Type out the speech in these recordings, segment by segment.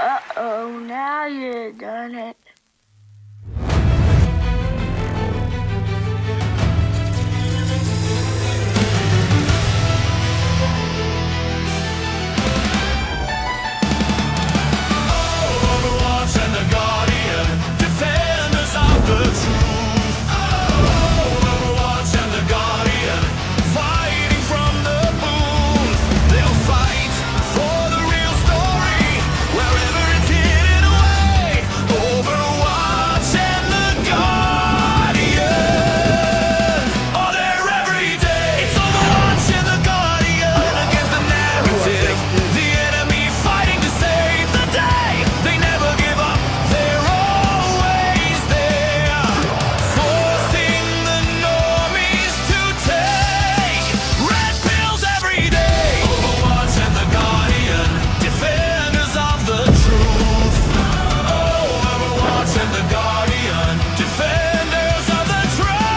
Uh-oh, now you done it. Overwatch and the Guardian, defenders of the truth. Overwatch and the Guardian, fighting from the booth. They'll fight for the real story, wherever it's hidden away. Overwatch and the Guardian, are there every day. It's Overwatch and the Guardian against the narrative. The enemy fighting to save the day. They never give up, they're always there, forcing the normies to take red pills every day. Overwatch and the Guardian, defenders of the truth. Overwatch and the Guardian, defenders of the truth.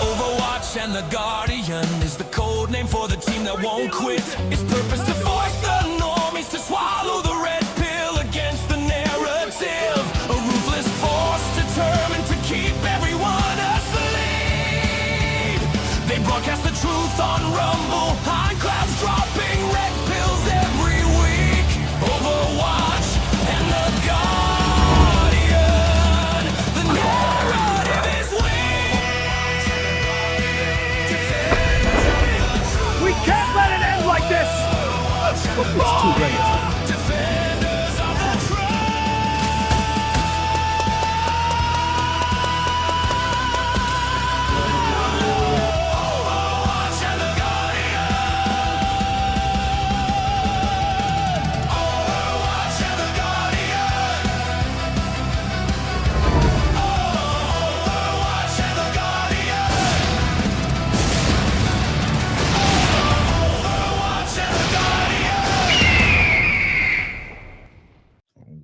Overwatch and the Guardian is the code name for the team that won't quit. Its purpose to force the normies to swallow the red pill against the narrative. A ruthless force determined to keep everyone asleep. They broadcast the truth on Rumble, on clouds dropping red pills every week. Overwatch and the Guardian, the narrative is weak. We can't let it end like this! It's too late. Defenders of the Overwatch and the Guardian. Overwatch and the Guardian. Overwatch and the Guardian. Overwatch and the Guardian.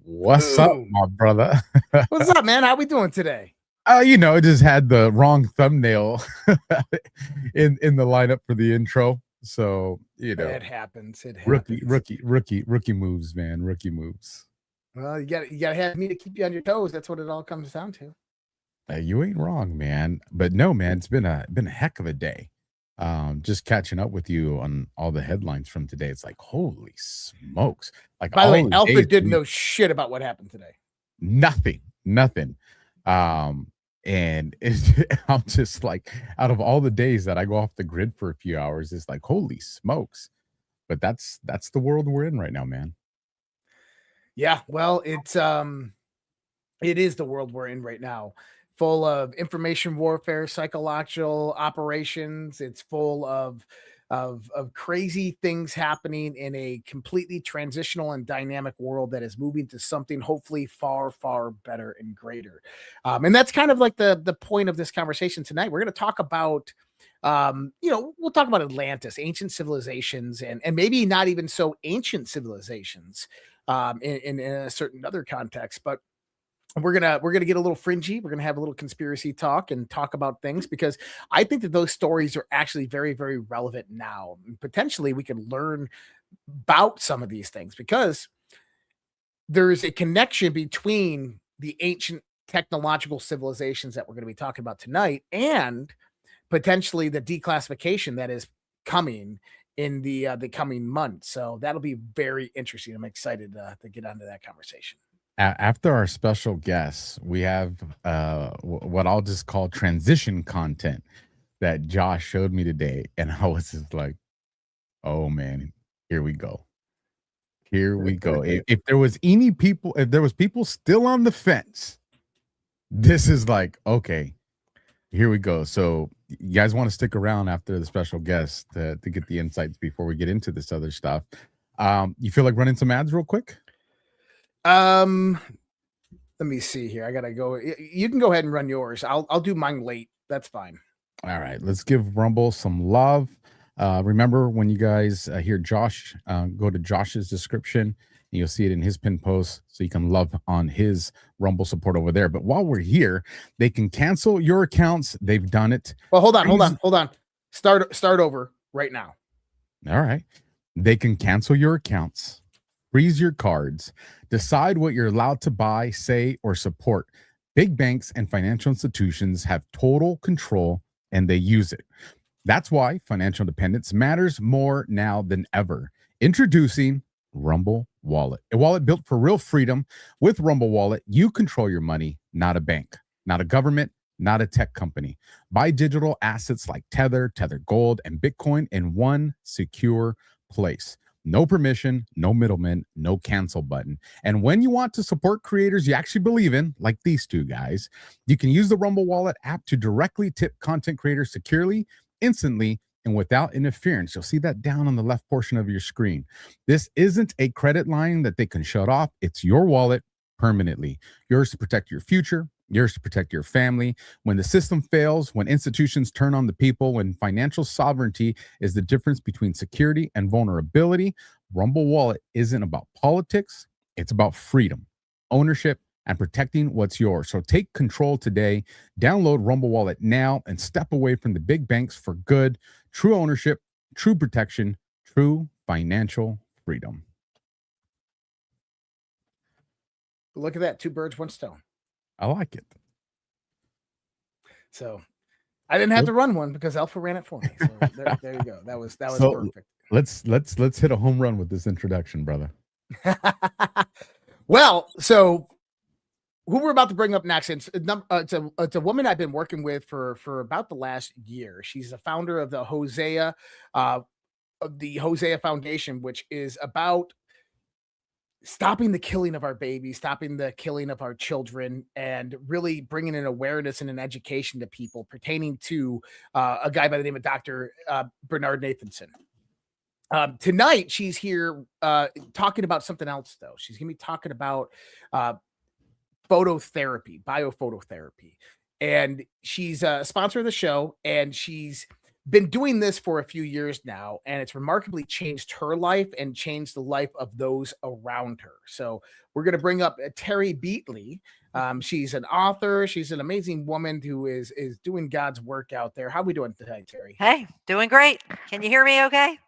What's up, my brother? What's up, man? How we doing today? It just had the wrong thumbnail in the lineup for the intro. So, It happens. It happens. rookie moves, man. Rookie moves. Well, you gotta have me to keep you on your toes. That's what it all comes down to. You ain't wrong, man. But no, man, it's been a heck of a day. Just catching up with you on all the headlines from today. It's like, holy smokes. Like, By the way, all Alpha days didn't we- know shit about what happened today. nothing. And I'm just like, out of all the days that I go off the grid for a few hours, it's like, holy smokes. But that's the world we're in right now, man. Yeah, well, it is the world we're in right now, full of information warfare, psychological operations. It's full of crazy things happening in a completely transitional and dynamic world that is moving to something hopefully far, far better and greater. And that's kind of like the point of this conversation tonight. We're going to talk about we'll talk about Atlantis, ancient civilizations, and maybe not even so ancient civilizations in a certain other context, but we're gonna get a little fringy. We're gonna have a little conspiracy talk and talk about things, because I think that those stories are actually very, very relevant now. And potentially we can learn about some of these things, because there's a connection between the ancient technological civilizations that we're going to be talking about tonight and potentially the declassification that is coming in the coming months. So that'll be very interesting. I'm excited to get onto that conversation. After our special guests, we have what I'll just call transition content that Josh showed me today. And I was just like, oh man, here we go. Here we go. If there was people still on the fence, this is like, okay, here we go. So you guys want to stick around after the special guest to get the insights before we get into this other stuff. You feel like running some ads real quick? Let me see here. I gotta go. You can go ahead and run yours. I'll do mine late. That's fine. All right, let's give Rumble some love. Remember, when you guys hear Josh, go to Josh's description, and you'll see it in his pin post, so you can love on his Rumble support over there. But while we're here, they can cancel your accounts. They've done it. Well, hold on. Start over right now. All right. They can cancel your accounts, freeze your cards, decide what you're allowed to buy, say, or support. Big banks and financial institutions have total control and they use it. That's why financial independence matters more now than ever. Introducing Rumble Wallet, a wallet built for real freedom. With Rumble Wallet, you control your money, not a bank, not a government, not a tech company. Buy digital assets like Tether, Tether Gold, and Bitcoin in one secure place. No permission, no middleman, no cancel button. And when you want to support creators you actually believe in, like these two guys, you can use the Rumble Wallet app to directly tip content creators securely, instantly, and without interference. You'll see that down on the left portion of your screen. This isn't a credit line that they can shut off. It's your wallet permanently. Yours to protect your future, yours to protect your family. When the system fails, when institutions turn on the people, when financial sovereignty is the difference between security and vulnerability, Rumble Wallet isn't about politics. It's about freedom, ownership, and protecting what's yours. So take control today. Download Rumble Wallet now and step away from the big banks for good. True ownership, true protection, true financial freedom. Look at that. 2 birds, 1 stone. I like it. So I didn't have to run one because Alpha ran it for me. So there you go. That was So, perfect. Let's hit a home run with this introduction, brother. Well, so who we're about to bring up next, it's a woman I've been working with for about the last year. She's the founder of the Hosea Foundation, which is about stopping the killing of our babies, stopping the killing of our children, and really bringing an awareness and an education to people pertaining to a guy by the name of Dr. Bernard Nathanson. Tonight, she's here talking about something else, though. She's going to be talking about phototherapy, biophototherapy. And she's a sponsor of the show, and she's been doing this for a few years now, and it's remarkably changed her life and changed the life of those around her. So we're going to bring up Terry Beatley. She's an author. She's an amazing woman who is doing God's work out there. How are we doing today, Terry? Hey, doing great. Can you hear me okay?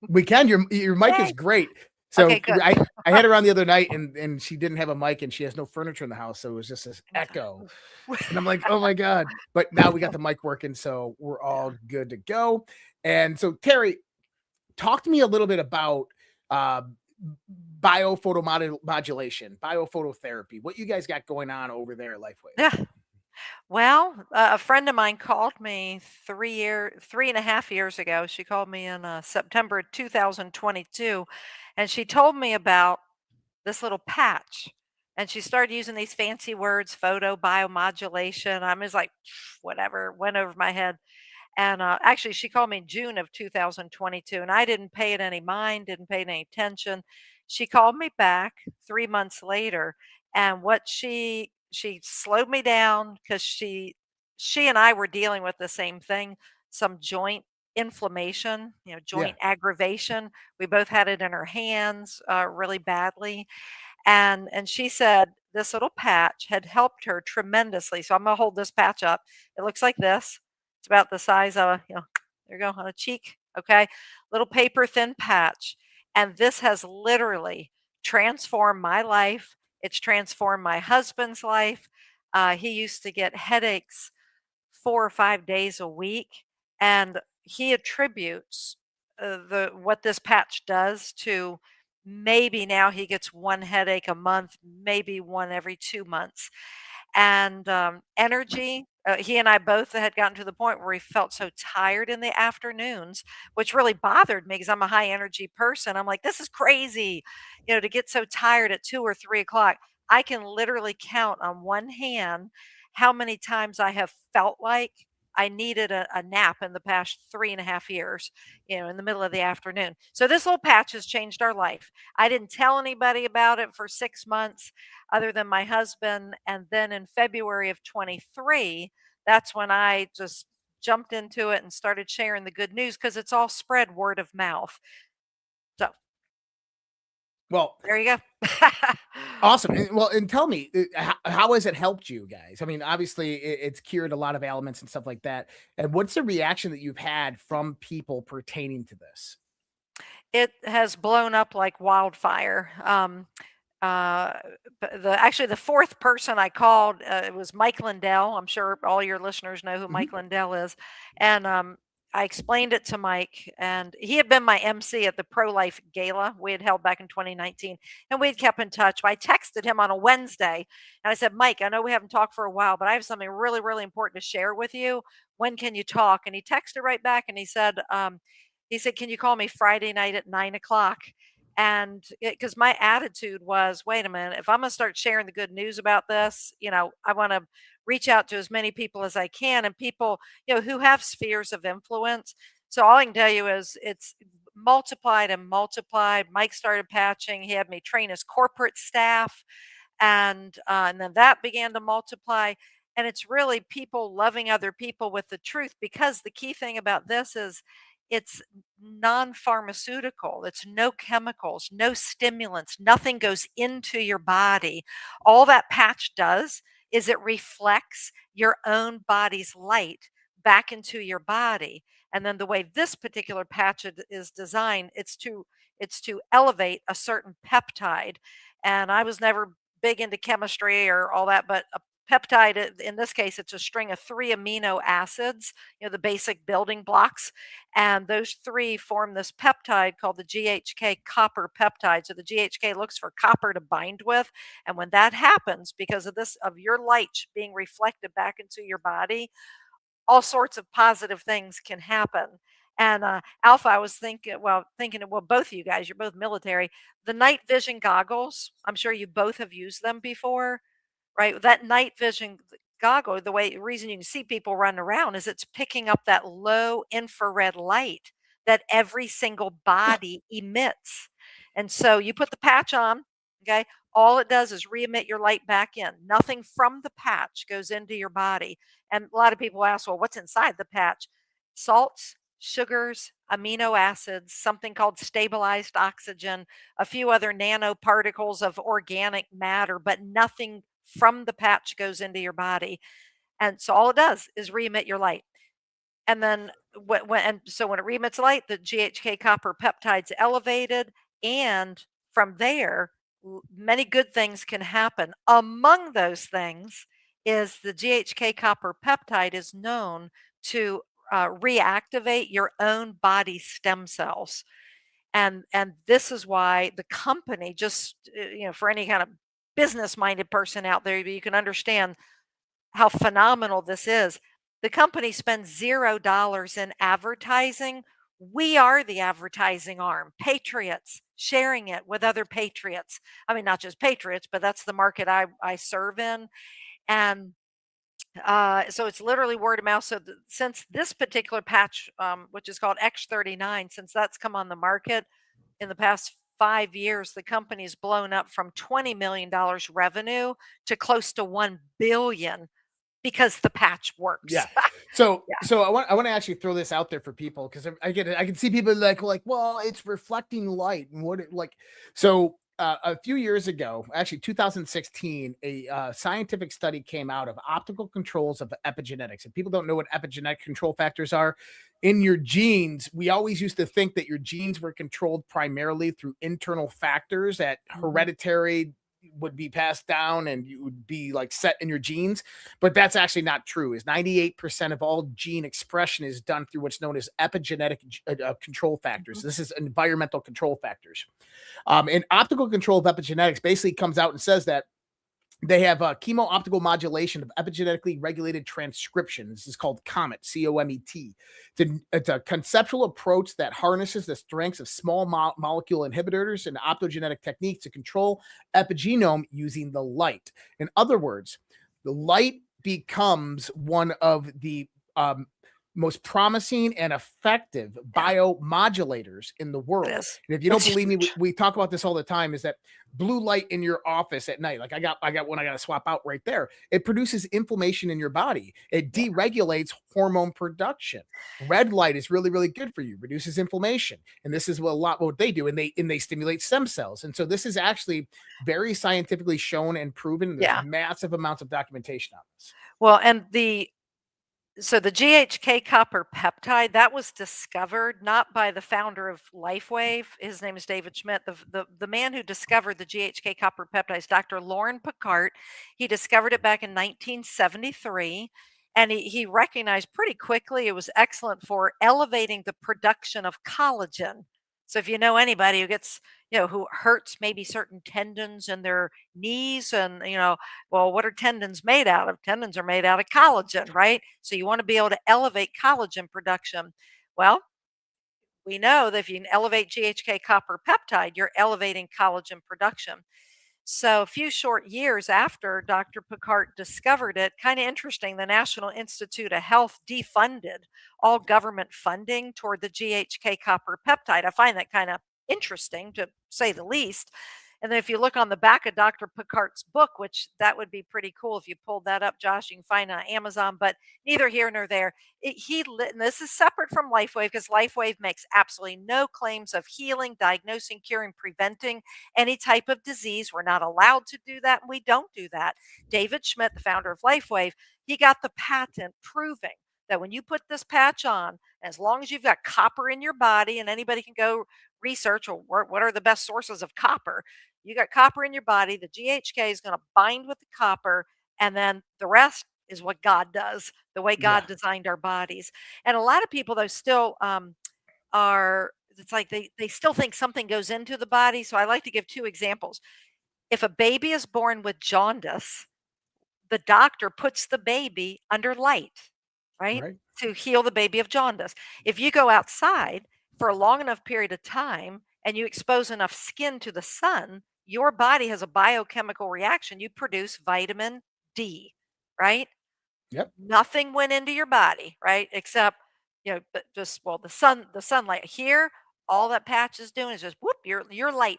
We can. Your mic is Yay. great. So Okay, good. I had her on the other night, and she didn't have a mic, and she has no furniture in the house, so it was just this echo. And I'm like, oh my God. But now we got the mic working, so we're all good to go. And so, Terry, talk to me a little bit about biophotomodulation, biophototherapy, what you guys got going on over there at Lifeway. Yeah. Well, a friend of mine called me 3.5 years ago. She called me in September 2022, and she told me about this little patch. And she started using these fancy words, photo biomodulation. I was like, whatever, went over my head. And actually, she called me in June of 2022, and I didn't pay it any mind, didn't pay it any attention. She called me back 3 months later, and what she slowed me down because she and I were dealing with the same thing, some joint inflammation, Yeah. joint aggravation. We both had it in our hands really badly, and she said this little patch had helped her tremendously. So I'm gonna hold this patch up. It looks like this. It's about the size of there you go, on a cheek. Okay. Little paper thin patch. And this has literally transformed my life. It's transformed my husband's life. He used to get headaches 4 or 5 days a week, and he attributes the what this patch does to maybe now he gets one headache a month, maybe one every 2 months. And energy, he and I both had gotten to the point where we felt so tired in the afternoons, which really bothered me because I'm a high energy person. I'm like, this is crazy, to get so tired at 2 or 3 o'clock. I can literally count on one hand how many times I have felt like I needed a nap in the past 3.5 years, in the middle of the afternoon. So this little patch has changed our life. I didn't tell anybody about it for 6 months other than my husband. And then in February of 23, that's when I just jumped into it and started sharing the good news because it's all spread word of mouth. So Well, there you go. awesome. And tell me, how has it helped you guys? I mean, obviously, it's cured a lot of ailments and stuff like that. And what's the reaction that you've had from people pertaining to this? It has blown up like wildfire. Uh, actually the fourth person I called, it was Mike Lindell. I'm sure all your listeners know who Mhm. Mike Lindell is, and I explained it to Mike, and he had been my MC at the Pro Life Gala we had held back in 2019, and we had kept in touch. I texted him on a Wednesday, and I said, "Mike, I know we haven't talked for a while, but I have something really, really important to share with you. When can you talk?" And he texted right back, and he said, "Can you call me Friday night at 9 o'clock?" And because my attitude was, wait a minute, if I'm going to start sharing the good news about this, I want to reach out to as many people as I can, and people, who have spheres of influence. So all I can tell you is it's multiplied and multiplied. Mike started patching. He had me train his corporate staff, and then that began to multiply. And it's really people loving other people with the truth, because the key thing about this is it's non-pharmaceutical. It's no chemicals, no stimulants, nothing goes into your body. All that patch does is it reflects your own body's light back into your body. And then the way this particular patch is designed, it's to elevate a certain peptide. And I was never big into chemistry or all that, but a peptide, in this case, it's a string of 3 amino acids, the basic building blocks. And those three form this peptide called the GHK copper peptide. So the GHK looks for copper to bind with. And when that happens, because of this, of your light being reflected back into your body, all sorts of positive things can happen. And Alpha, I was thinking, well, both of you guys, you're both military. The night vision goggles, I'm sure you both have used them before, right? That night vision goggle, the reason you can see people running around is it's picking up that low infrared light that every single body emits. And so you put the patch on, okay? All it does is re-emit your light back in. Nothing from the patch goes into your body. And a lot of people ask, well, what's inside the patch? Salts, sugars, amino acids, something called stabilized oxygen, a few other nanoparticles of organic matter, but nothing from the patch goes into your body. And so all it does is re-emit your light. And then when it re-emits light, the GHK copper peptide's elevated, and from there, many good things can happen. Among those things is the GHK copper peptide is known to reactivate your own body stem cells. And this is why the company, just for any kind of business minded person out there, you can understand how phenomenal this is. The company spends $0 in advertising. We are the advertising arm, patriots sharing it with other patriots. I mean, not just patriots, but that's the market I serve in. And so it's literally word of mouth. So since this particular patch, which is called X39, since that's come on the market in the past 5 years, the company's blown up from $20 million revenue to close to 1 billion, because the patch works. Yeah. So Yeah. so I want to actually throw this out there for people, because I get it. I can see people like, well, it's reflecting light and what it like. So a few years ago, actually 2016, a scientific study came out of optical controls of epigenetics. And people don't know what epigenetic control factors are. In your genes, we always used to think that your genes were controlled primarily through internal factors, that hereditary would be passed down and you would be like set in your genes, but that's actually not true. Is 98% of all gene expression is done through what's known as epigenetic control factors. This is environmental control factors. And optical control of epigenetics basically comes out and says that they have chemo-optical modulation of epigenetically regulated transcription. This is called COMET, C-O-M-E-T. It's a conceptual approach that harnesses the strengths of small molecule inhibitors and optogenetic techniques to control epigenome using the light. In other words, the light becomes one of the most promising and effective biomodulators in the world. It is. And if you don't It's believe me, huge. we talk about this all the time, is that blue light in your office at night, like I got one I got to swap out right there. It produces inflammation in your body. It deregulates hormone production. Red light is really, really good for you, reduces inflammation. And this is what they do. And they stimulate stem cells. And so this is actually very scientifically shown and proven. There's Yeah. massive amounts of documentation on this. Well, and the So the GHK copper peptide that was discovered not by the founder of LifeWave. His name is David Schmidt. The man who discovered the GHK copper peptides, Dr. Lauren Picard, he discovered it back in 1973, and he recognized pretty quickly it was excellent for elevating the production of collagen. So if you know anybody who gets, who hurts maybe certain tendons in their knees, and well, what are tendons made out of? Tendons are made out of collagen, right? So you want to be able to elevate collagen production. Well, we know that if you can elevate GHK copper peptide, you're elevating collagen production. So, a few short years after Dr. Picard discovered it, kind of interesting, the National Institute of Health defunded all government funding toward the GHK copper peptide. I find that kind of interesting, to say the least. And then if you look on the back of Dr. Picard's book, which that would be pretty cool if you pulled that up, Josh, you can find it on Amazon, but neither here nor there. And this is separate from LifeWave, because LifeWave makes absolutely no claims of healing, diagnosing, curing, preventing any type of disease. We're not allowed to do that, and we don't do that. David Schmidt, the founder of LifeWave, he got the patent proving that when you put this patch on, as long as you've got copper in your body, and anybody can go research, or what are the best sources of copper, you got copper in your body, the GHK is going to bind with the copper, and then the rest is what God does, the way God Yeah. designed our bodies. And a lot of people, though, still are, it's like they still think something goes into the body. So I like to give two examples. If a baby is born with jaundice, the doctor puts the baby under light, right? Right. To heal the baby of jaundice. If you go outside for a long enough period of time and you expose enough skin to the sun, your body has a biochemical reaction. You produce vitamin D, right? Yep. Nothing went into your body, right? Except, but just, well, the sunlight here, all that patch is doing is just whoop, your light.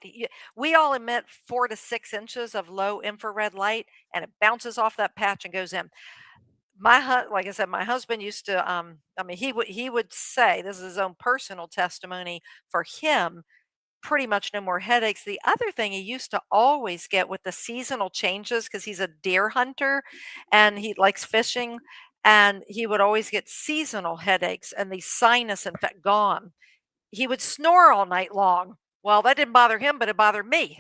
We all emit 4 to 6 inches of low infrared light, and it bounces off that patch and goes in. Like I said, my husband used to, I mean, he would say, this is his own personal testimony, for him, pretty much no more headaches. The other thing he used to always get with the seasonal changes, because he's a deer hunter and he likes fishing, and he would always get seasonal headaches and the sinus infect gone. He would snore all night long. Well, that didn't bother him, but it bothered me.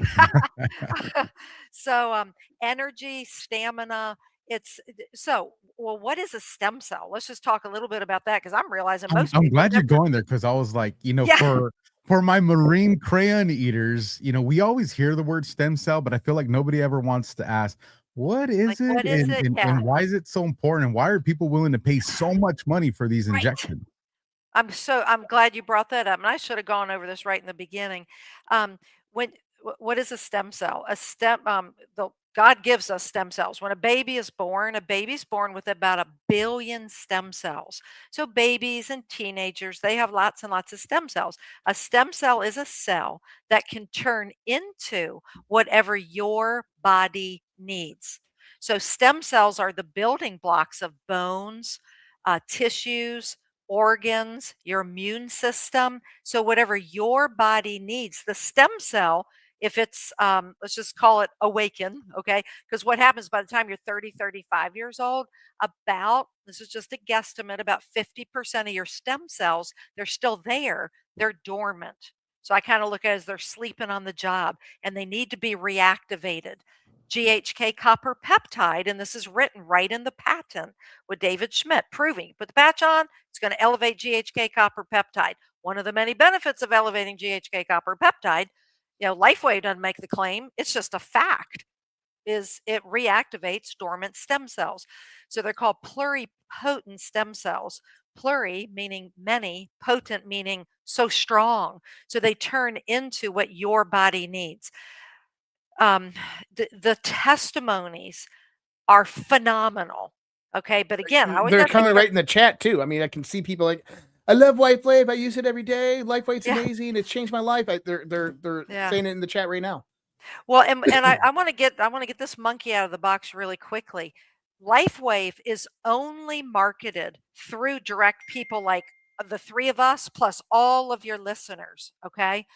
So, energy, stamina. Well, what is a stem cell? Let's just talk a little bit about that, because I'm realizing most I'm people glad you're never. going there, because I was like, Yeah, for my marine crayon eaters, we always hear the word stem cell, but I feel like nobody ever wants to ask, what like, is it, what is it? Yeah, and why is it so important, and why are people willing to pay so much money for these right. injections? I'm glad you brought that up, and I should have gone over this right in the beginning. Um, when what is a stem cell? God gives us stem cells. When a baby's born with about 1 billion stem cells. So babies and teenagers, they have lots and lots of stem cells. A stem cell is a cell that can turn into whatever your body needs. So stem cells are the building blocks of bones, tissues, organs, your immune system. So whatever your body needs, the stem cell, if it's let's just call it awaken, okay? Because what happens by the time you're 30, 35 years old, about, this is just a guesstimate, about 50% of your stem cells, they're still there, they're dormant. So I kind of look at it as they're sleeping on the job, and they need to be reactivated. GHK copper peptide, and this is written right in the patent with David Schmidt, proving put the patch on, it's going to elevate GHK copper peptide. One of the many benefits of elevating GHK copper peptide, LifeWave doesn't make the claim, it's just a fact, is it reactivates dormant stem cells. So they're called pluripotent stem cells. Pluri meaning many, potent meaning so strong. So they turn into what your body needs. Um, the testimonies are phenomenal. Okay, but again, I always They're have to coming give. right in the chat too. I mean, I can see people like, I love White Flave. I use it every day. LifeWave's Yeah, amazing. It's changed my life. They're yeah. saying it in the chat right now. Well, and I want to get this monkey out of the box really quickly. LifeWave is only marketed through direct people like the three of us plus all of your listeners. Okay.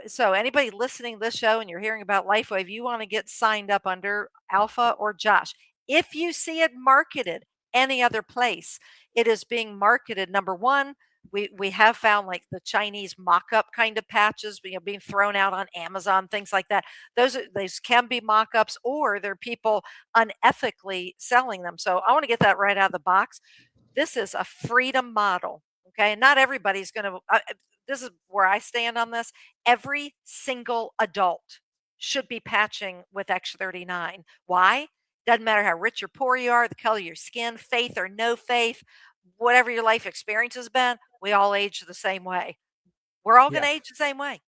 So anybody listening to this show and you're hearing about LifeWave, you want to get signed up under Alpha or Josh. If you see it marketed any other place. It is being marketed. Number one, we have found like the Chinese mock-up kind of patches, being thrown out on Amazon, things like that. Those can be mock-ups, or they're people unethically selling them. So I want to get that right out of the box. This is a freedom model. Okay. Not everybody's going to, this is where I stand on this. Every single adult should be patching with X39. Why? Doesn't matter how rich or poor you are, the color of your skin, faith or no faith, whatever your life experience has been, we all age the same way. We're all going Yeah. to age the same way.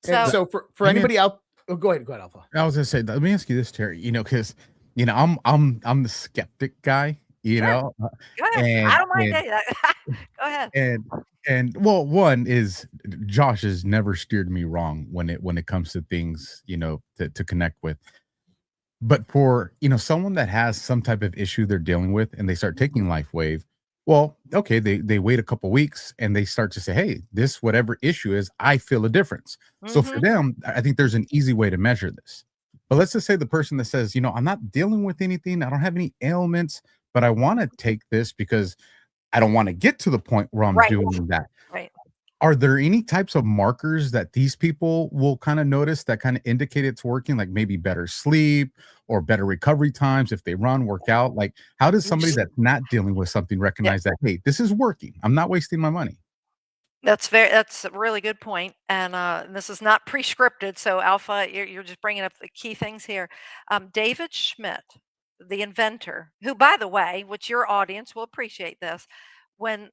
And So, so for Let me- anybody out, go ahead, Alpha. I was gonna say, let me ask you this, Terry. Because I'm the skeptic guy. Sure. Know, go ahead. and I don't mind and, that. Go ahead. and well, one is Josh has never steered me wrong when it comes to things to connect with. But for someone that has some type of issue they're dealing with, and they start taking LifeWave, well, okay, they wait a couple weeks and they start to say, hey, this whatever issue is, I feel a difference. So for them, I think there's an easy way to measure this. But let's just say the person that says, I'm not dealing with anything, I don't have any ailments, but I want to take this because I don't want to get to the point where I'm doing that. Right. Are there any types of markers that these people will kind of notice that kind of indicate it's working, like maybe better sleep or better recovery times if they run, work out? Like, how does somebody that's not dealing with something recognize that, hey, this is working, I'm not wasting my money? That's a really good point. And this is not pre-scripted. So Alpha, you're just bringing up the key things here. David Schmidt, the inventor, who, by the way, which your audience will appreciate this, when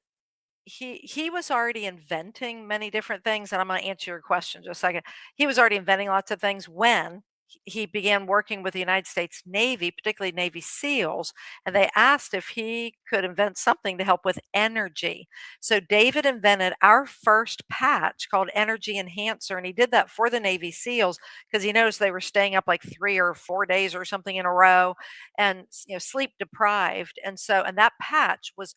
he was already inventing many different things, and I'm going to answer your question in just a second. He was already inventing lots of things when he began working with the United States Navy, particularly Navy SEALs, and they asked if he could invent something to help with energy. So David invented our first patch called Energy Enhancer, and he did that for the Navy SEALs because he noticed they were staying up like 3 or 4 days or something in a row, and sleep deprived. And that patch was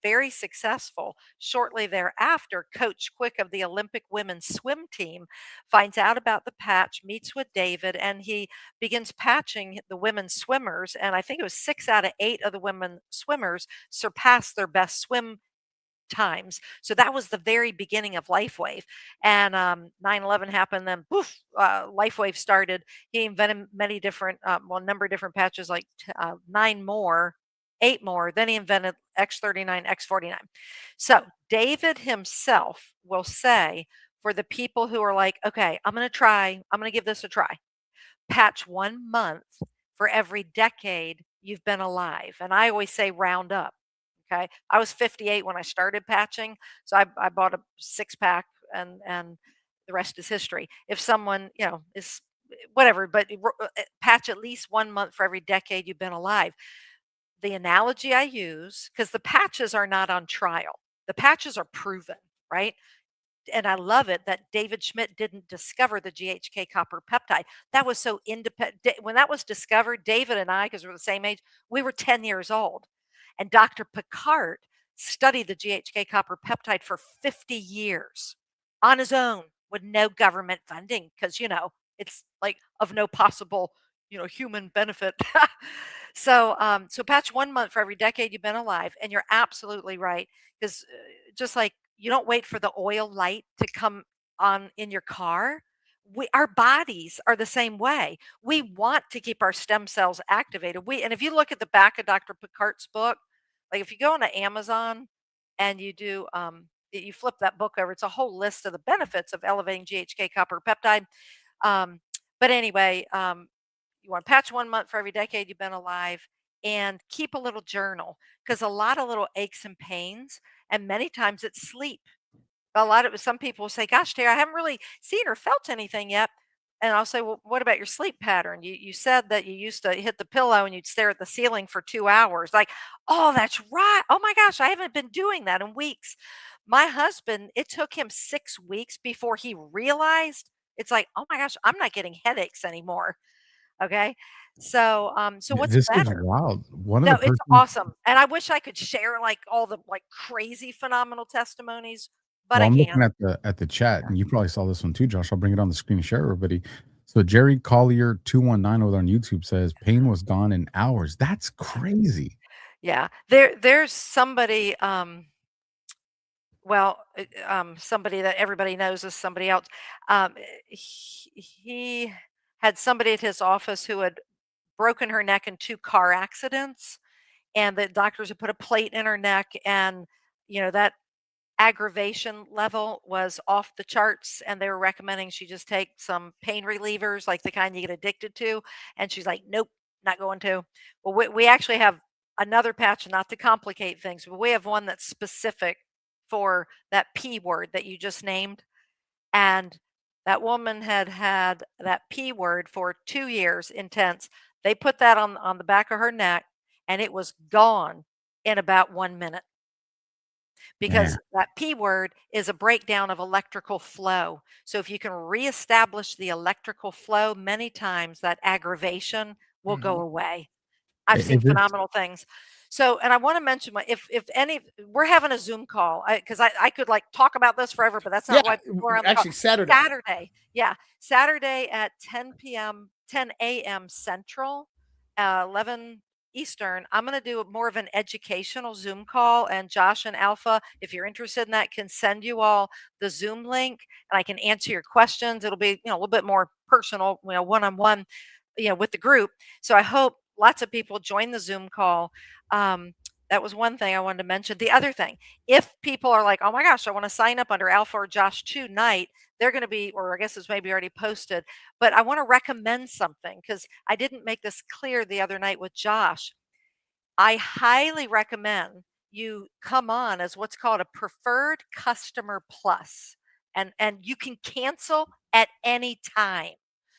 very successful. Shortly thereafter, Coach Quick of the Olympic women's swim team finds out about the patch, meets with David, and he begins patching the women swimmers. And I think it was 6 out of 8 of the women swimmers surpassed their best swim times. So that was the very beginning of LifeWave. And 9/11 happened, then poof, LifeWave started. He invented many different, a number of different patches, like 9 more, 8 more. Then he invented X39, X49. So David himself will say, for the people who are like, okay, I'm going to give this a try. Patch 1 month for every decade you've been alive. And I always say round up. Okay. I was 58 when I started patching. So I bought a 6-pack, and the rest is history. If someone, is whatever, but patch at least 1 month for every decade you've been alive. The analogy I use, because the patches are not on trial, the patches are proven, right? And I love it that David Schmidt didn't discover the GHK copper peptide. That was so independent. When that was discovered, David and I, because we're the same age, we were 10 years old. And Dr. Picard studied the GHK copper peptide for 50 years on his own with no government funding because, it's like of no possible, human benefit. So patch 1 month for every decade you've been alive. And you're absolutely right. Because just like you don't wait for the oil light to come on in your car. Our bodies are the same way. We want to keep our stem cells activated. And if you look at the back of Dr. Picard's book, like if you go onto Amazon and you do you flip that book over, it's a whole list of the benefits of elevating GHK copper peptide. But anyway, you want to patch 1 month for every decade you've been alive, and keep a little journal, because a lot of little aches and pains, and many times it's sleep. Some people will say, gosh, Tara, I haven't really seen or felt anything yet. And I'll say, well, what about your sleep pattern? You said that you used to hit the pillow and you'd stare at the ceiling for 2 hours. Like, oh, that's right. Oh my gosh, I haven't been doing that in weeks. My husband, it took him 6 weeks before he realized, it's like, oh my gosh, I'm not getting headaches anymore. Okay. So what's This is better? wild. One of No, the it's persons, awesome. And I wish I could share like all the like crazy phenomenal testimonies, but well, I I'm looking can't. at the chat, and you probably saw this one too, Josh. I'll bring it on the screen to share everybody. So Jerry Collier 219 over on YouTube says pain was gone in hours. That's crazy. Yeah. There's somebody, well, somebody that everybody knows is somebody else. He had somebody at his office who had broken her neck in 2 car accidents, and the doctors had put a plate in her neck, and, that aggravation level was off the charts, and they were recommending she just take some pain relievers, like the kind you get addicted to, and she's like, "Nope, not going to." Well, we actually have another patch, not to complicate things, but we have one that's specific for that P word that you just named, and that woman had had that P word for 2 years intense. They put that on the back of her neck, and it was gone in about 1 minute, because Man, that P word is a breakdown of electrical flow. So if you can reestablish the electrical flow many times, that aggravation will go Mhm. away. I've seen is this phenomenal things. So, and I want to mention, if any, we're having a Zoom call, because I could like talk about this forever, but that's Yeah, not why people are on the call. actually Saturday. Saturday, yeah, Saturday at 10 p.m., 10 a.m. Central, 11 Eastern. I'm going to do more of an educational Zoom call, and Josh and Alpha, if you're interested in that, can send you all the Zoom link, and I can answer your questions. It'll be, a little bit more personal, one on one, with the group. So I hope lots of people join the Zoom call. Um, that was one thing I wanted to mention. The other thing, if people are like, "Oh my gosh, I want to sign up under Alpha or Josh tonight," they're going to be, or I guess it's maybe already posted, but I want to recommend something because I didn't make this clear the other night with Josh. I highly recommend you come on as what's called a preferred customer plus, and you can cancel at any time.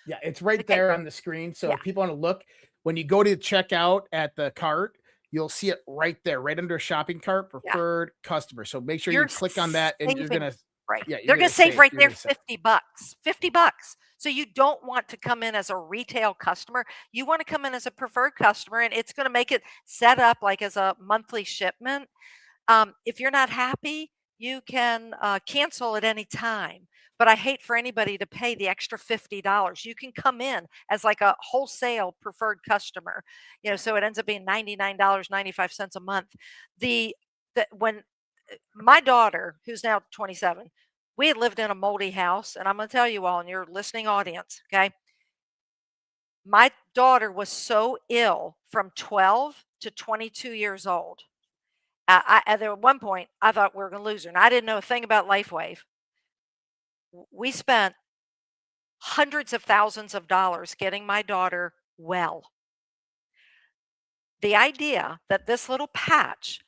Yeah, it's right Okay. there on the screen. So Yeah. if people want to look, when you go to check out at the cart, you'll see it right there, right under shopping cart, Yeah. preferred customer. So make sure you You're click on that and you're saving, gonna, right. yeah, They're you're gonna gonna save say right you're there gonna say, $50. $50. So you don't want to come in as a retail customer. You want to come in as a preferred customer, and it's gonna make it set up like as a monthly shipment. If you're not happy, you can cancel at any time. But I hate for anybody to pay the extra $50. You can come in as like a wholesale preferred customer, so it ends up being $99.95 a month. The, when my daughter, who's now 27, we had lived in a moldy house, and I'm going to tell you all in your listening audience, okay? My daughter was so ill from 12 to 22 years old. There at one point, I thought we were going to lose her, and I didn't know a thing about LifeWave. We spent hundreds of thousands of dollars getting my daughter well. The idea that this little patch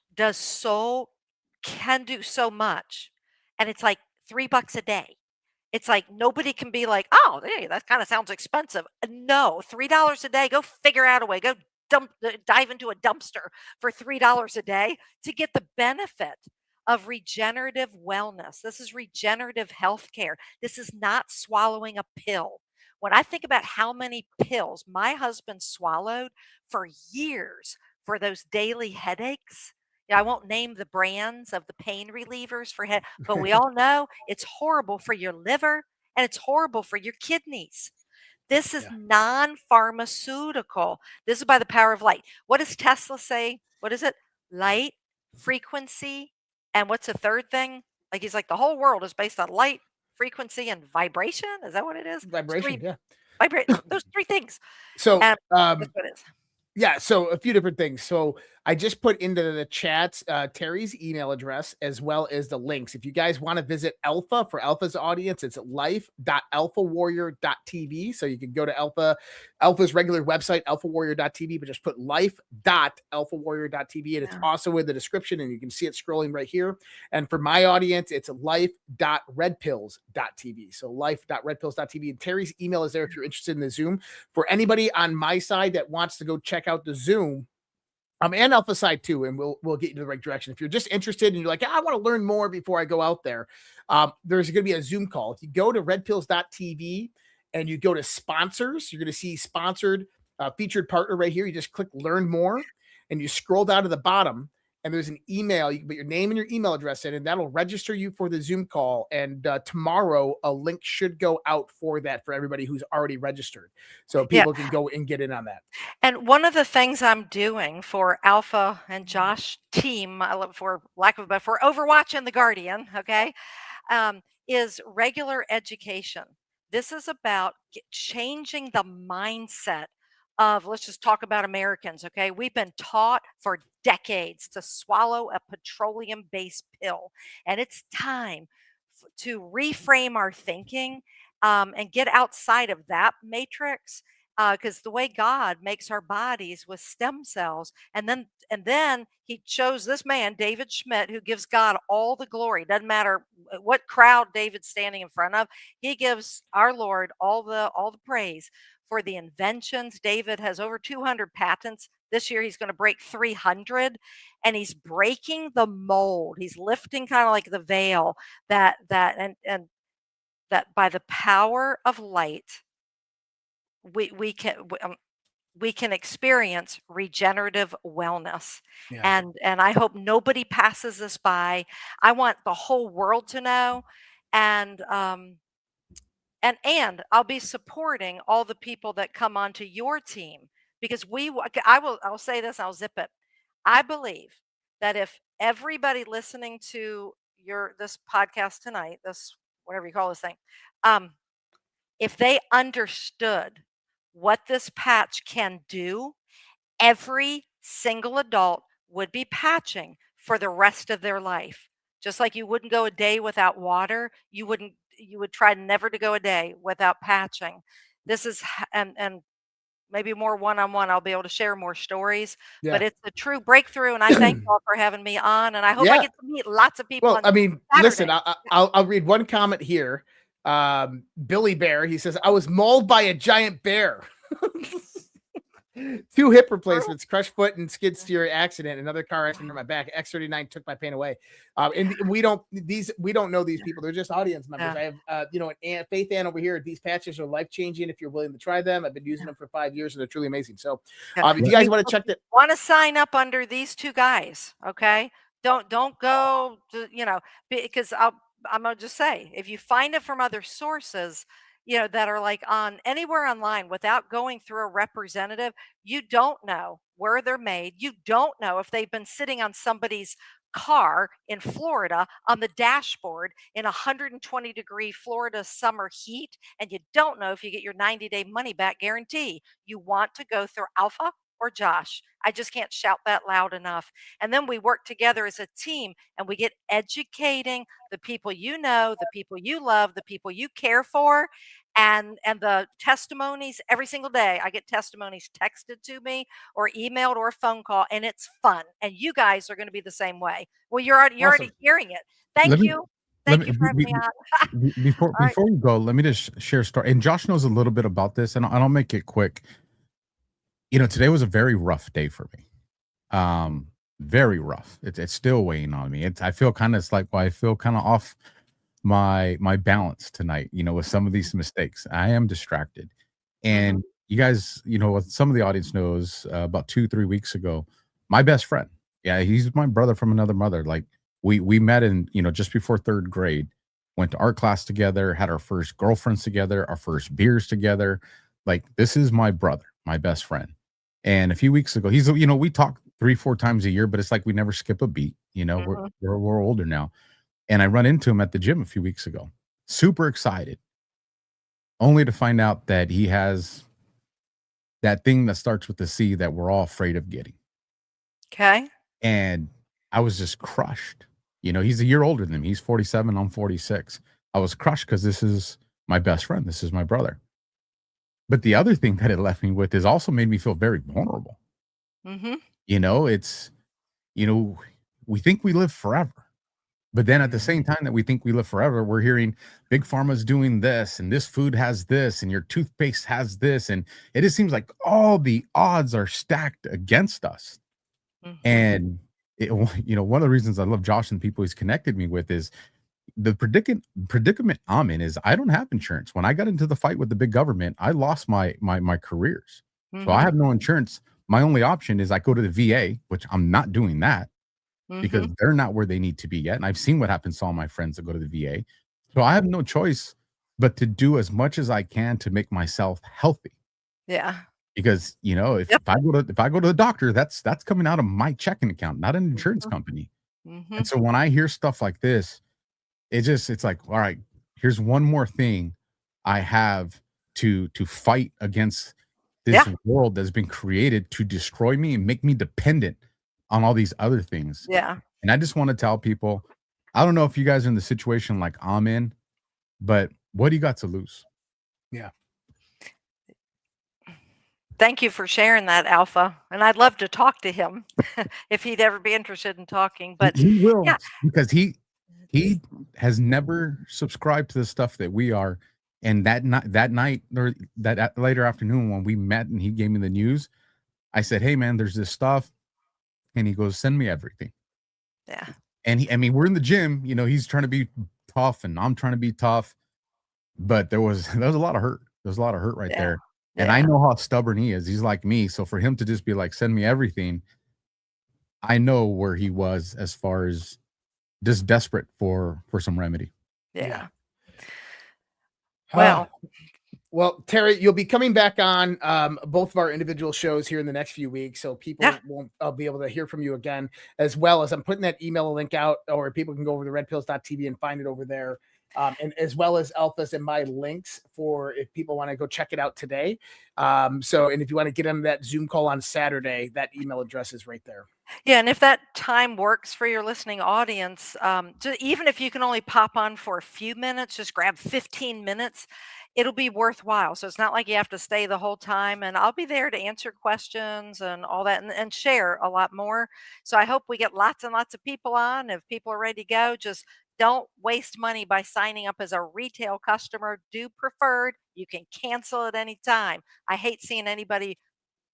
can do so much, and it's like $3 a day. It's like nobody can be like, "Oh, hey, that kinda sounds expensive." No, $3 a day, go figure out a way, go dive into a dumpster for $3 a day to get the benefit of regenerative wellness. This is regenerative healthcare. This is not swallowing a pill. When I think about how many pills my husband swallowed for years for those daily headaches, I won't name the brands of the pain relievers for head, but we all know it's horrible for your liver and it's horrible for your kidneys. This is yeah, non-pharmaceutical. This is by the power of light. What does Tesla say? What is it? Light, frequency, and what's the third thing? Like he's like the whole world is based on light, frequency, and vibration. Is that what it is? It's vibration. three Yeah. vibrate those three things. So And that's what it is. yeah, so a few different things. So I just put into the chats Terry's email address as well as the links. If you guys want to visit Alpha for Alpha's audience, it's life.alphawarrior.tv. So you can go to Alpha's regular website, alphawarrior.tv, but just put life.alphawarrior.tv. And it's Yeah. also in the description, and you can see it scrolling right here. And for my audience, it's life.redpills.tv. So life.redpills.tv. And Terry's email is there if you're interested in the Zoom. For anybody on my side that wants to go check out the Zoom, and Alpha side too, and we'll get you to the right direction. If you're just interested and you're like, I want to learn more before I go out there, there's going to be a Zoom call. If you go to redpills.tv and you go to sponsors, you're going to see sponsored featured partner right here. You just click learn more and you scroll down to the bottom and there's an email. You can put your name and your email address in, and that'll register you for the Zoom call. And tomorrow, a link should go out for that for everybody who's already registered, so Yeah. people can go and get in on that. And one of the things I'm doing for Alpha and Josh team, for lack of a better, for Overwatch and The Guardian, okay, is regular education. This is about changing the mindset of, let's just talk about Americans, okay? We've been taught for decades to swallow a petroleum based pill, and it's time to reframe our thinking and get outside of that matrix, because the way God makes our bodies with stem cells, and then He chose this man, David Schmidt, who gives God all the glory. Doesn't matter what crowd David's standing in front of, he gives our Lord all the praise for the inventions. David has over 200 patents. This year he's going to break 300, and he's breaking the mold. He's lifting kind of like the veil and that by the power of light we can we can experience regenerative wellness. Yeah. And I hope nobody passes this by. I want the whole world to know. And I'll be supporting all the people that come onto your team, because I'll say this, I'll zip it. I believe that if everybody listening to this podcast tonight, this whatever you call this thing, if they understood what this patch can do, every single adult would be patching for the rest of their life. Just like you wouldn't go a day without water, you would try never to go a day without patching. This is and maybe more one-on-one, I'll be able to share more stories, but Yeah. it's a true breakthrough, and I thank you all for having me on, and I hope I Yeah. get to meet lots of people Well, on I mean, listen, Saturday. I'll read one comment here. Billy Bear, he says, I was mauled by a giant bear. 2 hip replacements, crushed foot and skid steer accident, another car accident on my back. X39 took my pain away. And we don't know these people. They're just audience members. Yeah. I have, Faith Ann over here. These patches are life changing if you're willing to try them. I've been using them for 5 years and they're truly amazing. So, Yeah. if you guys want to check that, Want to sign up under these 2 guys, okay? Don't go to, because I'm gonna just say, if you find it from other sources, that are like on anywhere online without going through a representative, you don't know where they're made. You don't know if they've been sitting on somebody's car in Florida on the dashboard in 120-degree Florida summer heat, and you don't know if you get your 90-day money back guarantee. You want to go through Alpha or Josh. I just can't shout that loud enough. And then we work together as a team, and we get educating the people you know, the people you love, the people you care for, and the testimonies every single day. I get testimonies texted to me or emailed or a phone call, and it's fun. And you guys are going to be the same way. Well, you're already awesome. hearing it. Thank Let me- you. let Thank me- you for having me on. Before All right. before we go, let me just share a story. And Josh knows a little bit about this, and I'll make it quick. Today was a very rough day for me. Very rough. It's still weighing on me. I feel kind of, it's like, well, I feel kind of off my balance tonight, with some of these mistakes. I am distracted. And you guys, what some of the audience knows, about 2-3 weeks ago, my best friend, yeah, he's my brother from another mother. Like we met in, just before 3rd grade, went to art class together, had our first girlfriends together, our first beers together. Like, this is my brother, my best friend. And a few weeks ago, he's, we talk 3-4 times a year, but it's like we never skip a beat. We're older now. And I run into him at the gym a few weeks ago, super excited, only to find out that he has that thing that starts with the C that we're all afraid of getting. Okay. And I was just crushed. He's a year older than me. He's 47. I'm 46. I was crushed because this is my best friend. This is my brother. But the other thing that it left me with is also made me feel very vulnerable. It's, we think we live forever. But then at the same time that we think we live forever, we're hearing big pharma's doing this, and this food has this, and your toothpaste has this. And it just seems like all the odds are stacked against us. And, one of the reasons I love Josh and people he's connected me with is the predicament I'm in is I don't have insurance. When I got into the fight with the big government, I lost my careers. So I have no insurance. My only option is I go to the VA, which I'm not doing that. because they're not where they need to be yet. And I've seen what happens to all my friends that go to the VA. So I have no choice but to do as much as I can to make myself healthy. Yeah. Because, you know, if I go to the doctor, that's coming out of my checking account, not an insurance company. And so when I hear stuff like this, it's like, all right, here's one more thing I have to fight against this world that's been created to destroy me and make me dependent on all these other things. Yeah. And I just want to tell people, I don't know if you guys are in the situation like I'm in, but what do you got to lose? Yeah. Thank you for sharing that, Alpha. And I'd love to talk to him if he'd ever be interested in talking. But He will, yeah, because he has never subscribed to the stuff that we are. And that night or that later afternoon when we met and he gave me the news, I said, "Hey man, there's this stuff." And he goes, "Send me everything." yeah, And I mean, we're in the gym, you know, he's trying to be tough and I'm trying to be tough, but there was a lot of hurt. There's a lot of hurt right there. And I know how stubborn he is. He's like me. So for him to just be like, "Send me everything," I know where he was as far as just desperate for some remedy. yeah. Well, Well, Terry, you'll be coming back on both of our individual shows here in the next few weeks, so people won't be able to hear from you again, as well as I'm putting that email link out, or people can go over to redpills.tv and find it over there. And as well as Alpha's and my links for if people want to go check it out today. And if you want to get on that Zoom call on Saturday, that email address is right there. yeah, and if that time works for your listening audience, even if you can only pop on for a few minutes, just grab 15 minutes, it'll be worthwhile. So it's not like you have to stay the whole time. And I'll be there to answer questions and all that and share a lot more. So I hope we get lots and lots of people on. If people are ready to go, just don't waste money by signing up as a retail customer. Do preferred. You can cancel at any time. I hate seeing anybody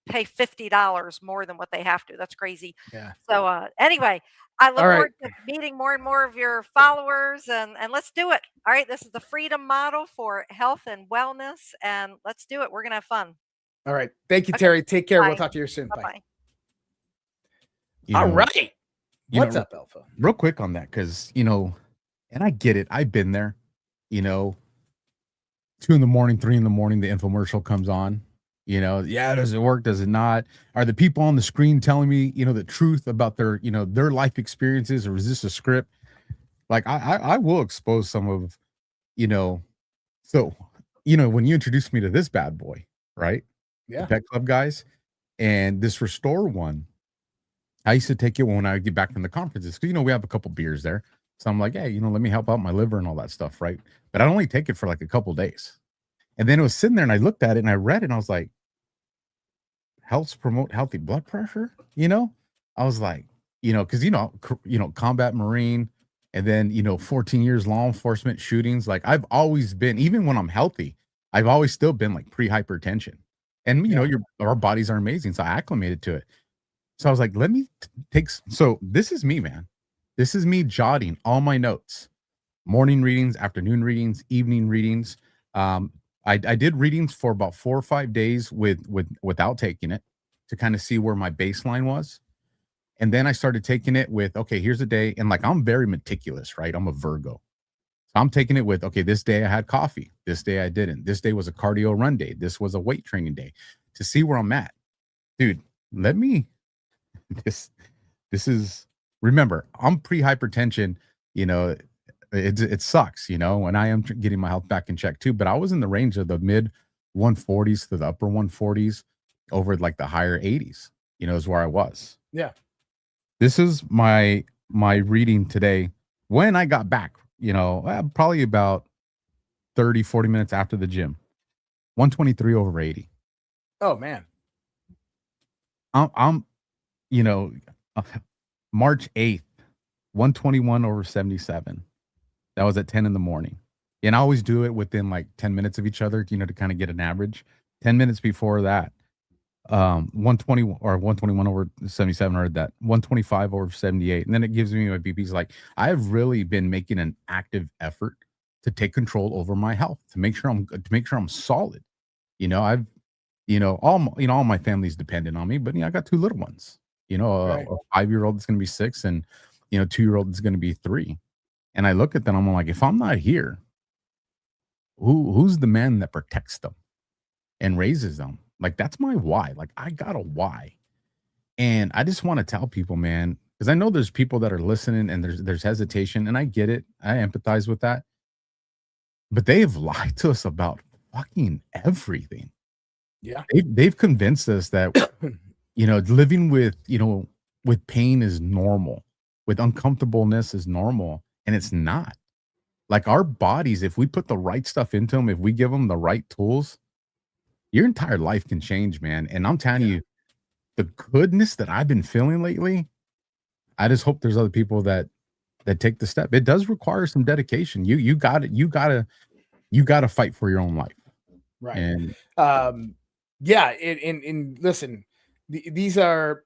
pay $50 more than what they have to. That's crazy. Yeah. So anyway, I look All right. forward to meeting more and more of your followers and let's do it. All right. This is the freedom model for health and wellness. And let's do it. We're gonna have fun. All right. Thank you, Okay. Terry. Take care. We'll Bye. talk to you soon. Bye. Bye-bye. You All know, right. you What's know, up, Alpha? real quick on that, because and I get it. I've been there, 2 a.m, 3 a.m, the infomercial comes on. Does it work? Does it not? Are the people on the screen telling me, the truth about their life experiences, or is this a script? Like I will expose some of, so, when you introduced me to this bad boy, right? Yeah. The Pet Club guys and this Restore one, I used to take it when I would get back from the conferences because, we have a couple beers there. So I'm like, hey, let me help out my liver and all that stuff, right? But I only take it for like a couple days. And then it was sitting there and I looked at it and I read it and I was like, helps promote healthy blood pressure, I was like, because, combat Marine and then, 14 years law enforcement shootings. Like I've always been, even when I'm healthy, I've always still been like pre-hypertension. And, our bodies are amazing. So I acclimated to it. So I was like, let me so this is me, man. This is me jotting all my notes, morning readings, afternoon readings, evening readings. I did readings for about 4 or 5 days without taking it to kind of see where my baseline was. And then I started taking it with, okay, here's a day. And like, I'm very meticulous, right? I'm a Virgo. So I'm taking it with, okay, this day I had coffee. This day I didn't. This day was a cardio run day. This was a weight training day to see where I'm at. Dude, this is, remember, I'm pre-hypertension, it sucks, and I am getting my health back in check too, but I was in the range of the mid 140s to the upper 140s over like the higher 80s, is where I was. Yeah. This is my reading today when I got back, probably about 30, 40 minutes after the gym, 123 over 80. Oh man. I'm March 8th, 121 over 77. That was at 10 in the morning. And I always do it within like 10 minutes of each other, to kind of get an average. 10 minutes before that, 120 or 121 over 77, or that 125 over 78. And then it gives me my BP's. Like, I've really been making an active effort to take control over my health, to make sure I'm solid. All my family's dependent on me, but I got 2 little ones, You know, Right. a 5-year-old is going to be 6, and 2-year-old is going to be 3. And I look at them, I'm like, if I'm not here, who's the man that protects them and raises them? Like, that's my why. Like, I got a why. And I just want to tell people, man, because I know there's people that are listening and there's hesitation, and I get it. I empathize with that. But they have lied to us about fucking everything. Yeah. They've convinced us that living with pain is normal, with uncomfortableness is normal, and it's not. Like, our bodies, if we put the right stuff into them, if we give them the right tools, your entire life can change, man. And I'm telling you, the goodness that I've been feeling lately, I just hope there's other people that take the step. It does require some dedication. You gotta fight for your own life. Right. And yeah. And listen, these are,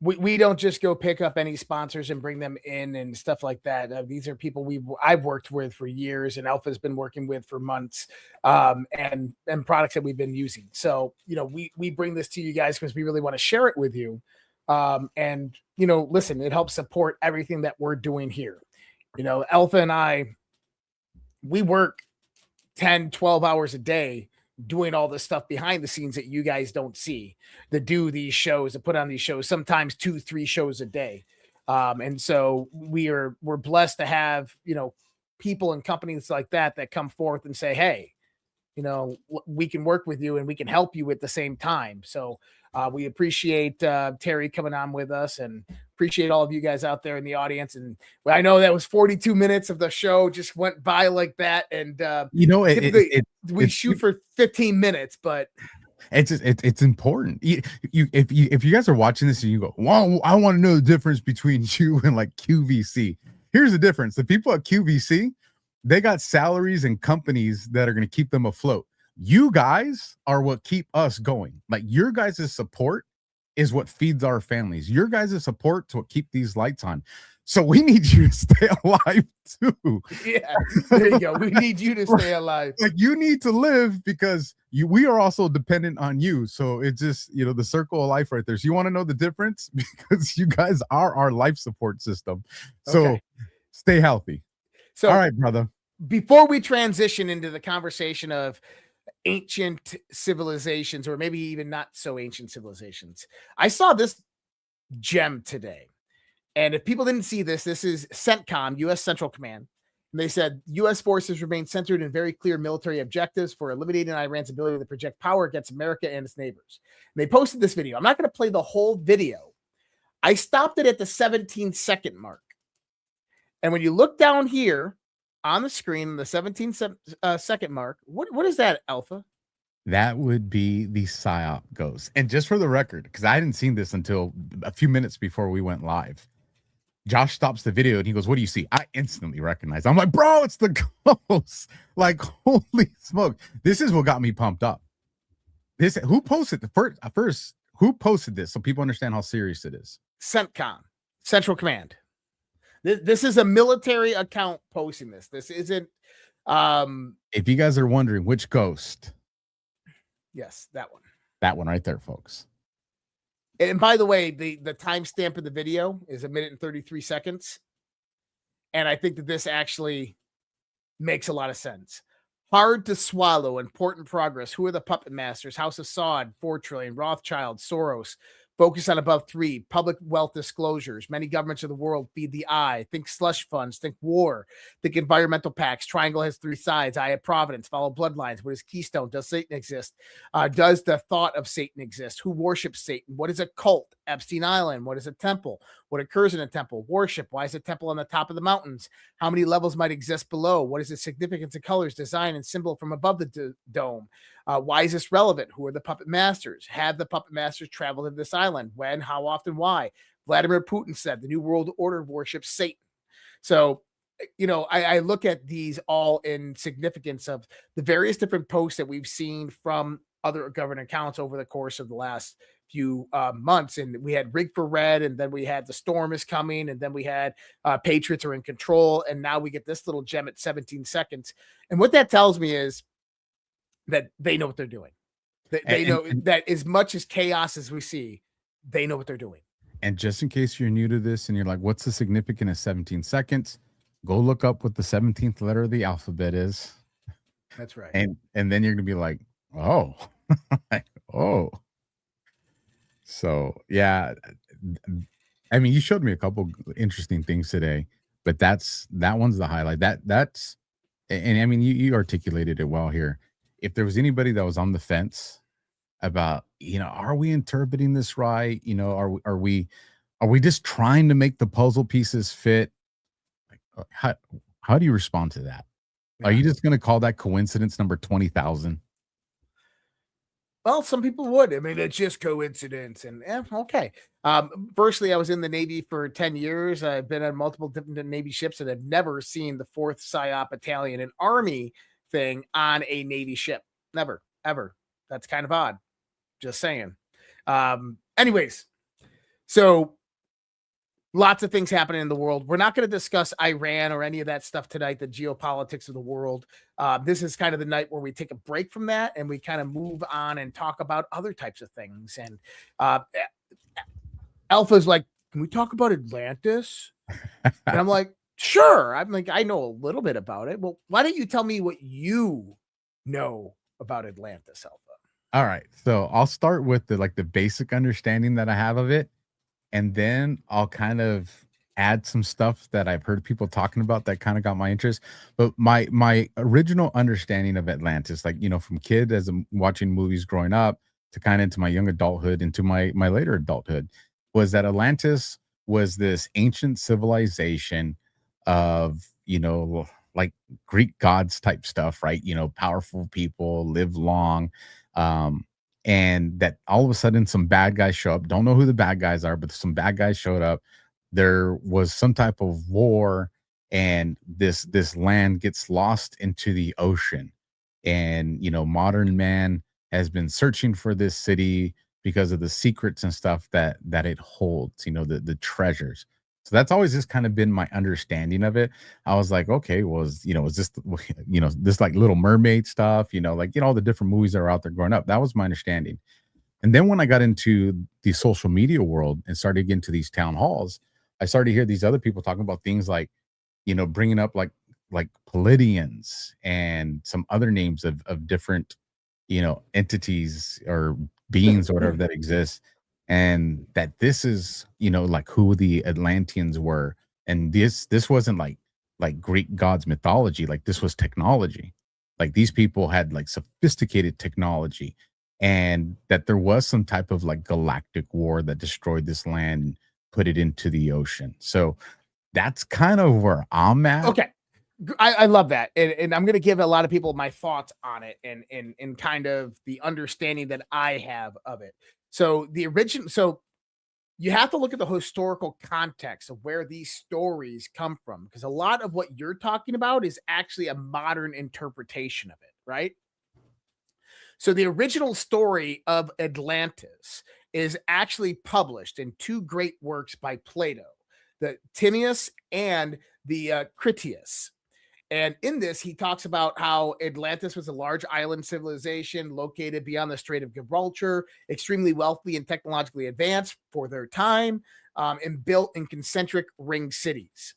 we don't just go pick up any sponsors and bring them in and stuff like that. These are people I've worked with for years, and Alpha's been working with for months, and products that we've been using. So, we bring this to you guys because we really want to share it with you. And, listen, it helps support everything that we're doing here. Alpha and I, we work 10, 12 hours a day doing all the stuff behind the scenes that you guys don't see, that do these shows, that put on these shows, sometimes 2-3 shows a day. And so we're blessed to have, people and companies like that come forth and say, hey, we can work with you and we can help you at the same time. So we appreciate Terry coming on with us, and appreciate all of you guys out there in the audience. And I know that was 42 minutes of the show just went by like that. And we shoot for 15 minutes, but it's important. If you guys are watching this and you go, well, I want to know the difference between you and like QVC. Here's the difference. The people at QVC, they got salaries and companies that are going to keep them afloat. You guys are what keep us going. Like, your guys' support is what feeds our families. Your guys' support is what keep these lights on. So we need you to stay alive too. Yeah, there you go. We need you to stay alive. Like, you need to live because we are also dependent on you. So it's just, the circle of life right there. So you want to know the difference? Because you guys are our life support system. So stay healthy. So, all right, brother. Before we transition into the conversation of ancient civilizations, or maybe even not so ancient civilizations, I saw this gem today. And if people didn't see this, this is CENTCOM, U.S. Central Command. And they said U.S. forces remain centered in very clear military objectives for eliminating Iran's ability to project power against America and its neighbors. And they posted this video. I'm not going to play the whole video. I stopped it at the 17-second mark. And when you look down here on the screen, the 17-second mark, what is that, Alpha? That would be the PSYOP ghost. And just for the record, because I hadn't seen this until a few minutes before we went live, Josh stops the video and he goes, "What do you see?" I instantly recognize. I'm like, bro, it's the ghost. Like, holy smoke. This is what got me pumped up. Who posted first? Who posted this so people understand how serious it is? CENTCOM, Central Command. This is a military account posting this. This isn't. If you guys are wondering which ghost, yes, that one. That one right there, folks. And by the way, the timestamp of the video is 1 minute and 33 seconds. And I think that this actually makes a lot of sense. Hard to swallow, important progress. Who are the puppet masters? House of Saud, 4 trillion, Rothschild, Soros. Focus on above 3, public wealth disclosures. Many governments of the world feed the eye. Think slush funds, think war, think environmental pacts. Triangle has 3 sides. Eye of Providence, follow bloodlines. What is Keystone? Does Satan exist? Does the thought of Satan exist? Who worships Satan? What is a cult? Epstein Island. What is a temple? What occurs in a temple? Worship. Why is a temple on the top of the mountains? How many levels might exist below? What is the significance of colors, design, and symbol from above the dome? Why is this relevant? Who are the puppet masters? Have the puppet masters traveled to this island? When? How often? Why? Vladimir Putin said the New World Order worships Satan. So, I look at these all in significance of the various different posts that we've seen from other government accounts over the course of the last few months. And we had Rig for Red, and then we had The Storm is coming, and then we had Patriots are in control, and now we get this little gem at 17 seconds. And what that tells me is that they know what they're doing. They know that as much as chaos as we see, they know what they're doing. And just in case you're new to this and you're like, what's the significance of 17 seconds? Go look up what the 17th letter of the alphabet is. That's right. And then you're gonna be like, oh, like, oh. So yeah, I mean, you showed me a couple interesting things today, but that one's the highlight. That's and I mean, you articulated it well here. If there was anybody that was on the fence about, are we interpreting this right? Are we just trying to make the puzzle pieces fit? Like, how do you respond to that? Are Yeah. you just going to call that coincidence number 20,000? Well, some people would. I mean, it's just coincidence, and okay. Firstly, I was in the Navy for 10 years. I've been on multiple different Navy ships, and I've never seen the 4th PSYOP Battalion, an Army thing, on a Navy ship. Never, ever. That's kind of odd. Just saying. Anyways, so lots of things happening in the world. We're not going to discuss Iran or any of that stuff tonight, the geopolitics of the world. This is kind of the night where we take a break from that and we kind of move on and talk about other types of things. And Alpha's like, can we talk about Atlantis? And I'm like, sure. I'm like, I know a little bit about it. Well, why don't you tell me what you know about Atlantis, Alpha? All right. So I'll start with the basic understanding that I have of it. And then I'll kind of add some stuff that I've heard people talking about that kind of got my interest. But my original understanding of Atlantis, from kid as I'm watching movies growing up to kind of into my young adulthood, into my later adulthood, was that Atlantis was this ancient civilization of, like Greek gods type stuff, right? Powerful people, live long. And that all of a sudden some bad guys show up. Don't know who the bad guys are, but some bad guys showed up. There was some type of war, and this land gets lost into the ocean. And modern man has been searching for this city because of the secrets and stuff that it holds, the treasures. So that's always just kind of been my understanding of it. I was like, okay, is this, this like Little Mermaid stuff, all the different movies that are out there growing up. That was my understanding. And then when I got into the social media world and started getting to these town halls, I started to hear these other people talking about things like, bringing up like Palladians and some other names of different, entities or beings or whatever that exists. And that this is, like who the Atlanteans were. And this wasn't like Greek gods mythology. Like this was technology. Like these people had like sophisticated technology, and that there was some type of like galactic war that destroyed this land and put it into the ocean. So that's kind of where I'm at. Okay. I love that. And I'm going to give a lot of people my thoughts on it and kind of the understanding that I have of it. So you have to look at the historical context of where these stories come from, because a lot of what you're talking about is actually a modern interpretation of it, right? So the original story of Atlantis is actually published in 2 great works by Plato, the Timaeus and the Critias. And in this, he talks about how Atlantis was a large island civilization located beyond the Strait of Gibraltar, extremely wealthy and technologically advanced for their time, and built in concentric ring cities.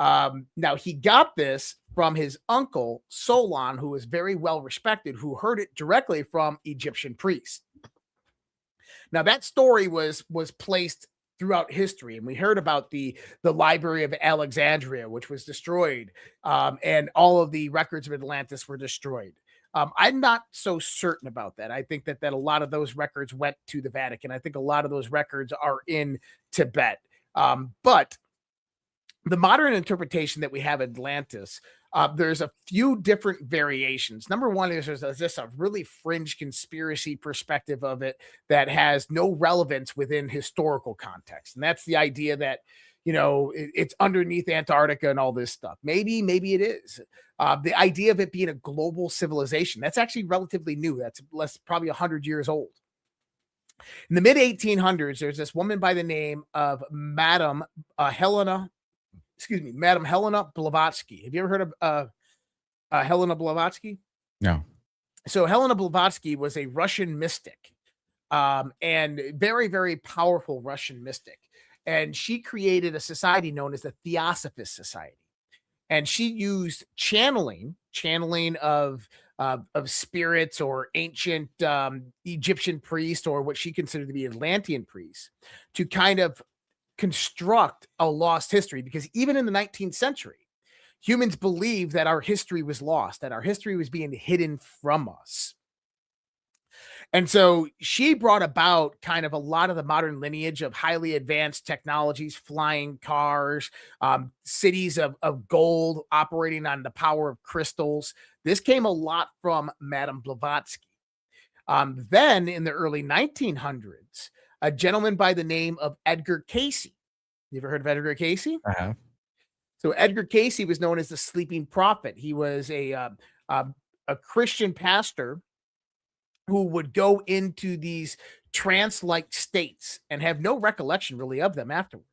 Now, he got this from his uncle, Solon, who was very well respected, who heard it directly from Egyptian priests. Now, that story was placed throughout history, and we heard about the Library of Alexandria, which was destroyed, and all of the records of Atlantis were destroyed. I'm not so certain about that. I think that a lot of those records went to the Vatican. I think a lot of those records are in Tibet. But the modern interpretation that we have Atlantis, there's a few different variations. Number one is there's just a really fringe conspiracy perspective of it that has no relevance within historical context. And that's the idea that, it's underneath Antarctica and all this stuff. Maybe it is. The idea of it being a global civilization, that's actually relatively new. That's probably 100 years old. In the mid 1800s, there's this woman by the name of Madame Helena Blavatsky. Have you ever heard of Helena Blavatsky? No. So Helena Blavatsky was a Russian mystic. and very, very powerful Russian mystic. And she created a society known as the Theosophist Society. And she used channeling of spirits or ancient Egyptian priests, or what she considered to be Atlantean priests, to kind of construct a lost history. Because even in the 19th century, humans believed that our history was lost, that our history was being hidden from us. And so she brought about kind of a lot of the modern lineage of highly advanced technologies, flying cars, cities of gold operating on the power of crystals. This came a lot from Madame Blavatsky. Then in the early 1900s, a gentleman by the name of Edgar Casey. You ever heard of Edgar Casey? I have. So Edgar Casey was known as the sleeping prophet. He was a Christian pastor who would go into these trance-like states and have no recollection really of them afterwards.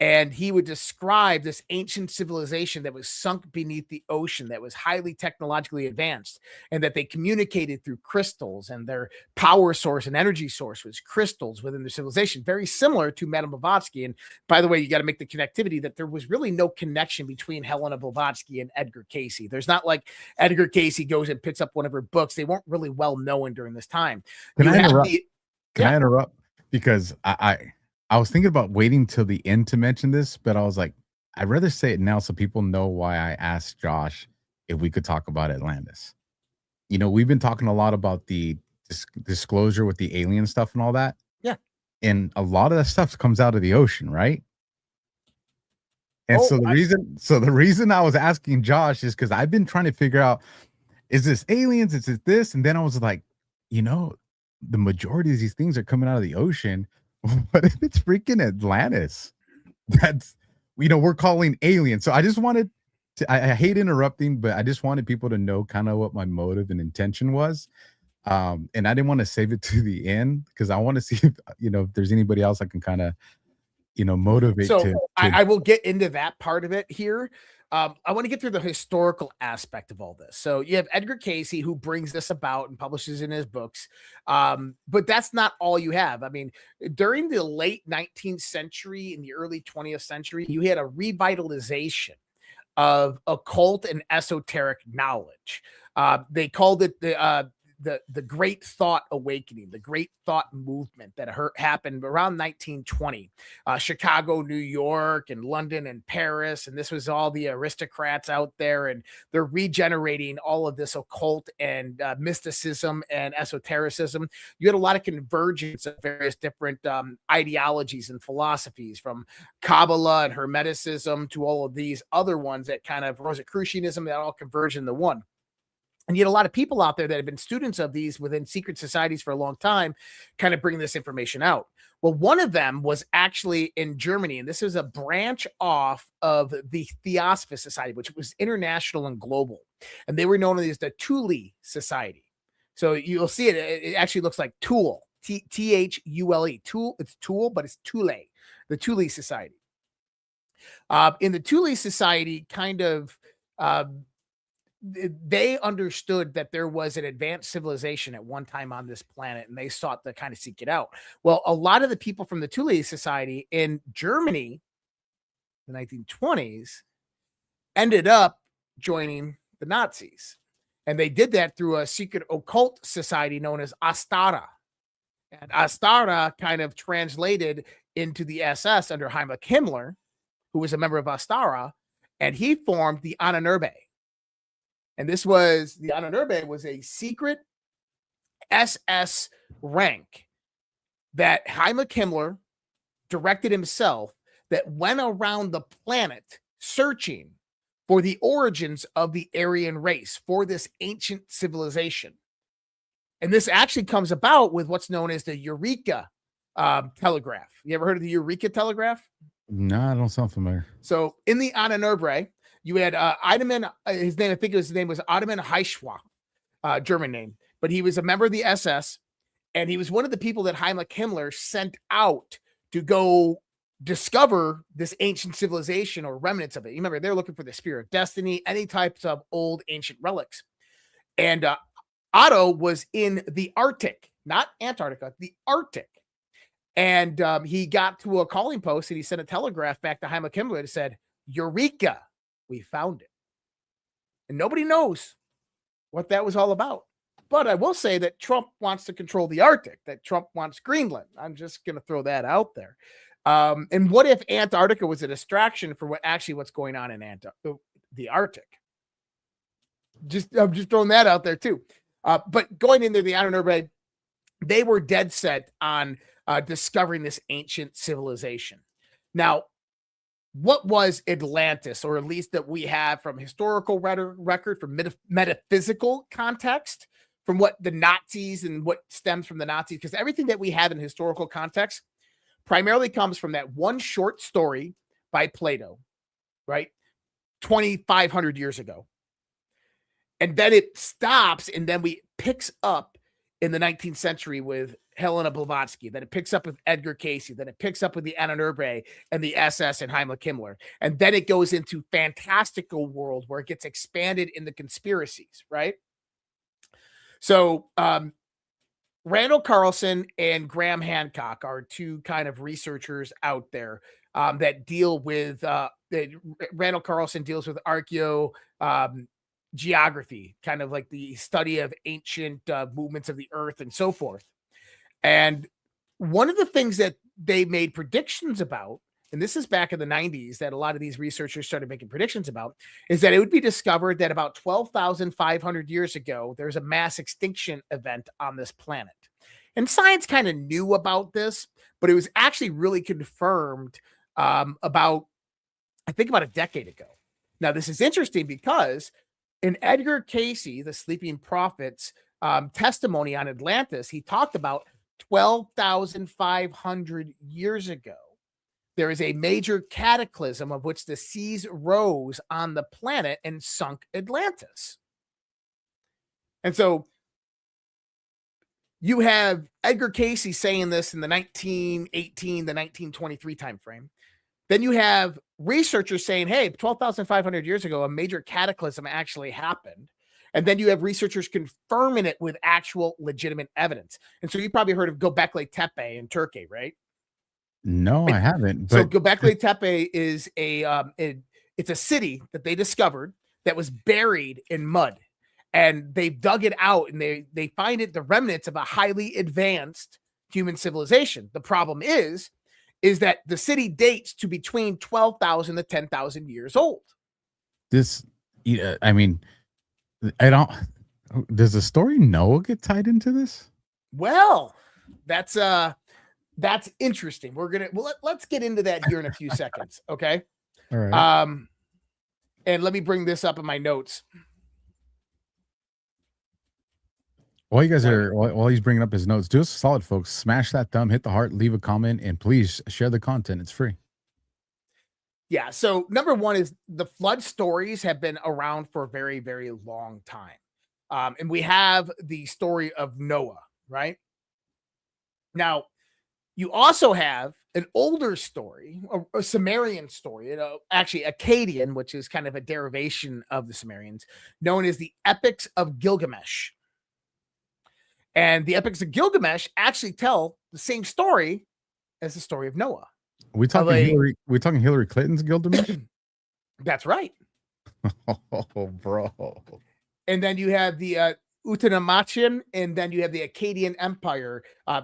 And he would describe this ancient civilization that was sunk beneath the ocean, that was highly technologically advanced, and that they communicated through crystals, and their power source and energy source was crystals within the civilization, very similar to Madame Blavatsky. And by the way, you got to make the connectivity that there was really no connection between Helena Blavatsky and Edgar Casey. There's not like Edgar Casey goes and picks up one of her books. They weren't really well known during this time. Can I interrupt? Can Yeah. I interrupt? Because I was thinking about waiting till the end to mention this, but I was like, I'd rather say it now so people know why I asked Josh if we could talk about Atlantis. You know, we've been talking a lot about the disclosure with the alien stuff and all that. Yeah. And a lot of that stuff comes out of the ocean, right? And so the reason I was asking Josh is because I've been trying to figure out, is this aliens? Is it this? And then I was like, you know, the majority of these things are coming out of the ocean. What if it's freaking Atlantis? That's, you know, we're calling aliens. So I just wanted to, I hate interrupting, but I just wanted people to know kind of what my motive and intention was. And I didn't want to save it to the end because I want to see if, you know, if there's anybody else I can kind of, you know, motivate. So I will get into that part of it here. I want to get through the historical aspect of all this. So you have Edgar Casey, who brings this about and publishes in his books. But that's not all you have. I mean, during the late 19th century and the early 20th century, you had a revitalization of occult and esoteric knowledge. They called it the Great Thought Awakening, the Great Thought Movement that happened around 1920. Chicago, New York, and London and Paris. And this was all the aristocrats out there, and they're regenerating all of this occult and mysticism and esotericism. You had a lot of convergence of various different ideologies and philosophies, from Kabbalah and Hermeticism to all of these other ones that kind of Rosicrucianism, that all converge into one. And yet a lot of people out there that have been students of these within secret societies for a long time kind of bring this information out. Well, one of them was actually in Germany, and this is a branch off of the Theosophist Society, which was international and global. And they were known as the Thule Society. So you'll see it. It actually looks like Tool, Thule. Tool, it's Tool, but it's Thule, the Thule Society. In the Thule Society, kind of, they understood that there was an advanced civilization at one time on this planet, and they sought to kind of seek it out. Well, a lot of the people from the Thule Society in Germany, the 1920s, ended up joining the Nazis. And they did that through a secret occult society known as Astara. And Astara kind of translated into the SS under Heinrich Himmler, who was a member of Astara, and he formed the Ahnenerbe. And this was, the Ahnenerbe was a secret SS rank that Heinrich Himmler directed himself, that went around the planet searching for the origins of the Aryan race, for this ancient civilization. And this actually comes about with what's known as the Eureka telegraph. You ever heard of the Eureka telegraph? No, I don't sound familiar. So in the Ahnenerbe, you had Eidemann, his name was Ottoman Heischwach, German name, but he was a member of the SS, and he was one of the people that Heinrich Himmler sent out to go discover this ancient civilization or remnants of it. You remember, they're looking for the Spear of Destiny, any types of old ancient relics. And Otto was in the Arctic. not Antarctica, the Arctic. And he got to a calling post and he sent a telegraph back to Heimlich Himmler that said, Eureka, we found it. And nobody knows what that was all about. But I will say that Trump wants to control the Arctic, that Trump wants Greenland. I'm just going to throw that out there. And what if Antarctica was a distraction for what's going on in the Arctic? I'm just throwing that out there too. But going into the Anunnaki, they were dead set on discovering this ancient civilization. Now, what was Atlantis, or at least that we have from historical record, from metaphysical context, from what the Nazis and what stems from the Nazis? Because everything that we have in historical context primarily comes from that one short story by Plato, right? 2,500 years ago. And then it stops, and then we picks up in the 19th century with Helena Blavatsky, then it picks up with Edgar Cayce, then it picks up with the Anunnaki and the SS and Heimlich Himmler. And then it goes into fantastical world where it gets expanded into conspiracies, right? So Randall Carlson and Graham Hancock are two kind of researchers out there that deal with, Randall Carlson deals with geography, kind of like the study of ancient movements of the earth and so forth. And one of the things that they made predictions about, and this is back in the 90s that a lot of these researchers started making predictions about, is that it would be discovered that about 12,500 years ago, there's a mass extinction event on this planet. And science kind of knew about this, but it was actually really confirmed about a decade ago. Now, this is interesting because in Edgar Cayce, the Sleeping Prophet's testimony on Atlantis, he talked about 12,500 years ago. There is a major cataclysm of which the seas rose on the planet and sunk Atlantis. And so you have Edgar Cayce saying this in the 1918 to 1923 timeframe. Then you have researchers saying, hey, 12,500 years ago, a major cataclysm actually happened. And then you have researchers confirming it with actual legitimate evidence. And so you probably heard of Göbekli Tepe in Turkey, right? No, I haven't. So But Göbekli Tepe is it's a city that they discovered that was buried in mud. And they dug it out and they find it the remnants of a highly advanced human civilization. The problem is that the city dates to between 12,000 to 10,000 years old. this, I mean, I don't. Does the story Noah get tied into this? Well, that's interesting. Let's get into that here in a few seconds, okay? All right. And let me bring this up in my notes. While he's bringing up his notes, do us a solid, folks. Smash that thumb, hit the heart, leave a comment, and please share the content. It's free. Yeah. So number one is the flood stories have been around for a very, very long time. And we have the story of Noah, right? Now, you also have an older story, a Sumerian story, actually Akkadian, which is kind of a derivation of the Sumerians, known as the Epics of Gilgamesh. And the Epics of Gilgamesh actually tell the same story as the story of Noah. We talking Hillary Clinton's Gilgamesh? That's right. Oh, bro. And then you have the Utnapishtim, and then you have the Akkadian Empire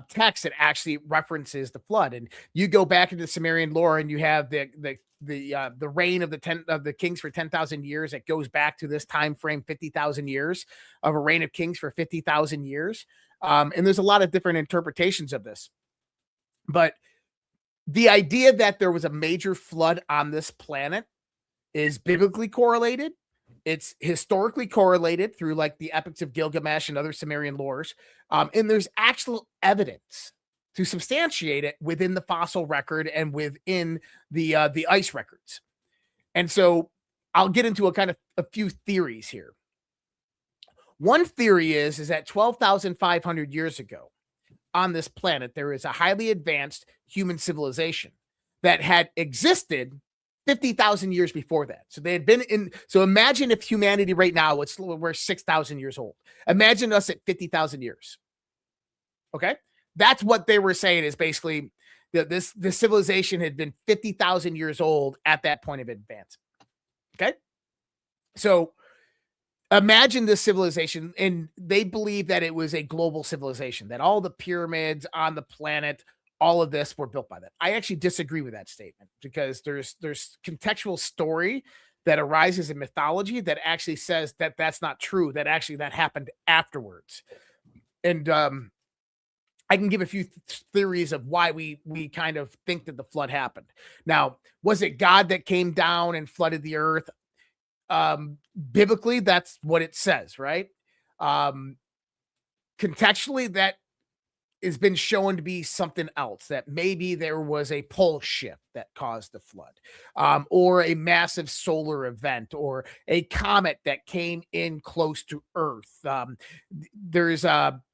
text that actually references the flood. And you go back into the Sumerian lore, and you have the reign of the kings for 10,000 years. It goes back to this time frame, 50,000 years of a reign of kings for 50,000 years. And there's a lot of different interpretations of this, but the idea that there was a major flood on this planet is biblically correlated. It's historically correlated through like the Epics of Gilgamesh and other Sumerian lores. And there's actual evidence to substantiate it within the fossil record and within the ice records. And so I'll get into a few theories here. One theory is that 12,500 years ago on this planet, there is a highly advanced human civilization that had existed 50,000 years before that. So they had been in. So imagine if humanity right now, we're 6,000 years old. Imagine us at 50,000 years. Okay. That's what they were saying, is basically that this civilization had been 50,000 years old at that point of advance. Okay. So imagine this civilization, and they believe that it was a global civilization, that all the pyramids on the planet, all of this were built by that. I actually disagree with that statement, because there's contextual story that arises in mythology that actually says that that's not true, that actually that happened afterwards. And I can give a few theories of why we kind of think that the flood happened. Now, was it God that came down and flooded the earth? Biblically, that's what it says, right? Contextually, that has been shown to be something else, that maybe there was a pole shift that caused the flood, or a massive solar event, or a comet that came in close to Earth. There's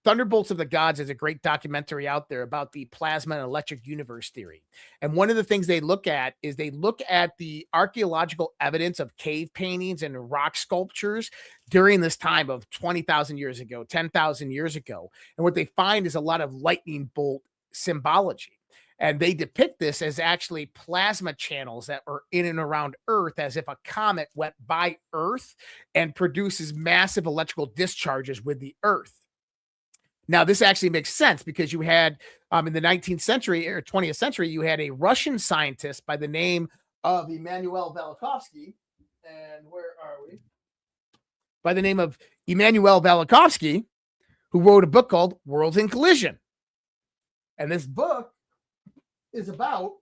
Thunderbolts of the Gods is a great documentary out there about the plasma and electric universe theory. And one of the things they look at is they look at the archaeological evidence of cave paintings and rock sculptures during this time of 20,000 years ago, 10,000 years ago. And what they find is a lot of lightning bolt symbology. And they depict this as actually plasma channels that are in and around Earth, as if a comet went by Earth and produces massive electrical discharges with the Earth. Now, this actually makes sense, because you had in the 19th century or 20th century, you had a Russian scientist by the name of Immanuel Velikovsky. And where are we? By the name of Immanuel Velikovsky, who wrote a book called Worlds in Collision. And this book is about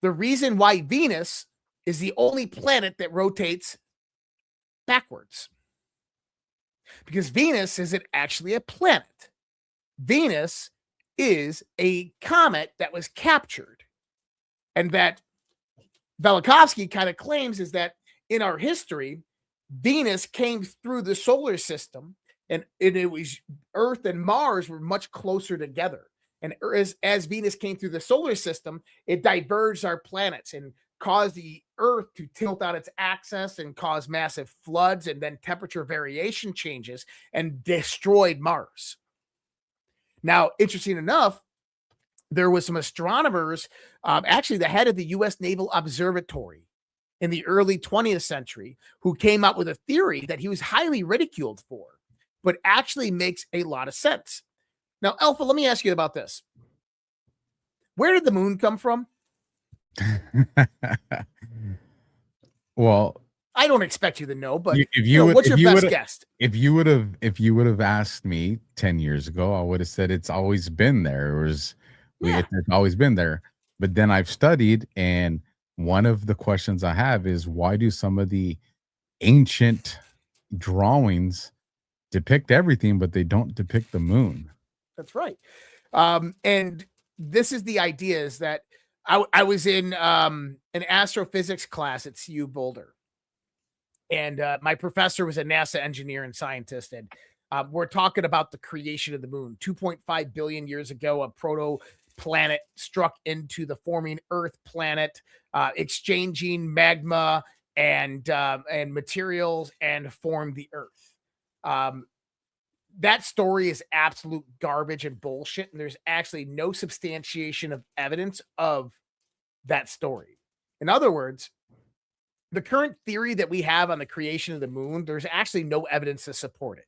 the reason why Venus is the only planet that rotates backwards. Because Venus isn't actually a planet. Venus is a comet that was captured. And that Velikovsky kind of claims is that in our history, Venus came through the solar system, and it was Earth and Mars were much closer together. And as Venus came through the solar system, it diverged our planets and caused the Earth to tilt out its axis and cause massive floods, and then temperature variation changes, and destroyed Mars. Now, interesting enough, there was some astronomers, actually the head of the U.S. Naval Observatory in the early 20th century, who came up with a theory that he was highly ridiculed for, but actually makes a lot of sense. Now, Alpha, let me ask you about this. Where did the moon come from? Well, I don't expect you to know, but what's your best guess? If you would have asked me 10 years ago, I would have said it's always been there. It's always been there. But then I've studied, and one of the questions I have is, why do some of the ancient drawings depict everything, but they don't depict the moon? That's right. And this is the idea, is that I was in an astrophysics class at CU Boulder. And my professor was a NASA engineer and scientist. And we're talking about the creation of the moon. 2.5 billion years ago, a proto-planet struck into the forming Earth planet, exchanging magma and materials, and formed the Earth. That story is absolute garbage and bullshit, and there's actually no substantiation of evidence of that story. In other words, the current theory that we have on the creation of the moon, there's actually no evidence to support it.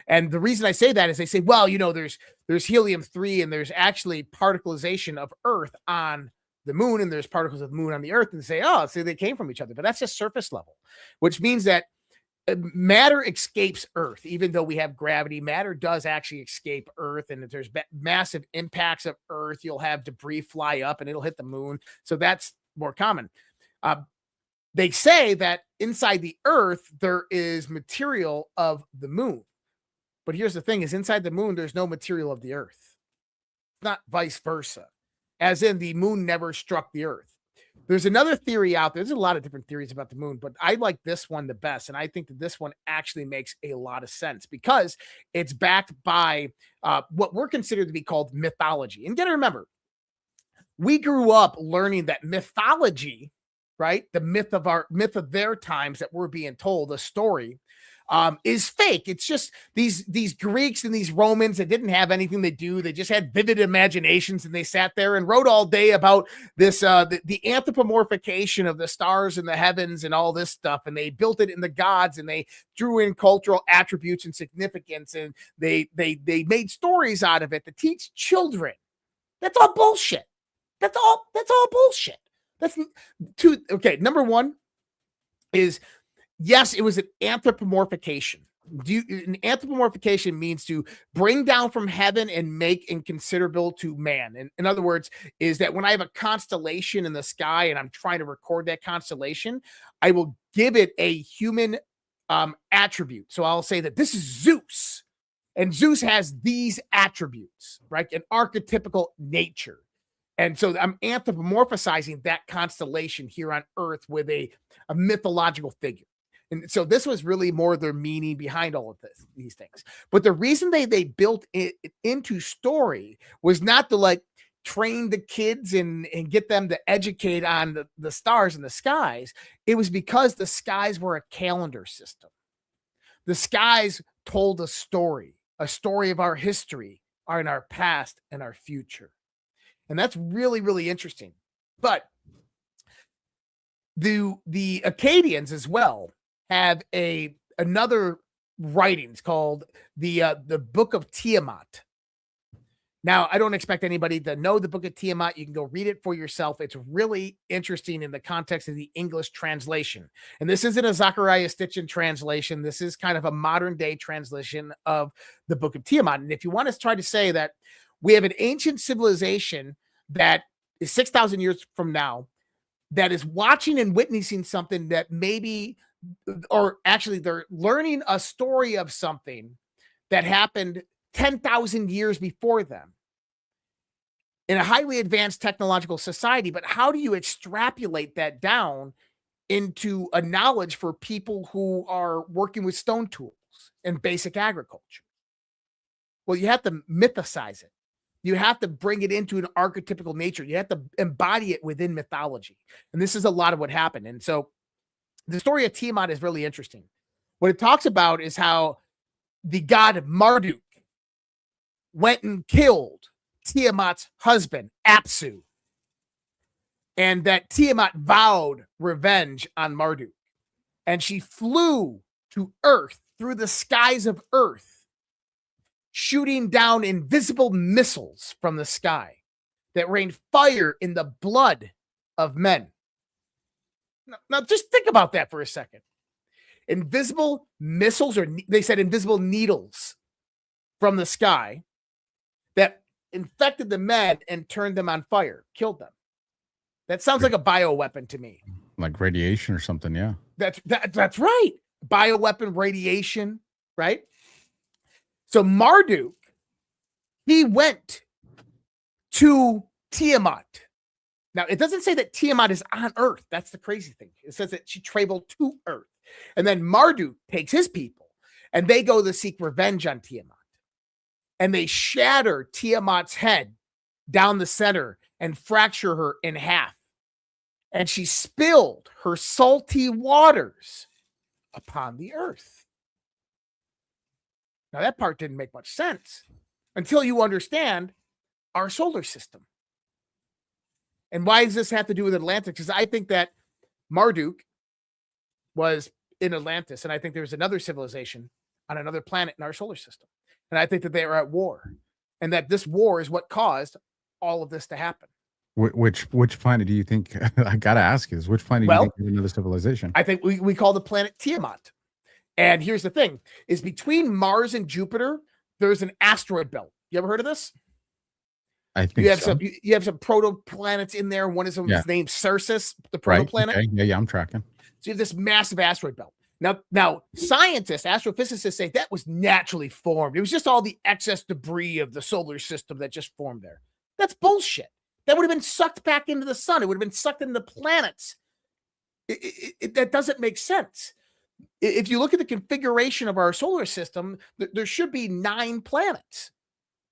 And the reason I say that is they say, well, there's helium-3, and there's actually particleization of Earth on the moon, and there's particles of the moon on the Earth, and say, oh, so they came from each other. But that's just surface level, which means that matter escapes Earth. Even though we have gravity, matter does actually escape Earth. And if there's massive impacts of Earth, you'll have debris fly up and it'll hit the moon. So that's more common. They say that inside the Earth, there is material of the moon. But here's the thing, is inside the moon, there's no material of the Earth. Not vice versa. As in, the moon never struck the Earth. There's another theory out there. There's a lot of different theories about the moon, but I like this one the best. And I think that this one actually makes a lot of sense, because it's backed by what we're considered to be called mythology. And you got to remember, we grew up learning that mythology, right? The myth of their times that we're being told, a story, is fake. It's just these Greeks and these Romans that didn't have anything to do. They just had vivid imaginations, and they sat there and wrote all day about this the anthropomorphication of the stars and the heavens and all this stuff. And they built it in the gods, and they drew in cultural attributes and significance, and they made stories out of it to teach children. That's all bullshit. That's all bullshit. That's okay. Number one is, yes, it was an anthropomorphication. An anthropomorphication means to bring down from heaven and make inconsiderable to man. And in other words, is that when I have a constellation in the sky and I'm trying to record that constellation, I will give it a human attribute. So I'll say that this is Zeus, and Zeus has these attributes, right? An archetypical nature. And so I'm anthropomorphizing that constellation here on Earth with a mythological figure. And so this was really more their meaning behind all of these things. But the reason they built it into story was not to like train the kids and get them to educate on the stars and the skies. It was because the skies were a calendar system. The skies told a story of our history, and our past and our future. And that's really, really interesting. But the Akkadians as well have another writings called the Book of Tiamat. Now, I don't expect anybody to know the Book of Tiamat. You can go read it for yourself. It's really interesting in the context of the English translation. And this isn't a Zechariah Stitchin translation. This is kind of a modern day translation of the Book of Tiamat. And if you want to try to say that we have an ancient civilization that is 6,000 years from now that is watching and witnessing something that maybe, or actually they're learning a story of something that happened 10,000 years before them in a highly advanced technological society. But how do you extrapolate that down into a knowledge for people who are working with stone tools and basic agriculture? Well, you have to mythicize it. You have to bring it into an archetypical nature. You have to embody it within mythology. And this is a lot of what happened. And so the story of Tiamat is really interesting. What it talks about is how the god Marduk went and killed Tiamat's husband, Apsu, and that Tiamat vowed revenge on Marduk. And she flew to Earth through the skies of Earth, shooting down invisible missiles from the sky that rained fire in the blood of men. Now just think about that for a second. Invisible missiles, or they said invisible needles from the sky that infected the men and turned them on fire, killed them. That sounds like a bioweapon to me. Like radiation or something, yeah. That's right. Bioweapon, radiation, right? So Marduk, he went to Tiamat. Now, it doesn't say that Tiamat is on Earth. That's the crazy thing. It says that she traveled to Earth. And then Marduk takes his people, and they go to seek revenge on Tiamat. And they shatter Tiamat's head down the center and fracture her in half. And she spilled her salty waters upon the earth. Now, that part didn't make much sense until you understand our solar system. And why does this have to do with Atlantis? Because I think that Marduk was in Atlantis, and I think there's another civilization on another planet in our solar system. And I think that they are at war, and that this war is what caused all of this to happen. Which planet do you think? I gotta ask you this: which planet do you think is another civilization? I think we call the planet Tiamat. And here's the thing: is between Mars and Jupiter, there's an asteroid belt. You ever heard of this? I think you have some protoplanets in there. One is named Ceres, the protoplanet. Right. Okay. Yeah, I'm tracking. So you have this massive asteroid belt. Now, scientists, astrophysicists say that was naturally formed. It was just all the excess debris of the solar system that just formed there. That's bullshit. That would have been sucked back into the sun. It would have been sucked into the planets. That doesn't make sense. If you look at the configuration of our solar system, there should be 9 planets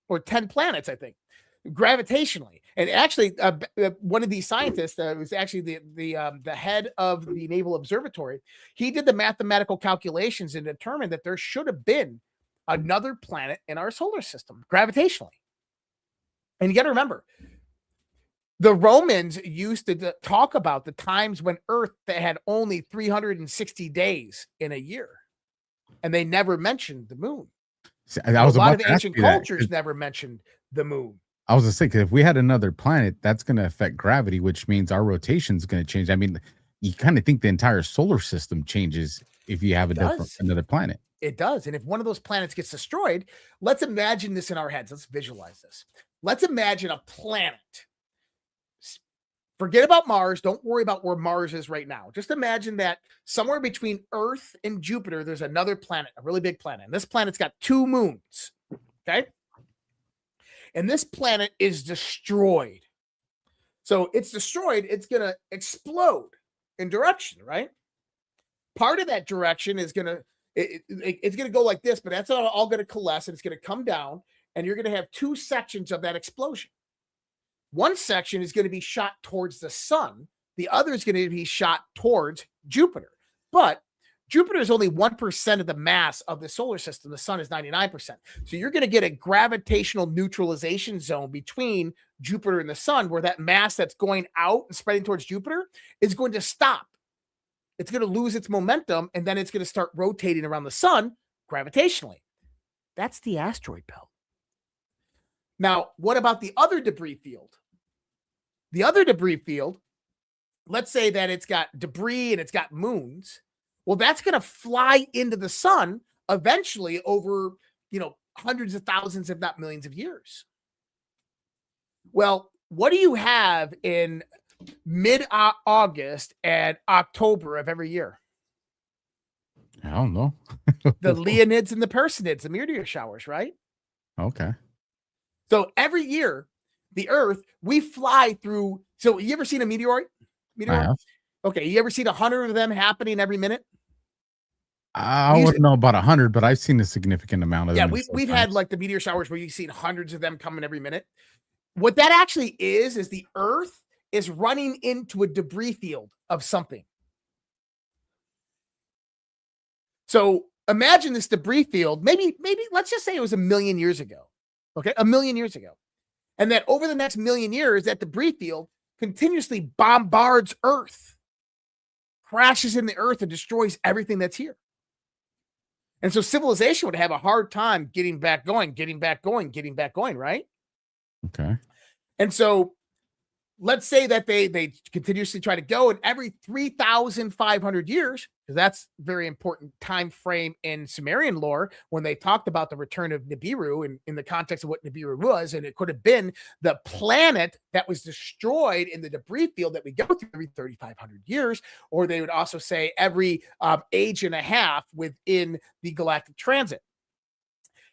or 10 planets, I think. gravitationally. And actually, one of these scientists was actually the head of the Naval Observatory. He did the mathematical calculations and determined that there should have been another planet in our solar system gravitationally. And you got to remember, the Romans used to talk about the times when Earth had only 360 days in a year, and they never mentioned the moon. See, A lot of ancient cultures never mentioned the moon. I was gonna say, because if we had another planet, that's going to affect gravity, which means our rotation is going to change. I mean, you kind of think the entire solar system changes if you have another planet. It does. And if one of those planets gets destroyed, let's imagine this in our heads. Let's visualize this. Let's imagine a planet. Forget about Mars. Don't worry about where Mars is right now. Just imagine that somewhere between Earth and Jupiter, there's another planet, a really big planet. And this planet's got 2 moons. Okay. And this planet is destroyed. So it's destroyed. It's going to explode in direction, right? Part of that direction is going to, it's going to go like this, but that's all going to coalesce and it's going to come down. And you're going to have 2 sections of that explosion. One section is going to be shot towards the sun. The other is going to be shot towards Jupiter. But Jupiter is only 1% of the mass of the solar system. The sun is 99%. So you're going to get a gravitational neutralization zone between Jupiter and the sun, where that mass that's going out and spreading towards Jupiter is going to stop. It's going to lose its momentum, and then it's going to start rotating around the sun gravitationally. That's the asteroid belt. Now, what about the other debris field? The other debris field, let's say that it's got debris and it's got moons. Well, that's going to fly into the sun eventually over, hundreds of thousands, if not millions of years. Well, what do you have in mid-August and October of every year? I don't know. The Leonids and the Perseids, the meteor showers, right? Okay. So every year, the Earth, we fly through. So you ever seen a meteor? I have. Okay. You ever seen 100 of them happening every minute? I wouldn't know about 100, but I've seen a significant amount of them. Yeah, we've had like the meteor showers where you've seen hundreds of them coming every minute. What that actually is the Earth is running into a debris field of something. So imagine this debris field. Maybe let's just say it was 1 million years ago. Okay, 1 million years ago. And that over the next 1 million years, that debris field continuously bombards Earth, crashes in the Earth and destroys everything that's here. And so civilization would have a hard time getting back going, right? Okay. And so let's say that they continuously try to go, and every 3,500 years, because that's a very important time frame in Sumerian lore, when they talked about the return of Nibiru and in the context of what Nibiru was, and it could have been the planet that was destroyed in the debris field that we go through every 3,500 years, or they would also say every age and a half within the galactic transit.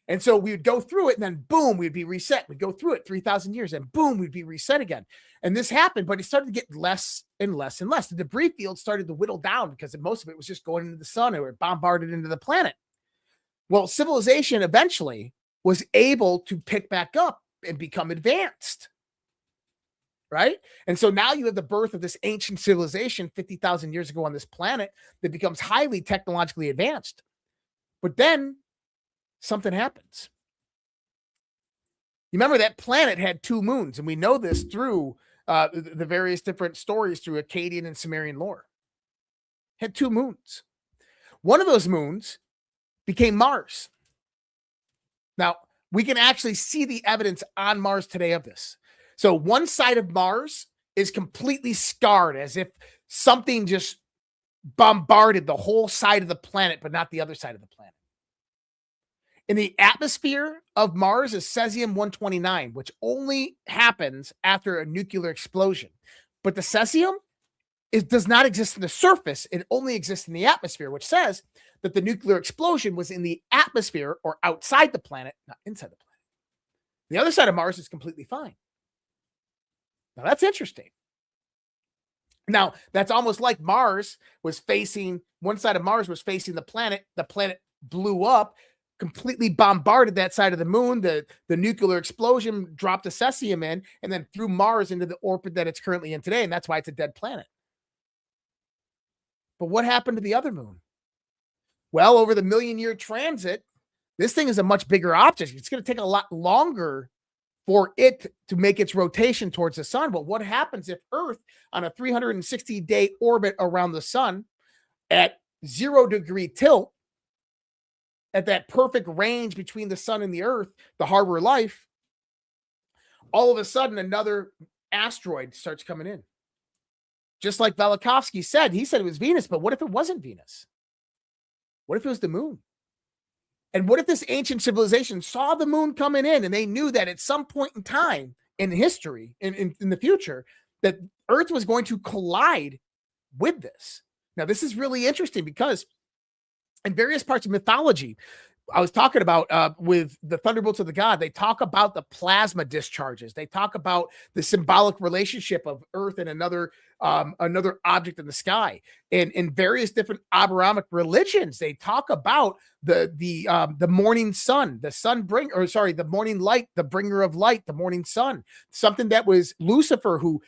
And so we would go through it, and then boom, we'd be reset. We'd go through it 3,000 years, and boom, we'd be reset again. And this happened, but it started to get less and less and less. The debris field started to whittle down because most of it was just going into the sun or bombarded into the planet. Well, civilization eventually was able to pick back up and become advanced, right? And so now you have the birth of this ancient civilization 50,000 years ago on this planet that becomes highly technologically advanced. But then something happens. You remember that planet had 2 moons, and we know this through the various different stories through Akkadian and Sumerian lore. Had 2 moons. One of those moons became Mars. Now, we can actually see the evidence on Mars today of this. So one side of Mars is completely scarred, as if something just bombarded the whole side of the planet, but not the other side of the planet. In the atmosphere of Mars is cesium-129, which only happens after a nuclear explosion. But the cesium does not exist in the surface. It only exists in the atmosphere, which says that the nuclear explosion was in the atmosphere or outside the planet, not inside the planet. The other side of Mars is completely fine. Now, that's interesting. Now, that's almost like Mars was facing, one side of Mars was facing the planet blew up. completely bombarded that side of the moon. The nuclear explosion dropped the cesium in and then threw Mars into the orbit that it's currently in today. And that's why it's a dead planet. But what happened to the other moon? Well, over the million-year transit, this thing is a much bigger object. It's going to take a lot longer for it to make its rotation towards the sun. But what happens if Earth, on a 360-day orbit around the sun at 0-degree tilt, at that perfect range between the sun and the Earth, the harbor of life, all of a sudden another asteroid starts coming in? Just like Velikovsky said, he said it was Venus, but what if it wasn't Venus? What if it was the moon? And what if this ancient civilization saw the moon coming in and they knew that at some point in time in history, in the future, that Earth was going to collide with this? Now, this is really interesting because in various parts of mythology, I was talking about with the Thunderbolts of the God, they talk about the plasma discharges. They talk about the symbolic relationship of Earth and another object in the sky. And in various different Abrahamic religions, they talk about the morning sun, the morning light, the bringer of light, the morning sun, something that was Lucifer who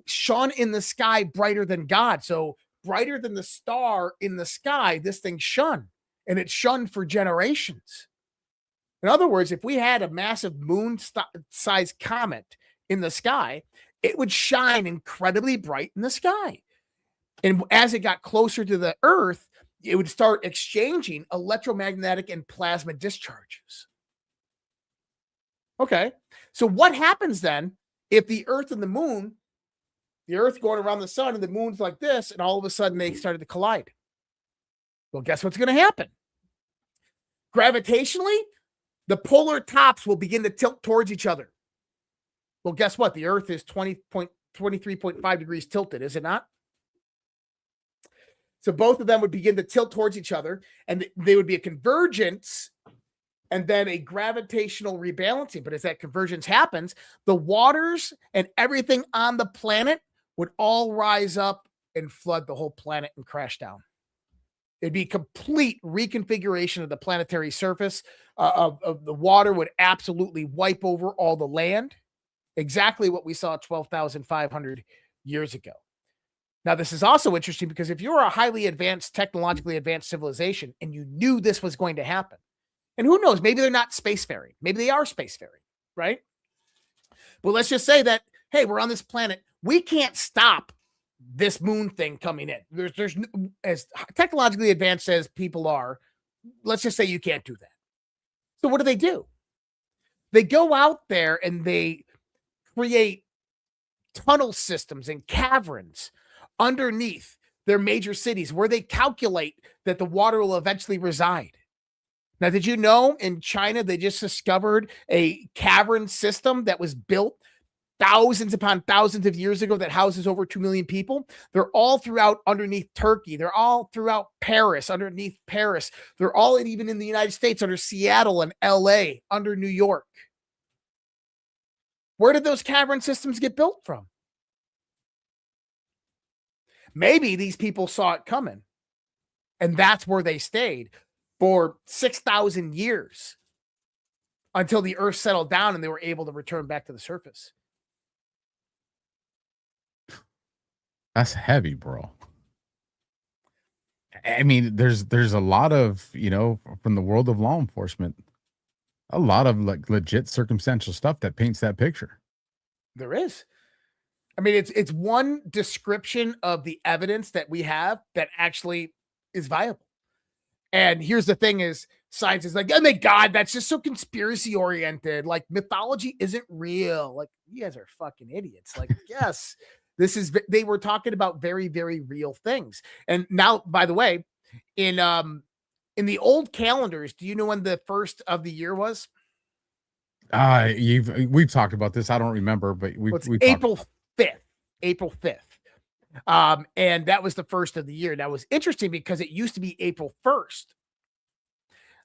shone in the sky brighter than God. So brighter than the star in the sky, this thing shone. And it shunned for generations. In other words, if we had a massive moon-sized comet in the sky, it would shine incredibly bright in the sky. And as it got closer to the Earth, it would start exchanging electromagnetic and plasma discharges. Okay, so what happens then if the Earth and the Earth going around the sun and the moon's like this, and all of a sudden they started to collide? Well, guess what's going to happen? Gravitationally, the polar tops will begin to tilt towards each other. Well, guess what? The Earth is 23.5 degrees tilted, is it not? So both of them would begin to tilt towards each other, and they would be a convergence and then a gravitational rebalancing. But as that convergence happens, the waters and everything on the planet would all rise up and flood the whole planet and crash down. It'd be complete reconfiguration of the planetary surface. Of the water would absolutely wipe over all the land. Exactly what we saw 12,500 years ago. Now, this is also interesting because if you're a highly advanced, technologically advanced civilization and you knew this was going to happen, and who knows, maybe they're not spacefaring. Maybe they are spacefaring, right? But let's just say that, hey, we're on this planet. We can't stop this moon thing coming in. There's as technologically advanced as people are, let's just say you can't do that. So what do? They go out there and they create tunnel systems and caverns underneath their major cities where they calculate that the water will eventually reside. Now, did you know in China, they just discovered a cavern system that was built thousands upon thousands of years ago that houses over 2 million people? They're all throughout underneath Turkey. They're all throughout Paris, underneath Paris. They're all even in the United States under Seattle and LA, under New York. Where did those cavern systems get built from? Maybe these people saw it coming, and that's where they stayed for 6,000 years until the Earth settled down and they were able to return back to the surface. That's heavy, bro. I mean, there's a lot of, from the world of law enforcement, a lot of like legit circumstantial stuff that paints that picture. There is. I mean, it's one description of the evidence that we have that actually is viable. And here's the thing is, science is like, oh my God, that's just so conspiracy oriented. Like, mythology isn't real. Like, you guys are fucking idiots. Like, yes, they were talking about very, very real things. And now, by the way, in the old calendars, do you know when the first of the year was? We've talked about this. I don't remember, but we've April 5th. April 5th. And that was the first of the year. That was interesting because it used to be April 1st.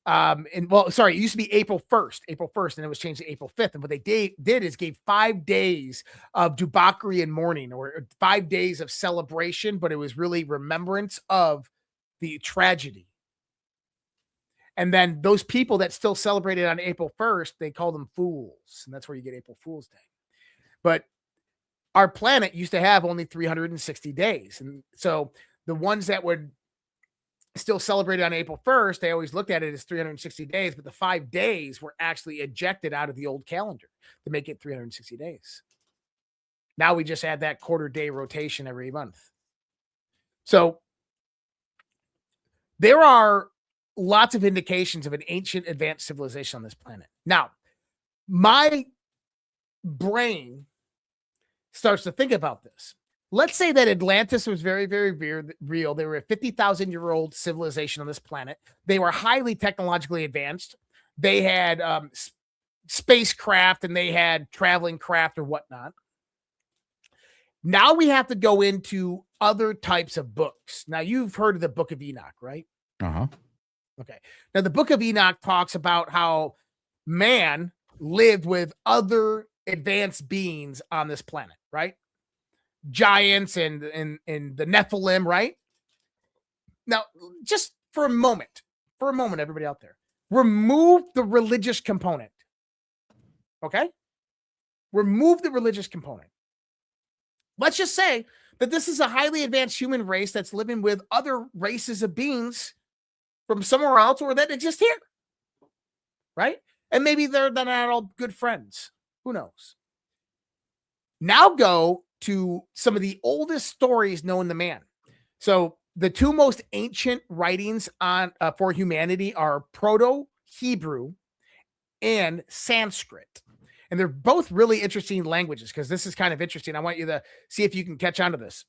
It used to be April 1st, and it was changed to April 5th. And what they did is gave 5 days of debauchery and mourning, or 5 days of celebration, but it was really remembrance of the tragedy. And then those people that still celebrated on April 1st, they call them fools. And that's where you get April Fool's Day. But our planet used to have only 360 days. And so the ones that would still celebrate on April 1st, they always looked at it as 360 days, but the 5 days were actually ejected out of the old calendar to make it 360 days. Now we just add that quarter day rotation every month. So there are lots of indications of an ancient advanced civilization on this planet. Now, my brain starts to think about this. Let's say that Atlantis was very, very real. They were a 50,000-year-old civilization on this planet. They were highly technologically advanced. They had spacecraft and they had traveling craft or whatnot. Now we have to go into other types of books. Now, you've heard of the Book of Enoch, right? Uh-huh. Okay. Now, the Book of Enoch talks about how man lived with other advanced beings on this planet, right? Giants and the Nephilim, right? Now, just for a moment, everybody out there, remove the religious component. Okay? Remove the religious component. Let's just say that this is a highly advanced human race that's living with other races of beings from somewhere else or that exist here. Right? And maybe they're not all good friends. Who knows? Now go to some of the oldest stories known to man. So the two most ancient writings on for humanity are Proto-Hebrew and Sanskrit. And they're both really interesting languages because this is kind of interesting. I want you to see if you can catch on to this.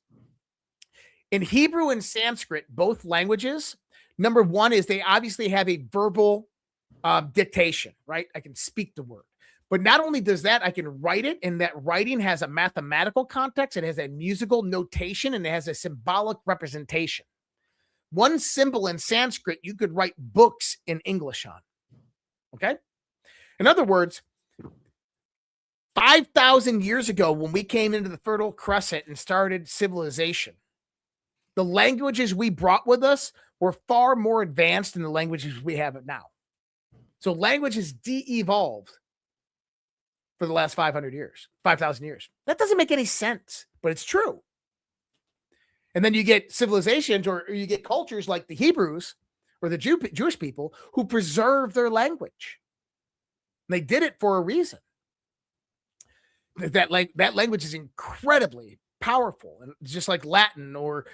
In Hebrew and Sanskrit, both languages, number one is they obviously have a verbal dictation, right? I can speak the word. But not only does that, I can write it, and that writing has a mathematical context, it has a musical notation, and it has a symbolic representation. One symbol in Sanskrit, you could write books in English on. Okay? In other words, 5,000 years ago, when we came into the Fertile Crescent and started civilization, the languages we brought with us were far more advanced than the languages we have now. So language has de-evolved for the last 500 years, 5,000 years. That doesn't make any sense, but it's true. And then you get civilizations or you get cultures like the Hebrews or the Jewish people who preserve their language. They did it for a reason. That language is incredibly powerful, and just like Latin or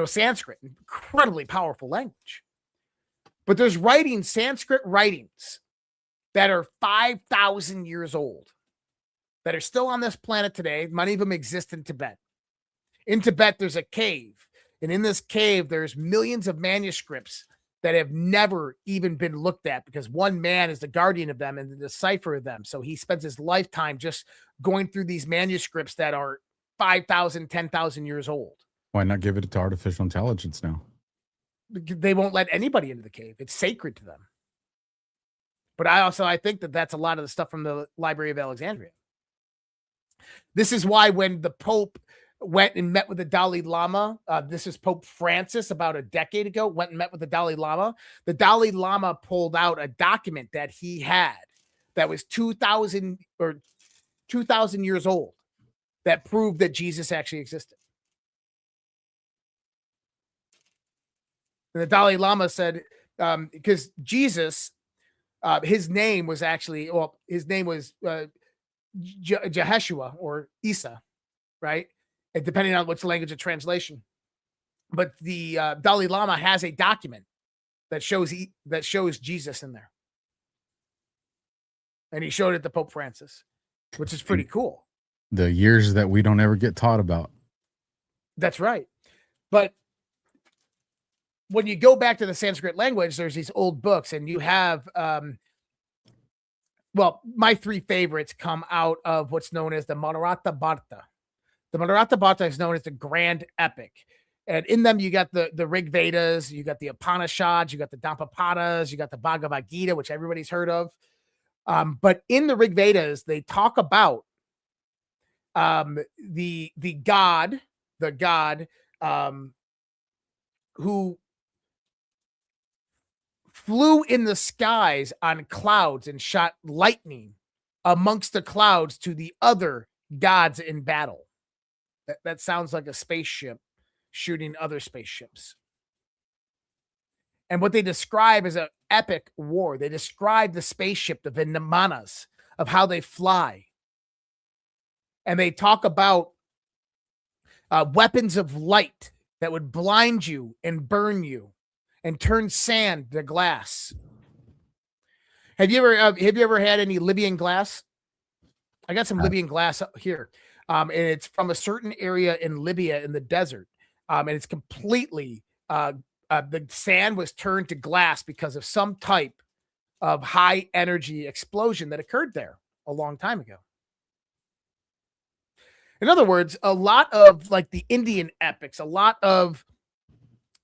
Sanskrit, incredibly powerful language. But there's Sanskrit writings that are 5,000 years old that are still on this planet today. Many of them exist in Tibet. In Tibet, there's a cave, and in this cave, there's millions of manuscripts that have never even been looked at because one man is the guardian of them and the decipher of them. So he spends his lifetime just going through these manuscripts that are 5,000, 10,000 years old. Why not give it to artificial intelligence now? They won't let anybody into the cave. It's sacred to them. But I think that that's a lot of the stuff from the Library of Alexandria. This is why when the Pope went and met with the Dalai Lama, this is Pope Francis about a decade ago, went and met with the Dalai Lama pulled out a document that he had that was 2,000 years old that proved that Jesus actually existed. And the Dalai Lama said, because Jesus, his name was Jeheshua or Isa, right? And depending on which language of translation. But the Dalai Lama has a document that shows Jesus in there. And he showed it to Pope Francis, which is pretty cool. The years that we don't ever get taught about. That's right. But when you go back to the Sanskrit language, there's these old books, and you have, my three favorites come out of what's known as the Mahabharata. The Mahabharata is known as the Grand Epic. And in them, you got the Rig Vedas, you got the Upanishads, you got the Dhammapadas, you got the Bhagavad Gita, which everybody's heard of. But in the Rig Vedas, they talk about the god who flew in the skies on clouds and shot lightning amongst the clouds to the other gods in battle. That sounds like a spaceship shooting other spaceships. And what they describe as an epic war. They describe the spaceship, the Vinamanas, of how they fly. And they talk about weapons of light that would blind you and burn you and turn sand to glass. Have you ever had any Libyan glass? I got some Libyan glass here. And it's from a certain area in Libya in the desert. And it's completely the sand was turned to glass because of some type of high energy explosion that occurred there a long time ago. In other words, a lot of like the Indian epics, a lot of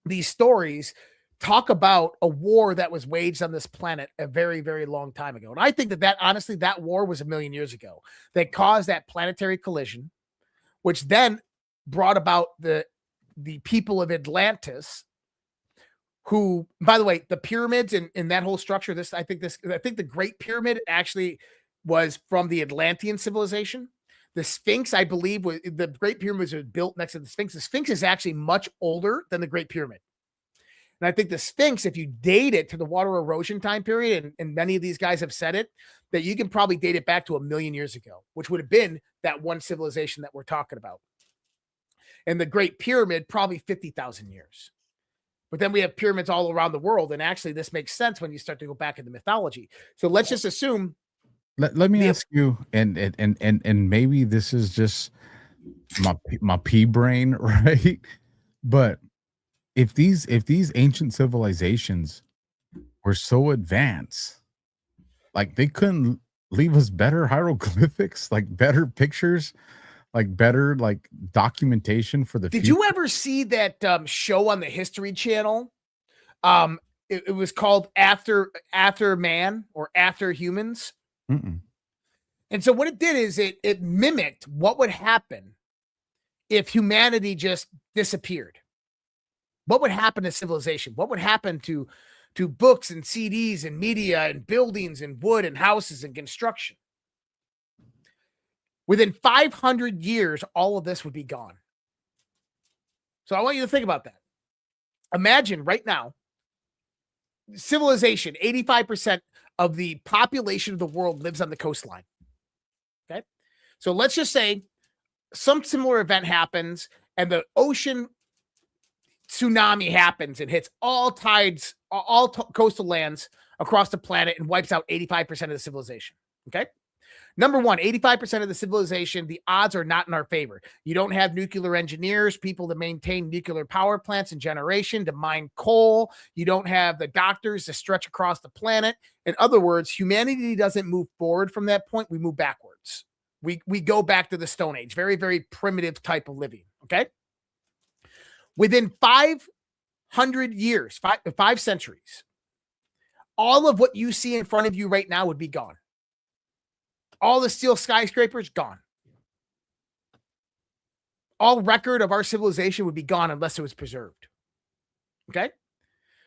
these stories talk about a war that was waged on this planet a very, very long time ago. And I think that honestly, that war was 1,000,000 years ago that caused that planetary collision, which then brought about the people of Atlantis, who, by the way, the pyramids and that whole structure, I think the Great Pyramid actually was from the Atlantean civilization. The Sphinx, I believe, the Great Pyramid was built next to the Sphinx. The Sphinx is actually much older than the Great Pyramid. And I think the Sphinx, if you date it to the water erosion time period, and many of these guys have said it, that you can probably date it back to 1,000,000 years ago, which would have been that one civilization that we're talking about. And the Great Pyramid, probably 50,000 years. But then we have pyramids all around the world. And actually, this makes sense when you start to go back into mythology. So let's just assume. Let me ask you, and maybe this is just my pea brain, right? But if these ancient civilizations were so advanced, like they couldn't leave us better hieroglyphics, like better pictures, like better like documentation for the Did future? you ever see that show on the History Channel? It was called After Man or After Humans. Mm-mm. And so what it did is it mimicked what would happen if humanity just disappeared. What would happen to civilization? What would happen to books and CDs and media and buildings and wood and houses and construction? Within 500 years, all of this would be gone. So I want you to think about that. Imagine right now, civilization, 85% of the population of the world lives on the coastline. Okay. So let's just say some similar event happens and the ocean tsunami happens and hits all tides, all coastal lands across the planet and wipes out 85% of the civilization. Okay. Number one, 85% of the civilization, the odds are not in our favor. You don't have nuclear engineers, people to maintain nuclear power plants and generation, to mine coal. You don't have the doctors to stretch across the planet. In other words, humanity doesn't move forward from that point. We move backwards. We go back to the Stone Age, very, very primitive type of living. Okay. Within 500 years, five centuries, all of what you see in front of you right now would be gone. All the steel skyscrapers, gone. All record of our civilization would be gone unless it was preserved. Okay?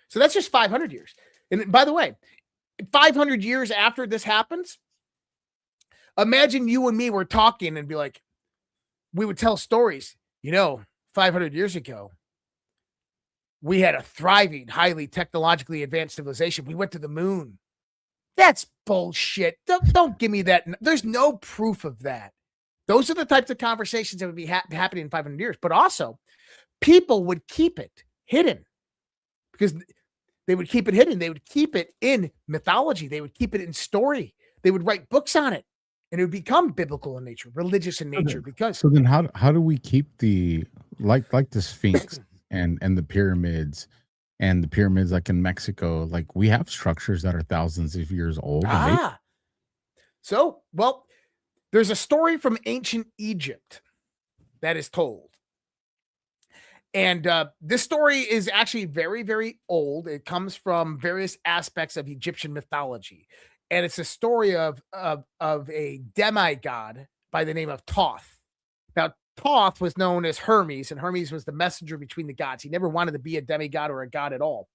So that's just 500 years. And by the way, 500 years after this happens, imagine you and me were talking and be like, we would tell stories. 500 years ago, we had a thriving, highly technologically advanced civilization. We went to the moon. That's bullshit. Don't give me that. There's no proof of that. Those are the types of conversations that would be happening in 500 years. But also, people would keep it hidden because they would keep it hidden. They would keep it in mythology. They would keep it in story. They would write books on it, and it would become biblical in nature, religious in nature. So then, how do we keep the like the Sphinx and the pyramids? And the pyramids, like in Mexico, like we have structures that are thousands of years old. So, well, there's a story from ancient Egypt that is told. And this story is actually very, very old. It comes from various aspects of Egyptian mythology. And it's a story of a demigod by the name of Thoth. Now, Thoth was known as Hermes, and Hermes was the messenger between the gods. He never wanted to be a demigod or a god at all.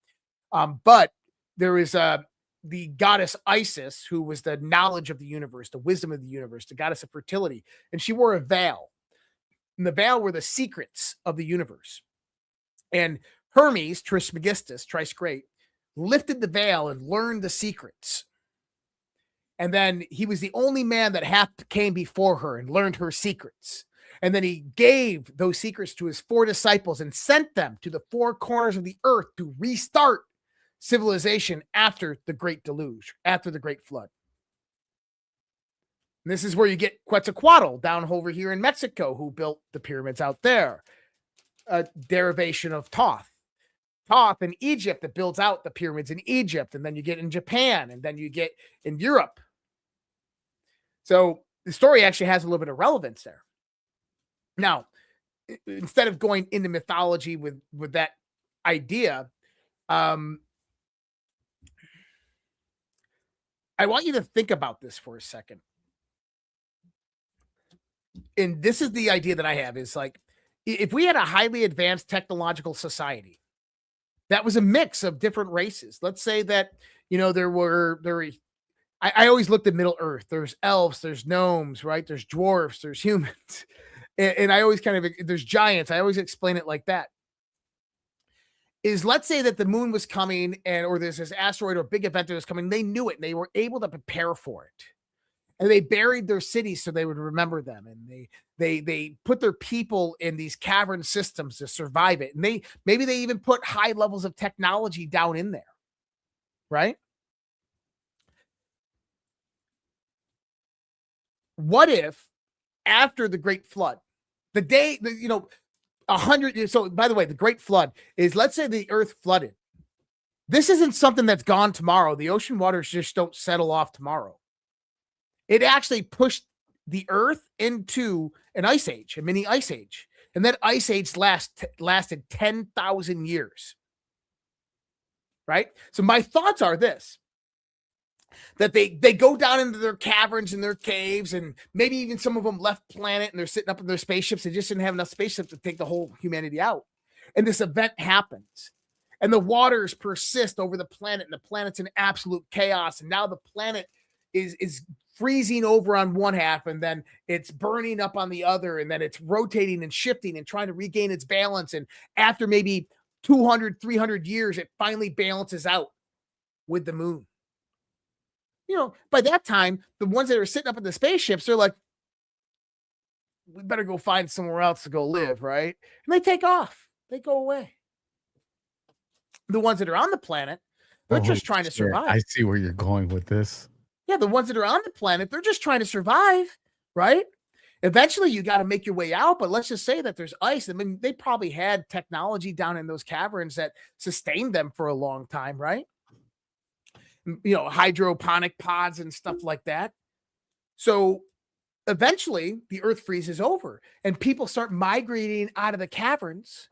But there is the goddess Isis, who was the knowledge of the universe, the wisdom of the universe, the goddess of fertility, and she wore a veil. And the veil were the secrets of the universe. And Hermes Trismegistus, thrice great, lifted the veil and learned the secrets. And then he was the only man that half came before her and learned her secrets. And then he gave those secrets to his 4 disciples and sent them to the 4 corners of the earth to restart civilization after the great deluge, after the great flood. And this is where you get Quetzalcoatl down over here in Mexico, who built the pyramids out there. A derivation of Thoth. Thoth in Egypt that builds out the pyramids in Egypt. And then you get in Japan, and then you get in Europe. So the story actually has a little bit of relevance there. Now, instead of going into mythology with that idea, I want you to think about this for a second. And this is the idea that I have, is like, if we had a highly advanced technological society that was a mix of different races, let's say that, I always looked at Middle Earth. There's elves, there's gnomes, right? There's dwarfs, there's humans. And I always there's giants. I always explain it like that. Is let's say that the moon was coming, or there's this asteroid or big event that was coming. They knew it and they were able to prepare for it. And they buried their cities so they would remember them. And they put their people in these cavern systems to survive it. And maybe they even put high levels of technology down in there. Right? What if after the Great Flood, the day, 100 years, so by the way, the Great Flood is, let's say the earth flooded. This isn't something that's gone tomorrow. The ocean waters just don't settle off tomorrow. It actually pushed the earth into an ice age, a mini ice age. And that ice age lasted 10,000 years. Right? So my thoughts are this, that they go down into their caverns and their caves, and maybe even some of them left planet and they're sitting up in their spaceships. They just didn't have enough spaceships to take the whole humanity out. And this event happens, and the waters persist over the planet, and the planet's in absolute chaos. And now the planet is freezing over on one half, and then it's burning up on the other, and then it's rotating and shifting and trying to regain its balance. And after maybe 200, 300 years, it finally balances out with the moon. By that time, the ones that are sitting up in the spaceships, they're like, we better go find somewhere else to go live, right? And they take off. They go away. The ones that are on the planet, they're just trying to survive. I see where you're going with this. Yeah, the ones that are on the planet, they're just trying to survive, right? Eventually, you got to make your way out, but let's just say that there's ice. I mean, they probably had technology down in those caverns that sustained them for a long time, right? Hydroponic pods and stuff like that. So eventually the earth freezes over and people start migrating out of the caverns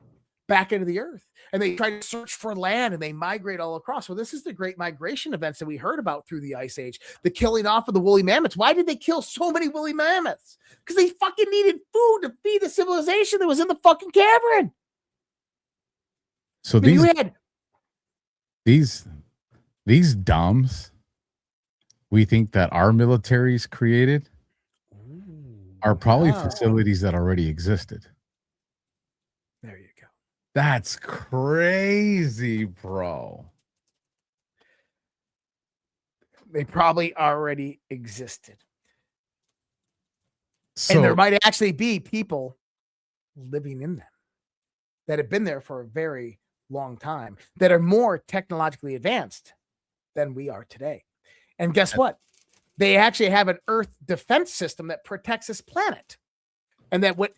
back into the earth, and they try to search for land, and they migrate all across. Well, this is the great migration events that we heard about through the ice age, the killing off of the woolly mammoths. Why did they kill so many woolly mammoths? Because they fucking needed food to feed the civilization that was in the fucking cavern. So these dumbs, we think that our militaries created, are probably facilities that already existed. There you go. That's crazy, bro. They probably already existed. So, and there might actually be people living in them that have been there for a very long time, that are more technologically advanced than we are today. And guess what? They actually have an Earth defense system that protects this planet. And that one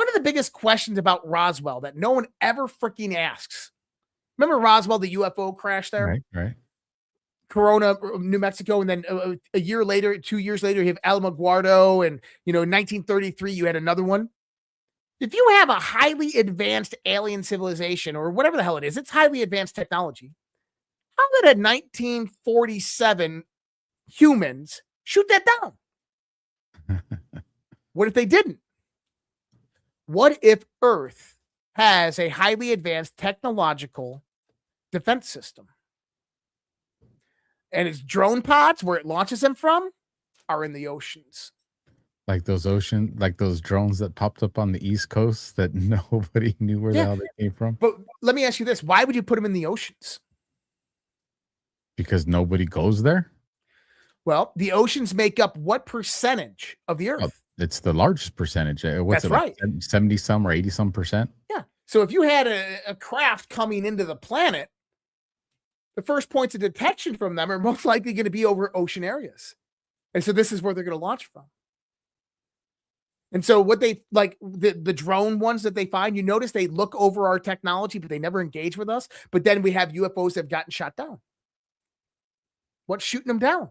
of the biggest questions about Roswell that no one ever freaking asks. Remember Roswell, the UFO crash there? Right. Corona, New Mexico, and then a year later, 2 years later, you have Alamogordo, and in 1933 you had another one. If you have a highly advanced alien civilization, or whatever the hell it is, it's highly advanced technology. How did a 1947 humans shoot that down? What if they didn't? What if Earth has a highly advanced technological defense system? And its drone pods, where it launches them from, are in the oceans. Like those drones that popped up on the East Coast that nobody knew where the hell they came from. But let me ask you this. Why would you put them in the oceans? Because nobody goes there? Well, the oceans make up what percentage of the Earth? It's the largest percentage. What's That's it, right. like 70 some or 80 some percent? Yeah. So if you had a craft coming into the planet, the first points of detection from them are most likely going to be over ocean areas. And so this is where they're going to launch from. And so what they like, the drone ones that they find, you notice they look over our technology, but they never engage with us. But then we have UFOs that have gotten shot down. What's shooting them down?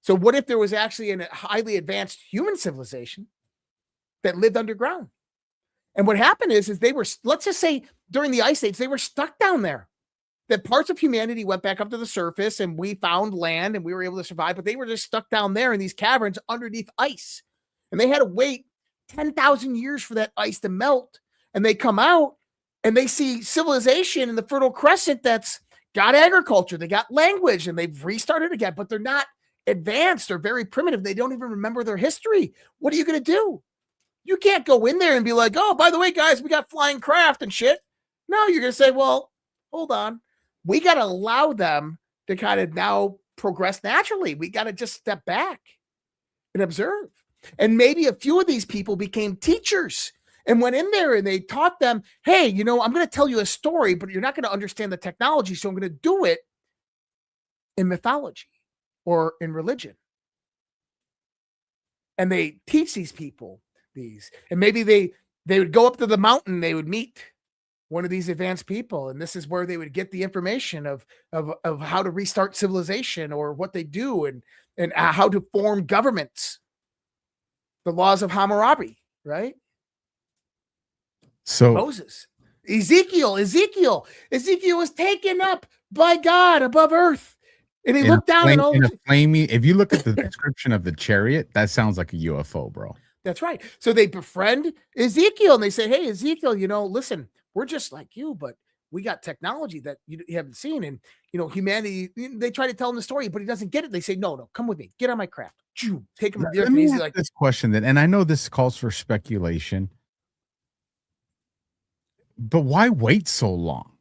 So what if there was actually a highly advanced human civilization that lived underground? And what happened is they were, let's just say during the ice age, they were stuck down there. That parts of humanity went back up to the surface and we found land and we were able to survive, but they were just stuck down there in these caverns underneath ice. And they had to wait 10,000 years for that ice to melt. And they come out and they see civilization in the Fertile Crescent that's got agriculture, they got language, and they've restarted again, but they're not advanced or very primitive. They don't even remember their history. What are you going to do? You can't go in there and be like, oh, by the way, guys, we got flying craft and shit. No, you're going to say, well, hold on. We got to allow them to kind of now progress naturally. We got to just step back and observe. And maybe a few of these people became teachers and went in there and they taught them, hey, I'm going to tell you a story, but you're not going to understand the technology. So I'm going to do it in mythology or in religion. And they teach these people these. And maybe they would go up to the mountain, they would meet one of these advanced people, and this is where they would get the information of how to restart civilization or what they do and how to form governments. The laws of Hammurabi, right? So Moses, Ezekiel was taken up by God above earth. And he looked down and in a flaming, if you look at the description of the chariot, that sounds like a UFO, bro. That's right. So they befriend Ezekiel and they say, hey, Ezekiel, listen, we're just like you, but we got technology that you haven't seen. And, humanity, they try to tell him the story, but he doesn't get it. They say, no, come with me. Get on my craft. Take him to the earth. Let me He's ask like, this question then, and I know this calls for speculation, but why wait so long?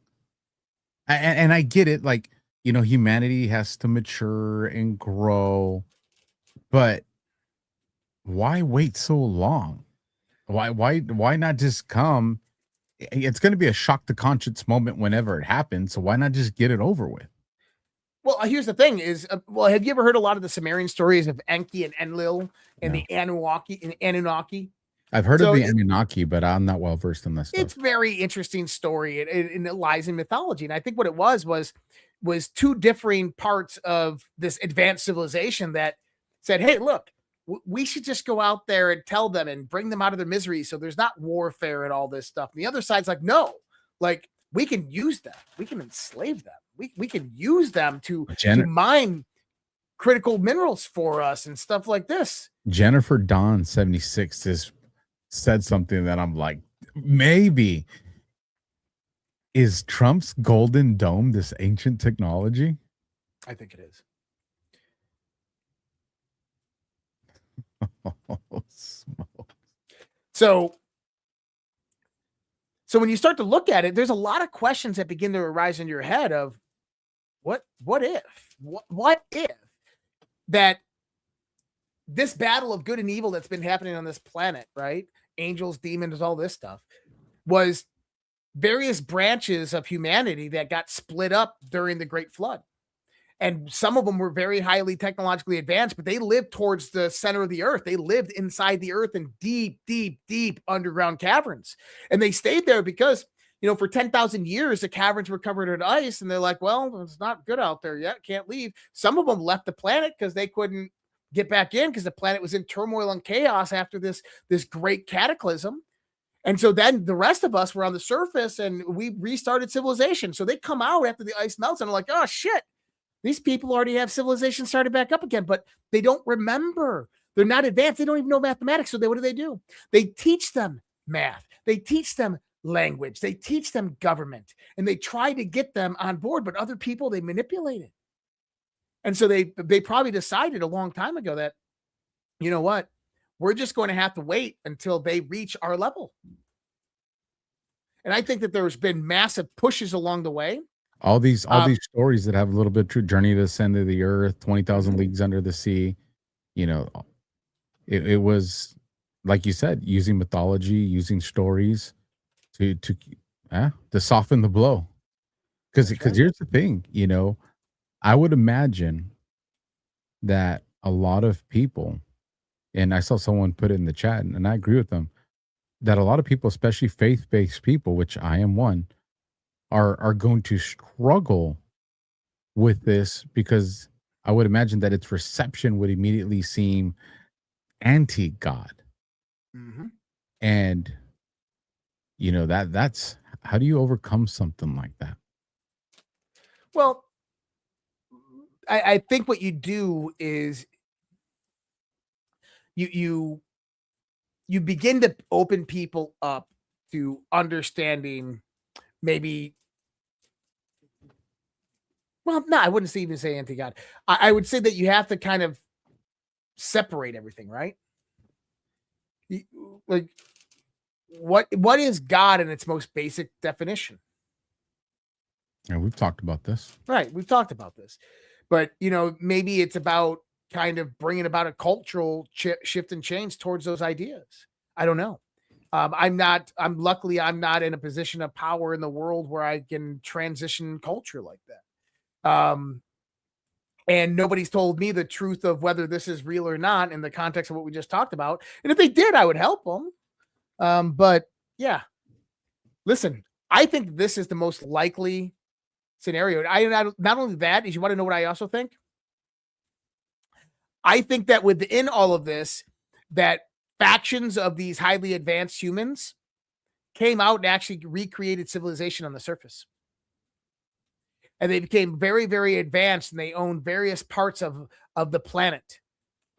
And I get it, like, humanity has to mature and grow, but why wait so long? Why not just come? It's going to be a shock to conscience moment whenever it happens, so why not just get it over with? well, here's the thing is, have you ever heard a lot of the Sumerian stories of Enki and Enlil and the Anunnaki? I've heard of the Anunnaki, but I'm not well versed in this stuff. It's very interesting story, and it lies in mythology. And I think what it was two differing parts of this advanced civilization that said, hey, look, we should just go out there and tell them and bring them out of their misery. So there's not warfare and all this stuff. And the other side's like, no, like we can use them. We can enslave them. We can use them to mine critical minerals for us and stuff like this. Jennifer Dawn 76 has said something that I'm like, maybe is Trump's Golden Dome this ancient technology? I think it is. Oh, smoke. So when you start to look at it, there's a lot of questions that begin to arise in your head of what if that this battle of good and evil that's been happening on this planet, right? Angels, demons, all this stuff was various branches of humanity that got split up during the Great Flood. And some of them were very highly technologically advanced, but they lived towards the center of the earth. They lived inside the earth in deep, deep, deep underground caverns. And they stayed there because, for 10,000 years, the caverns were covered in ice. And they're like, well, it's not good out there yet. Can't leave. Some of them left the planet because they couldn't get back in because the planet was in turmoil and chaos after this great cataclysm. And so then the rest of us were on the surface and we restarted civilization. So they come out after the ice melts and are like, oh, shit. These people already have civilization started back up again, but they don't remember. They're not advanced. They don't even know mathematics. So what do? They teach them math. They teach them language. They teach them government. And they try to get them on board, but other people, they manipulate it. And so they probably decided a long time ago that, you know what, we're just going to have to wait until they reach our level. And I think that there's been massive pushes along the way. All these stories that have a little bit of true, Journey to the Center of the Earth, 20,000 Leagues Under the Sea, you know, it was, like you said, using mythology, using stories to soften the blow. Because here's the thing, you know, I would imagine that a lot of people, and I saw someone put it in the chat, and I agree with them, that a lot of people, especially faith-based people, which I am one, are going to struggle with this, because I would imagine that its reception would immediately seem anti-God. And you know, that's how do you overcome something like that? Well, I think what you do is you begin to open people up to understanding, maybe, well, no, I wouldn't even say anti-God. I would say that you have to kind of separate everything, right? Like, what is God in its most basic definition? And we've talked about this. Right, we've talked about this. But, you know, maybe it's about kind of bringing about a cultural shift and change towards those ideas. I don't know. Luckily, I'm not in a position of power in the world where I can transition culture like that. And nobody's told me the truth of whether this is real or not in the context of what we just talked about. And if they did, I would help them. But yeah, listen, I think this is the most likely scenario. Not only that, is, you want to know what I also think? I think that within all of this, that factions of these highly advanced humans came out and actually recreated civilization on the surface. And they became very, very advanced, and they owned various parts of the planet.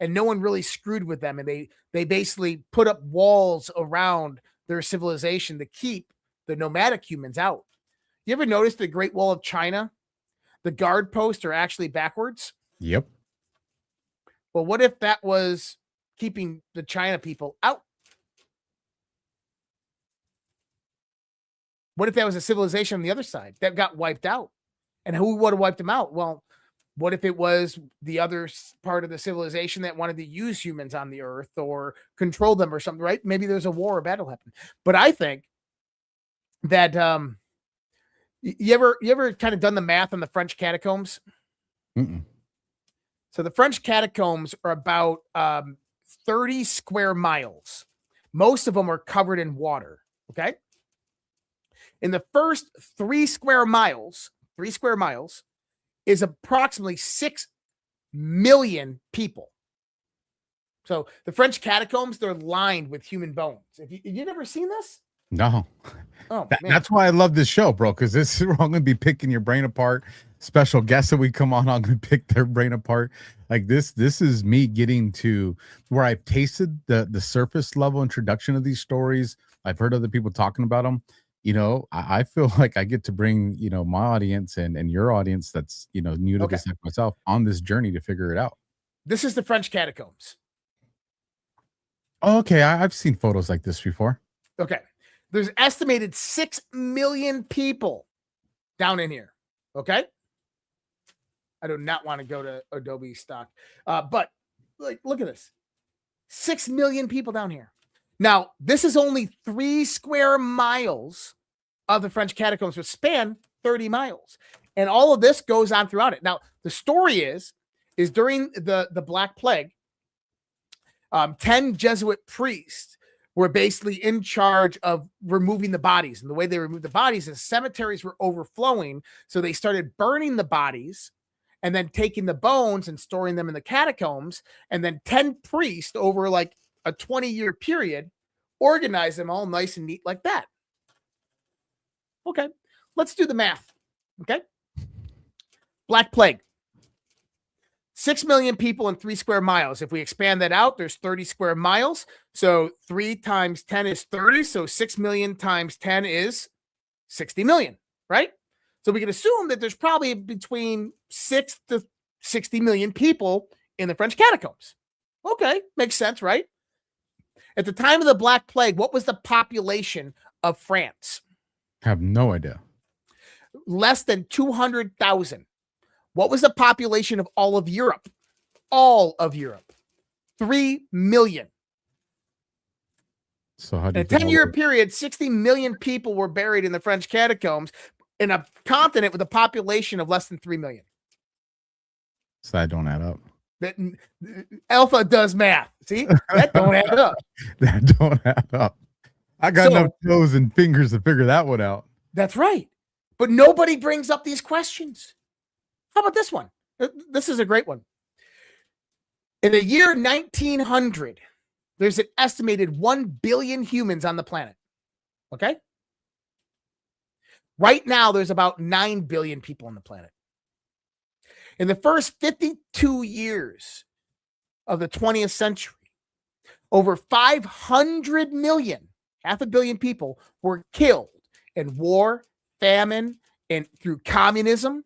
And no one really screwed with them. And they basically put up walls around their civilization to keep the nomadic humans out. You ever notice the Great Wall of China? The guard posts are actually backwards. Yep. Well, what if that was keeping the China people out? What if that was a civilization on the other side that got wiped out? And who would have wiped them out? Well, what if it was the other part of the civilization that wanted to use humans on the earth or control them or something, right? Maybe there's a war or battle happened. But I think that you ever kind of done the math on the French catacombs? Mm-mm. So the French catacombs are about 30 square miles. Most of them are covered in water. Okay. In the first 3 square miles is approximately 6 million people. So the French catacombs, they're lined with human bones. Have you never seen this? No. Oh, that's why I love this show, bro, because this is where I'm going to be picking your brain apart. Special guests that we come on, I'm going to pick their brain apart. Like this is me getting to where I've tasted the surface level introduction of these stories. I've heard other people talking about them. You know, I feel like I get to bring, you know, my audience and your audience that's, you know, new to this like myself on this journey to figure it out. This is the French catacombs. Oh, okay. I've seen photos like this before. Okay. There's estimated 6 million people down in here. Okay. I do not want to go to Adobe stock. But like, look at this. 6 million people down here. Now, this is only 3 square miles of the French catacombs, which span 30 miles. And all of this goes on throughout it. Now, the story is during the Black Plague, 10 Jesuit priests were basically in charge of removing the bodies. And the way they removed the bodies is cemeteries were overflowing. So they started burning the bodies and then taking the bones and storing them in the catacombs. And then 10 priests over like a 20-year period organized them all nice and neat like that. Okay, let's do the math. Okay. Black Plague. 6 million people in 3 square miles. If we expand that out, there's 30 square miles. So 3 times 10 is 30. So 6 million times 10 is 60 million, right? So we can assume that there's probably between 6 to 60 million people in the French catacombs. Okay, makes sense, right? At the time of the Black Plague, what was the population of France? Have no idea. Less than 200,000. What was the population of all of Europe? All of Europe. 3 million. So how do In a 10-year period, 60 million people were buried in the French catacombs in a continent with a population of less than 3 million. So that don't add up. That Alpha does math. See, that don't add up. That don't add up. I got no toes and fingers to figure that one out. That's right. But nobody brings up these questions. How about this one? This is a great one. In the year 1900, there's an estimated 1 billion humans on the planet. Okay? Right now, there's about 9 billion people on the planet. In the first 52 years of the 20th century, over 500 million, 500 million people were killed in war, famine, and through communism.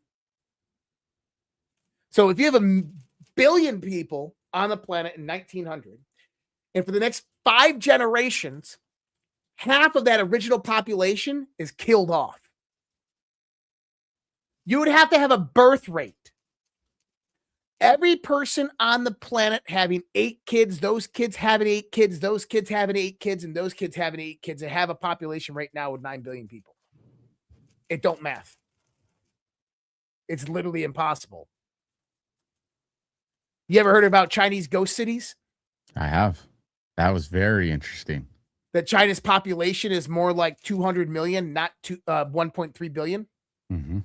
So if you have 1 billion people on the planet in 1900, and for the next 5 generations, half of that original population is killed off. You would have to have a birth rate. Every person on the planet having 8 kids, those kids having 8 kids, those kids having 8 kids, and those kids having 8 kids, and have a population right now with 9 billion people. It don't math. It's literally impossible. You ever heard about Chinese ghost cities? I have. That was very interesting. That China's population is more like 200 million, not 1.3 billion. Mm-hmm.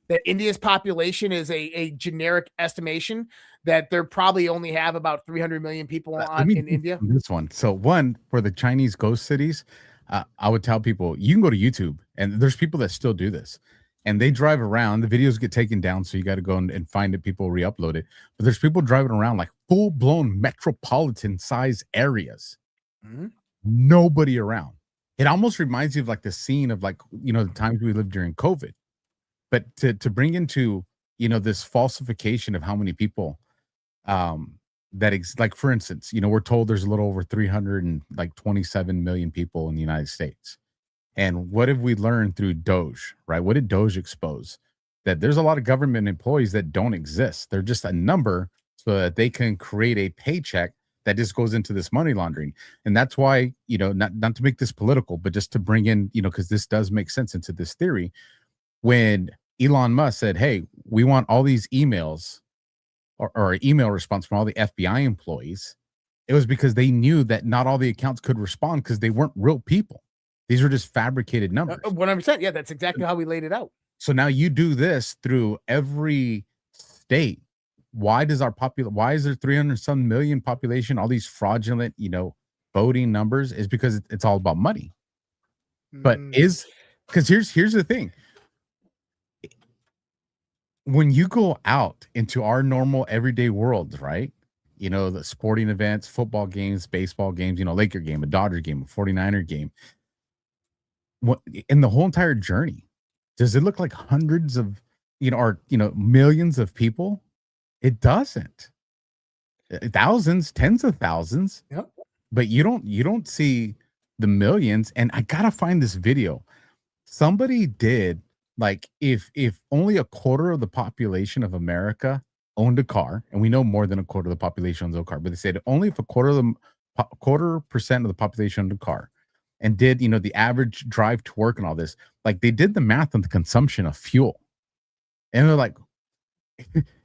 That India's population is a generic estimation that they probably only have about 300 million people in India. This one. So one, for the Chinese ghost cities, I would tell people, you can go to YouTube, and there's people that still do this. And they drive around. The videos get taken down, so you got to go and find it. People re-upload it. But there's people driving around like full-blown metropolitan-size areas. Mm-hmm. Nobody around. It almost reminds you of like the scene of like, the times we lived during COVID. But to bring into, this falsification of how many people like, for instance, we're told there's a little over 327 million people in the United States. And what have we learned through Doge, right? What did Doge expose? That there's a lot of government employees that don't exist. They're just a number so that they can create a paycheck that just goes into this money laundering. And that's why, not to make this political, but just to bring in, because this does make sense into this theory. When Elon Musk said, hey, we want all these emails or an email response from all the FBI employees, it was because they knew that not all the accounts could respond because they weren't real people. These were just fabricated numbers. 100%. Yeah, that's exactly how we laid it out. So now you do this through every state. Why is there 300 some million population, all these fraudulent, voting numbers? Is because it's all about money. But because here's the thing. When you go out into our normal everyday worlds, right? The sporting events, football games, baseball games, Laker game, a Dodger game, a 49er game. In the whole entire journey, does it look like hundreds of, millions of people? It doesn't. Thousands, tens of thousands. Yep. But you don't see the millions. And I gotta find this video. Somebody did, like, if only a quarter of the population of America owned a car, and we know more than a quarter of the population owns a car, but they said only if a quarter percent of the population owned a car, and did, the average drive to work and all this, like, they did the math on the consumption of fuel. And they're like,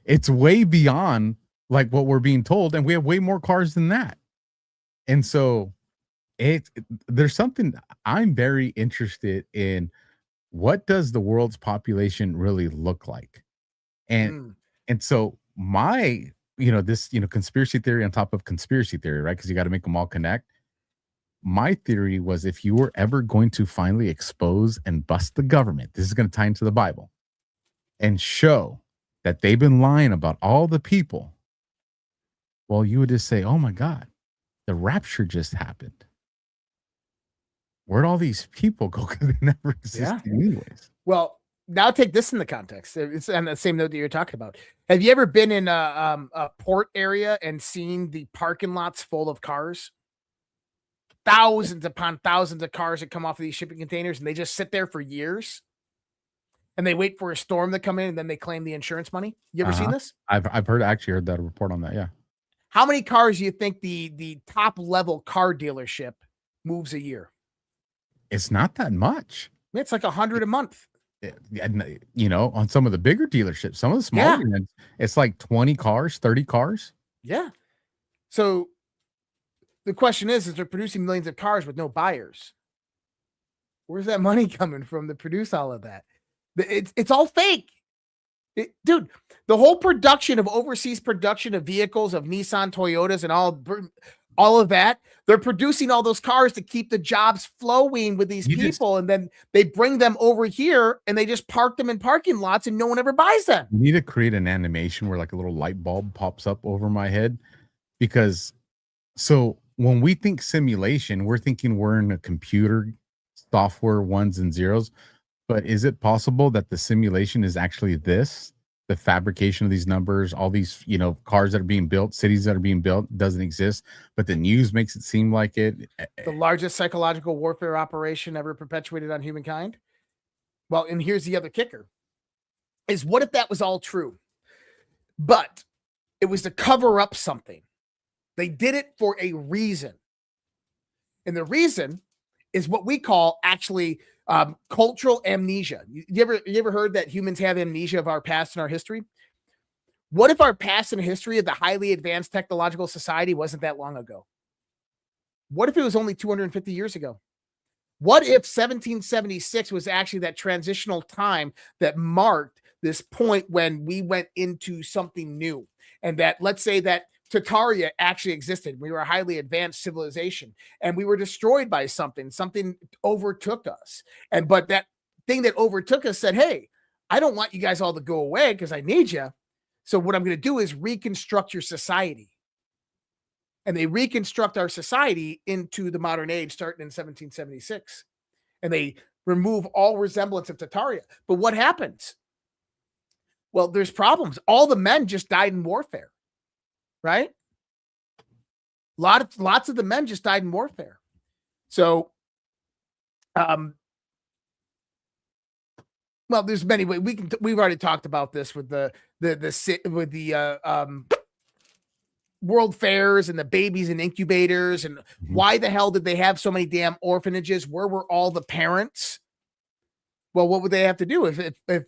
it's way beyond like what we're being told. And we have way more cars than that. And so there's something I'm very interested in. What does the world's population really look like? And so my, this, conspiracy theory on top of conspiracy theory, right? Because you got to make them all connect. My theory was, if you were ever going to finally expose and bust the government, this is going to tie into the Bible, and show that they've been lying about all the people, well, you would just say, oh my God, the rapture just happened. Where'd all these people go? Because they never existed anyways. Well, now take this in the context. It's on the same note that you're talking about. Have you ever been in a port area and seen the parking lots full of cars? Thousands upon thousands of cars that come off of these shipping containers, and they just sit there for years. And they wait for a storm to come in, and then they claim the insurance money. You ever seen this? I've actually heard that report on that. Yeah. How many cars do you think the top level car dealership moves a year? It's not that much. It's like 100 a month. You know, on some of the bigger dealerships, some of the smaller ones, it's like 20 cars, 30 cars. Yeah. So the question is they're producing millions of cars with no buyers. Where's that money coming from to produce all of that? It's all fake. Dude, the whole production of overseas production of vehicles, of Nissan, Toyotas, and all of that, they're producing all those cars to keep the jobs flowing with these people. And then they bring them over here and they just park them in parking lots and no one ever buys them. You need to create an animation where like a little light bulb pops up over my head. Because so when we think simulation, we're thinking we're in a computer software ones and zeros. But is it possible that the simulation is actually this? The fabrication of these numbers, all these, you know, cars that are being built, cities that are being built doesn't exist, but the news makes it seem like it. The largest psychological warfare operation ever perpetuated on humankind. Well, and here's the other kicker is what if that was all true, but it was to cover up something? They did it for a reason. And the reason is what we call actually cultural amnesia. You ever heard that humans have amnesia of our past and our history? What if our past and history of the highly advanced technological society wasn't that long ago? What if it was only 250 years ago? What if 1776 was actually that transitional time that marked this point when we went into something new? And that, let's say that Tartaria actually existed. We were a highly advanced civilization and we were destroyed by something overtook us. But that thing that overtook us said, hey, I don't want you guys all to go away because I need you. So what I'm going to do is reconstruct your society. And they reconstruct our society into the modern age starting in 1776. And they remove all resemblance of Tartaria. But what happens? Well, there's problems. All the men just died in warfare. Right? Lots of the men just died in warfare. So, well, there's many ways we've already talked about this with the world fairs and the babies and incubators and why the hell did they have so many damn orphanages? Where were all the parents? Well, what would they have to do if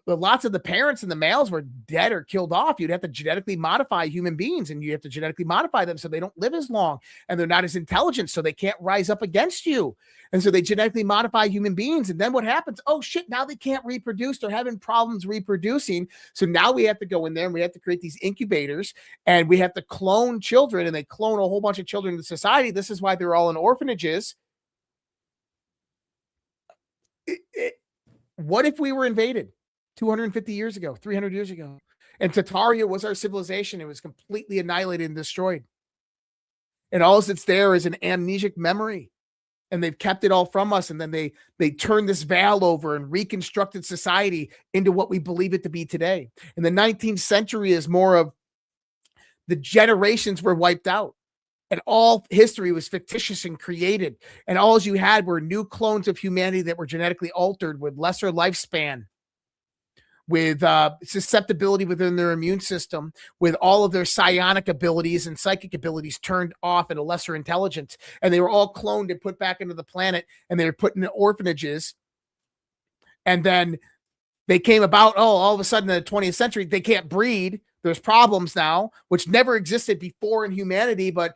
lots of the parents and the males were dead or killed off? You'd have to genetically modify human beings, and you have to genetically modify them so they don't live as long and they're not as intelligent, so they can't rise up against you. And so they genetically modify human beings. And then what happens? Oh shit, now they can't reproduce. They're having problems reproducing. So now we have to go in there and we have to create these incubators and we have to clone children, and they clone a whole bunch of children in society. This is why they're all in orphanages. What if we were invaded 250 years ago, 300 years ago, and Tartaria was our civilization? It was completely annihilated and destroyed. And all that's there is an amnesic memory. And they've kept it all from us. And then they turned this veil over and reconstructed society into what we believe it to be today. And the 19th century is more of the generations were wiped out. And all history was fictitious and created. And all you had were new clones of humanity that were genetically altered with lesser lifespan, with susceptibility within their immune system, with all of their psionic abilities and psychic abilities turned off and a lesser intelligence. And they were all cloned and put back into the planet, and they were put in orphanages. And then they came about, all of a sudden in the 20th century, they can't breed. There's problems now, which never existed before in humanity, but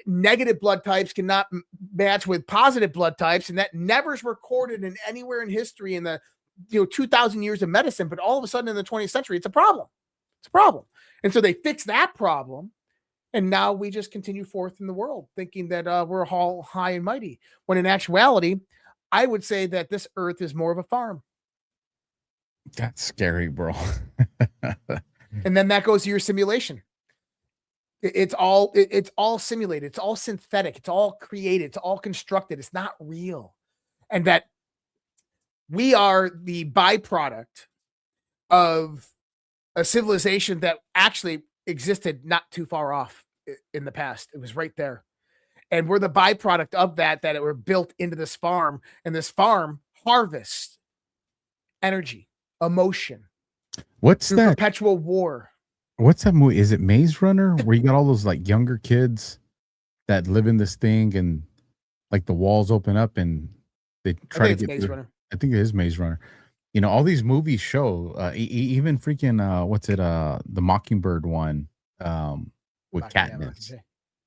negative blood types cannot match with positive blood types. And that never is recorded in anywhere in history in the 2,000 years of medicine. But all of a sudden in the 20th century, it's a problem. It's a problem. And so they fixed that problem. And now we just continue forth in the world thinking that we're all high and mighty, when in actuality, I would say that this earth is more of a farm. That's scary, bro. And then that goes to your simulation. It's all simulated. It's all synthetic. It's all created. It's all constructed. It's not real. And that we are the byproduct of a civilization that actually existed not too far off in the past. It was right there. And we're the byproduct of that it were built into this farm, and this farm harvests energy, emotion What's through that? perpetual war. What's that movie? Is it Maze Runner where you got all those like younger kids that live in this thing and like the walls open up and they try to get Maze through? Runner. I think it is Maze Runner. You know, all these movies show even freaking what's it the Mockingbird one with Katniss.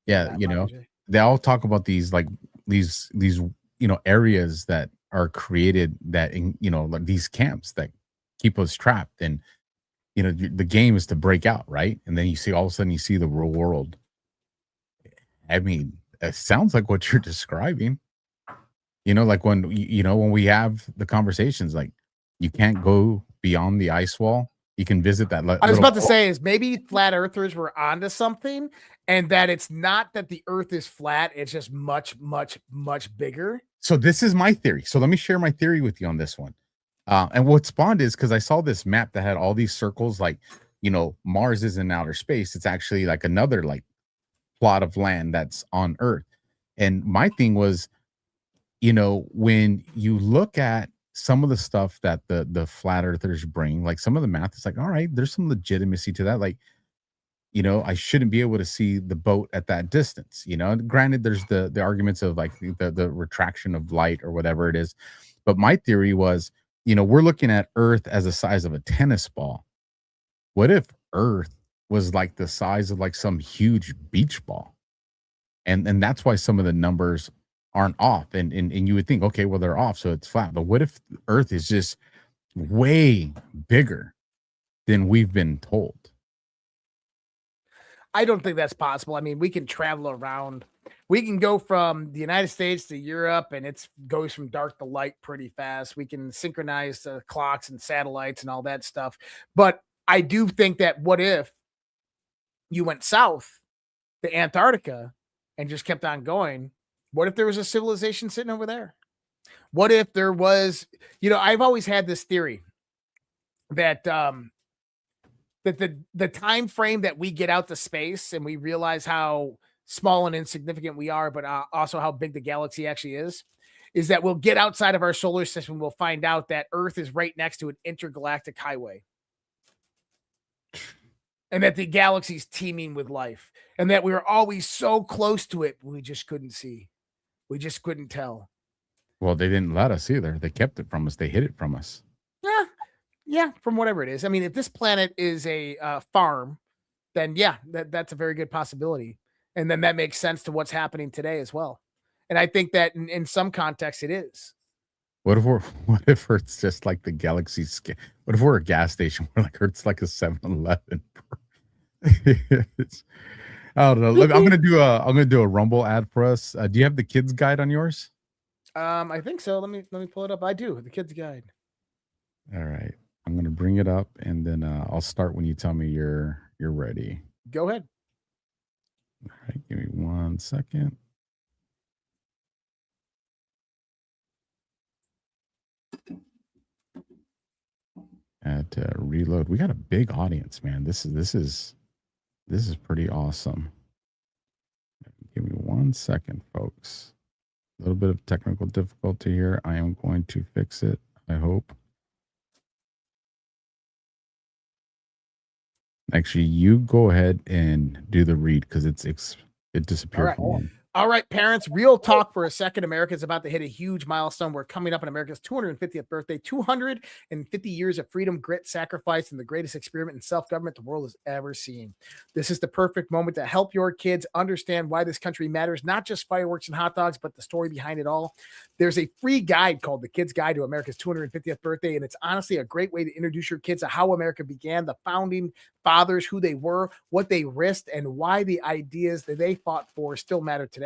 Yeah, you know, they all talk about these like these you know areas that are created that you know like these camps that keep us trapped, and you know the game is to break out, right? And then you see all of a sudden you see the real world. I mean, it sounds like what you're describing. You know, like when you know when we have the conversations, like you can't go beyond the ice wall. You can visit that. I was about to say is maybe flat earthers were onto something, and that it's not that the earth is flat, it's just much, much, much bigger. So this is my theory. So let me share my theory with you on this one. And what spawned is because I saw this map that had all these circles, like, you know, Mars is in outer space. It's actually like another like plot of land that's on Earth. And my thing was, you know, when you look at some of the stuff that the flat earthers bring, like some of the math is like, all right, there's some legitimacy to that. Like, you know, I shouldn't be able to see the boat at that distance. You know, and granted, there's the arguments of like the retraction of light or whatever it is. But my theory was, you know, we're looking at Earth as the size of a tennis ball. What if Earth was like the size of like some huge beach ball? And that's why some of the numbers aren't off. And you would think, okay, well, they're off, so it's flat. But what if Earth is just way bigger than we've been told? I don't think that's possible. I mean, we can travel around. We can go from the United States to Europe, and it goes from dark to light pretty fast. We can synchronize the clocks and satellites and all that stuff. But I do think that what if you went south to Antarctica and just kept on going? What if there was a civilization sitting over there? What if there was, you know, I've always had this theory that that the time frame that we get out to space and we realize how small and insignificant we are, but also how big the galaxy actually is that we'll get outside of our solar system. We'll find out that Earth is right next to an intergalactic highway, and that the galaxy's teeming with life, and that we were always so close to it, we just couldn't see. We just couldn't tell. Well, they didn't let us either. They kept it from us. They hid it from us. Yeah, from whatever it is. I mean, if this planet is a farm, then yeah, that's a very good possibility. And then that makes sense to what's happening today as well. And I think that in some context it is. What if Earth's just like the galaxy scale? What if we're a gas station where like Earth's like a 7-Eleven? I don't know. I'm gonna do a Rumble ad for us. Do you have the kids guide on yours? I think so. Let me pull it up. I do. The kids guide. All right. I'm gonna bring it up, and then I'll start when you tell me you're ready. Go ahead. All right, give me 1 second. At reload, we got a big audience, man. This is pretty awesome. Give me 1 second, folks. A little bit of technical difficulty here. I am going to fix it, I hope. Actually, you go ahead and do the read because it disappeared from me. All right, parents, real talk for a second. America is about to hit a huge milestone. We're coming up on America's 250th birthday, 250 years of freedom, grit, sacrifice, and the greatest experiment in self-government the world has ever seen. This is the perfect moment to help your kids understand why this country matters, not just fireworks and hot dogs, but the story behind it all. There's a free guide called The Kid's Guide to America's 250th Birthday, and it's honestly a great way to introduce your kids to how America began, the founding fathers, who they were, what they risked, and why the ideas that they fought for still matter today.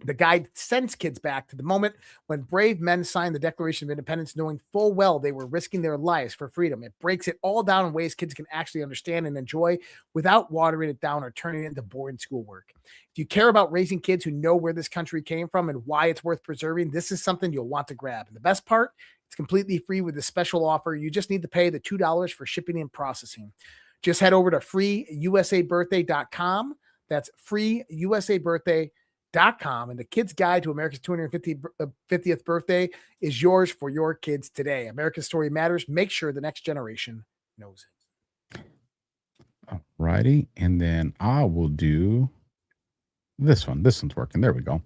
The guide sends kids back to the moment when brave men signed the Declaration of Independence, knowing full well they were risking their lives for freedom. It breaks it all down in ways kids can actually understand and enjoy without watering it down or turning it into boring schoolwork. If you care about raising kids who know where this country came from and why it's worth preserving, this is something you'll want to grab. And the best part, It's completely free with a special offer. You just need to pay the $2 for shipping and processing. Just head over to freeusabirthday.com. That's freeusabirthday.com. And the Kid's Guide to America's 250th birthday is yours for your kids today. America's story matters. Make sure the next generation knows it. Alrighty. And then I will do this one. This one's working. There we go.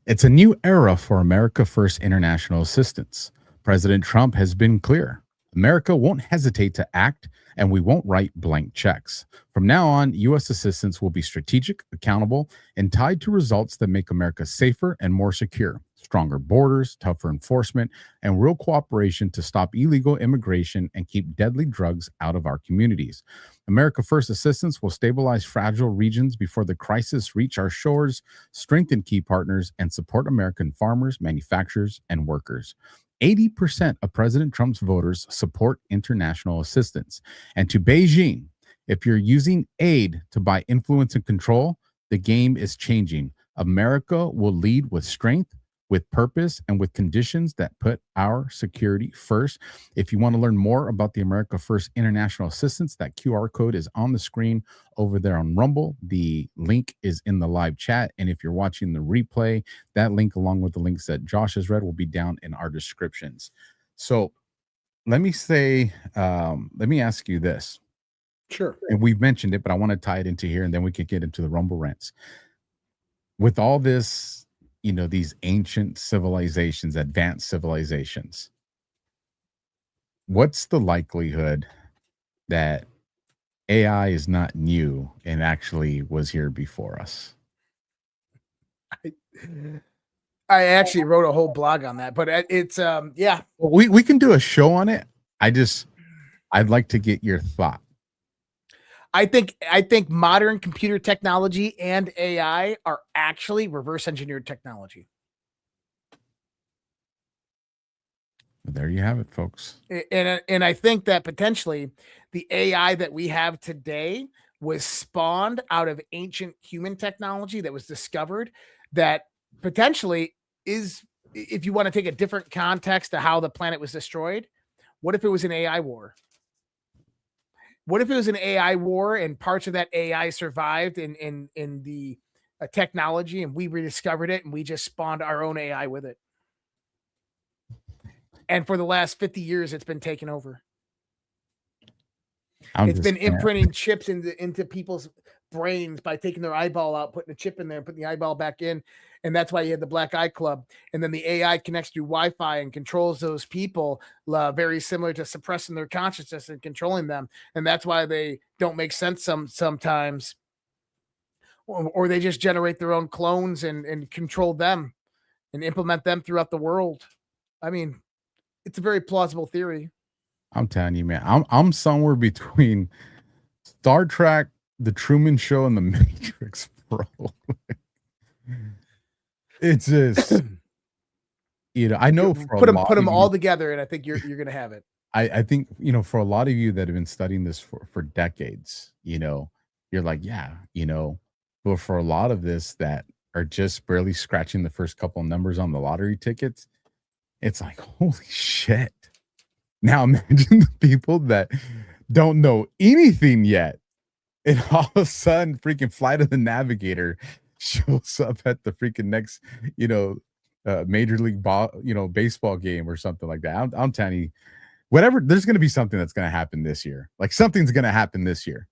It's a new era for America First international assistance. President Trump has been clear. America won't hesitate to act, and we won't write blank checks. From now on, U.S. assistance will be strategic, accountable, and tied to results that make America safer and more secure. Stronger borders, tougher enforcement, and real cooperation to stop illegal immigration and keep deadly drugs out of our communities. America First assistance will stabilize fragile regions before the crisis reach our shores, strengthen key partners, and support American farmers, manufacturers, and workers. 80% of President Trump's voters support international assistance. And to Beijing, if you're using aid to buy influence and control, the game is changing. America will lead with strength, with purpose, and with conditions that put our security first. If you want to learn more about the America First International Assistance, that QR code is on the screen over there on Rumble. The link is in the live chat. And if you're watching the replay, that link, along with the links that Josh has read, will be down in our descriptions. So let me ask you this. Sure. And we've mentioned it, but I want to tie it into here, and then we could get into the Rumble rants. With all this, these ancient civilizations, advanced civilizations, what's the likelihood that AI is not new and actually was here before us? I actually wrote a whole blog on that, but it's yeah. We can do a show on it. I'd like to get your thought. I think modern computer technology and AI are actually reverse engineered technology. There you have it, folks. And I think that potentially the AI that we have today was spawned out of ancient human technology that was discovered, that potentially is, if you want to take a different context to how the planet was destroyed, what if it was an AI war? What if it was an AI war and parts of that AI survived in the technology, and we rediscovered it and we just spawned our own AI with it? And for the last 50 years, it's been taken over. It's been imprinting chips into people's brains by taking their eyeball out, putting a chip in there, and putting the eyeball back in. And that's why you had the Black Eye Club. And then the AI connects through Wi-Fi and controls those people, very similar to suppressing their consciousness and controlling them. And that's why they don't make sense sometimes. Or they just generate their own clones and control them and implement them throughout the world. I mean, it's a very plausible theory. I'm telling you, man, I'm somewhere between Star Trek, The Truman Show, and The Matrix, bro. It's just, I know put them all together, and I think you're gonna have it. I think, for a lot of you that have been studying this for decades, you're like, yeah, but for a lot of this that are just barely scratching the first couple of numbers on the lottery tickets, it's like, holy shit. Now imagine the people that don't know anything yet, and all of a sudden freaking Flight of the Navigator shows up at the freaking next, major league baseball game or something like that. I'm telling you, whatever, there's going to be something that's going to happen this year. Like, something's going to happen this year.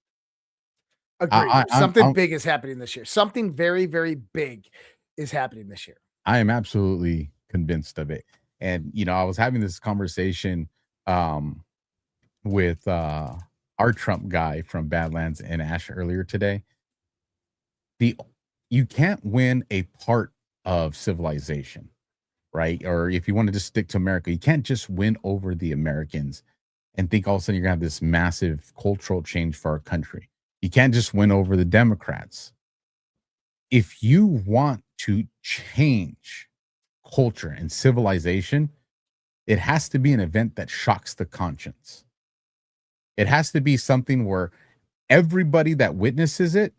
Agreed. Something big is happening this year. Something very, very big is happening this year. I am absolutely convinced of it. And, I was having this conversation with our Trump guy from Badlands and Ash earlier today. You can't win a part of civilization, right? Or if you want to just stick to America, you can't just win over the Americans and think all of a sudden you're going to have this massive cultural change for our country. You can't just win over the Democrats. If you want to change culture and civilization, it has to be an event that shocks the conscience. It has to be something where everybody that witnesses it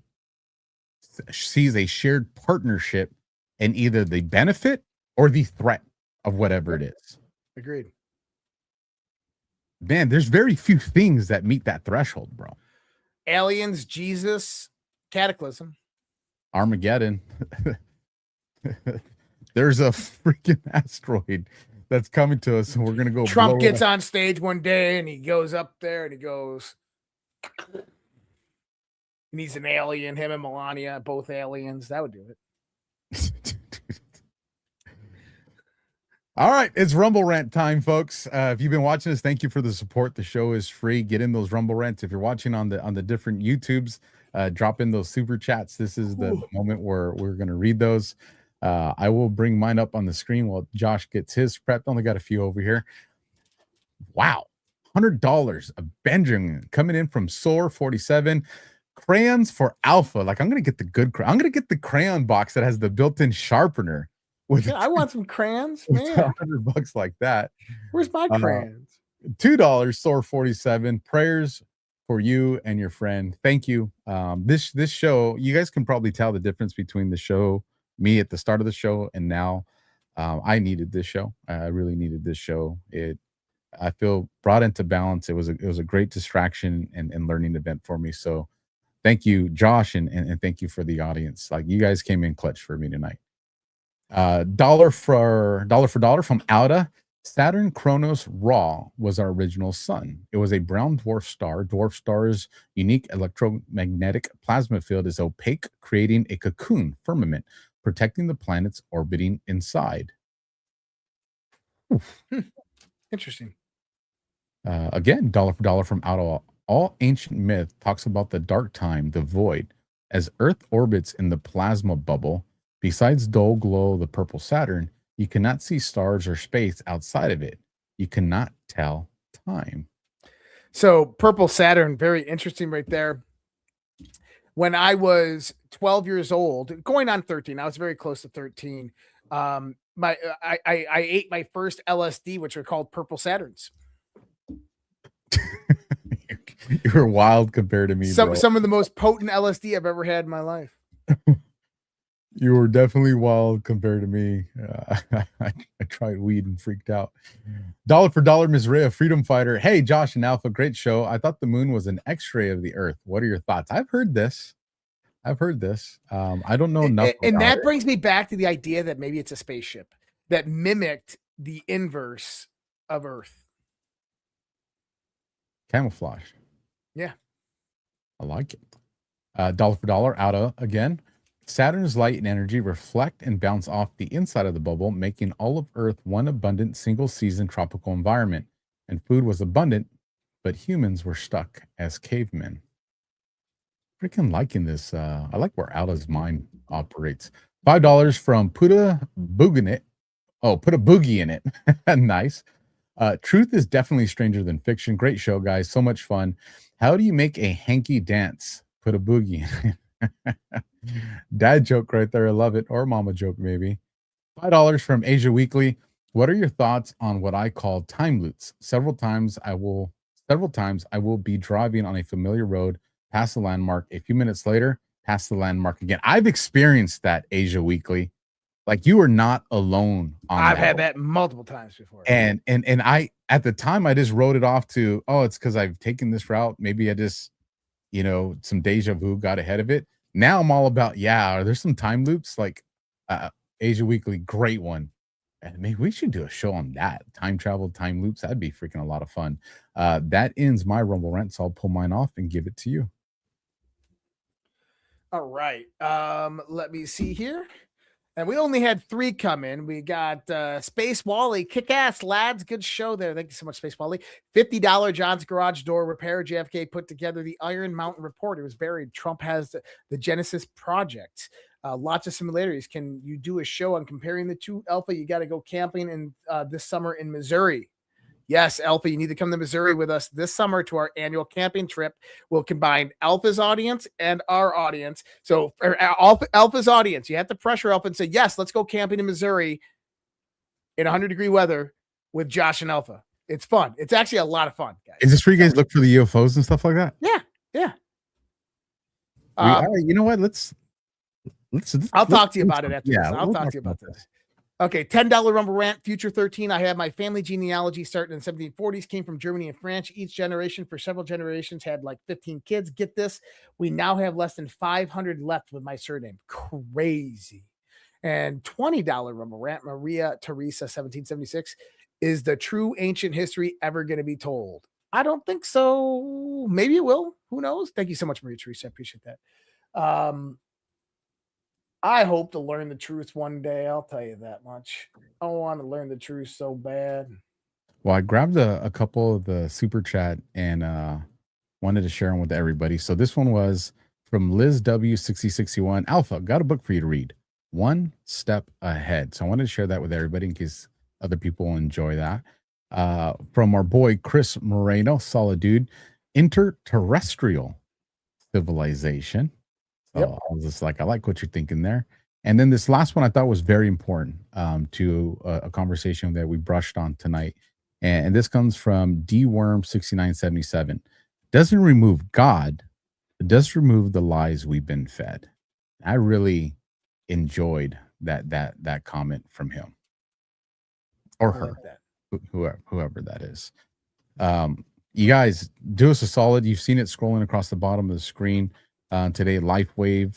sees a shared partnership in either the benefit or the threat of whatever it is. Agreed. Man, there's very few things that meet that threshold, bro. Aliens, Jesus, Cataclysm. Armageddon. There's a freaking asteroid that's coming to us, and we're gonna go. Trump gets on stage one day and he goes up there and he goes, and he's an alien. Him and Melania, both aliens. That would do it. All right, it's Rumble Rant time, folks. If you've been watching this, thank you for the support. The show is free. Get in those Rumble Rants. If you're watching on the different YouTubes, drop in those super chats. This is the moment where we're going to read those. I will bring mine up on the screen while Josh gets his prepped. Only got a few over here. Wow, $100. A Benjamin coming in from Soar47. Crayons for Alpha. Like, I'm going to get the good. I'm going to get the crayon box that has the built-in sharpener. Yeah, I want some crayons, man. $100 like that. Where's my crayons? $2, Soar47. Prayers for you and your friend. Thank you. This show, you guys can probably tell the difference between the show, me at the start of the show, and now. I needed this show. I really needed this show. I feel brought into balance. It was a great distraction and learning event for me. So thank you, Josh, and thank you for the audience. Like, you guys came in clutch for me tonight. Dollar for dollar from Auda. Saturn Kronos Ra was our original sun. It was a brown dwarf star. Dwarf star's unique electromagnetic plasma field is opaque, creating a cocoon firmament, protecting the planets orbiting inside. Interesting. Again, dollar for dollar from Auda. All ancient myth talks about the dark time, the void, as Earth orbits in the plasma bubble. Besides dull glow of the purple Saturn, you cannot see stars or space outside of it. You cannot tell time. So purple Saturn, very interesting right there. When I was 12 years old, going on 13, I was very close to 13. I ate my first LSD, which were called purple Saturns. You were wild compared to me. Some of the most potent LSD I've ever had in my life. You were definitely wild compared to me. I tried weed and freaked out. Dollar for dollar, Ms. Rhea, freedom fighter. Hey, Josh and Alpha, great show. I thought the moon was an X-ray of the Earth. What are your thoughts? I've heard this. I don't know enough. And that brings me back to the idea that maybe it's a spaceship that mimicked the inverse of Earth. Camouflage. Yeah. I like it. Dollar for dollar, Auda again. Saturn's light and energy reflect and bounce off the inside of the bubble, making all of Earth one abundant single-season tropical environment. And food was abundant, but humans were stuck as cavemen. Freaking liking this. I like where Auda's mind operates. $5 from Put a Boogie in it. Oh, Put a Boogie in it. Nice. Truth is definitely stranger than fiction. Great show, guys. So much fun. How do you make a hanky dance? Put a boogie in it. Dad joke right there. I love it. Or mama joke, maybe. $5 from Asia Weekly. What are your thoughts on what I call time loops? Several times I will be driving on a familiar road, past the landmark. A few minutes later, past the landmark again. I've experienced that, Asia Weekly. Like, you are not alone on I've had that multiple times before. And I, at the time, I just wrote it off to, oh, it's because I've taken this route. Maybe I just, some deja vu got ahead of it. Now I'm all about, are there some time loops? Like Asia Weekly, great one. And maybe we should do a show on that. Time travel, time loops. That'd be freaking a lot of fun. That ends my Rumble rant, so I'll pull mine off and give it to you. All right. Let me see here. And we only had 3 come in. We got Space Wally, kick-ass lads. Good show there. Thank you so much, Space Wally. $50 John's Garage Door Repair. JFK put together the Iron Mountain Report. It was buried. Trump has the Genesis Project. Lots of similarities. Can you do a show on comparing the two? Alpha, you got to go camping in this summer in Missouri. Yes, Alpha, you need to come to Missouri with us this summer to our annual camping trip. We'll combine Alpha's audience and our audience. So for Alpha's audience, you have to pressure Alpha and say, yes, let's go camping in Missouri in 100-degree weather with Josh and Alpha. It's fun. It's actually a lot of fun, guys. Is this where you guys look for the UFOs and stuff like that? Yeah. All right, you know what? Let's I'll talk to you about it after this. I'll talk to you about this. Okay, $10 Rumble Rant, Future 13. I have my family genealogy starting in the 1740s, came from Germany and France. Each generation for several generations had like 15 kids. Get this, we now have less than 500 left with my surname. Crazy. And $20 Rumble Rant, Maria Teresa, 1776. Is the true ancient history ever going to be told? I don't think so. Maybe it will. Who knows? Thank you so much, Maria Teresa. I appreciate that. I hope to learn the truth one day. I'll tell you that much. I want to learn the truth so bad. Well, I grabbed a couple of the super chat and wanted to share them with everybody. So this one was from Liz W6061. Alpha, got a book for you to read. One Step Ahead. So I wanted to share that with everybody in case other people enjoy that. From our boy Chris Moreno, solid dude. Interterrestrial Civilization. So Yep. I was just like, I like what you're thinking there. And then this last one I thought was very important to a conversation that we brushed on tonight. And this comes from DWorm6977. Doesn't remove God, it does remove the lies we've been fed. I really enjoyed that comment from him or I her, like that. whoever that is. You guys do us a solid. You've seen it scrolling across the bottom of the screen. Today, LifeWave,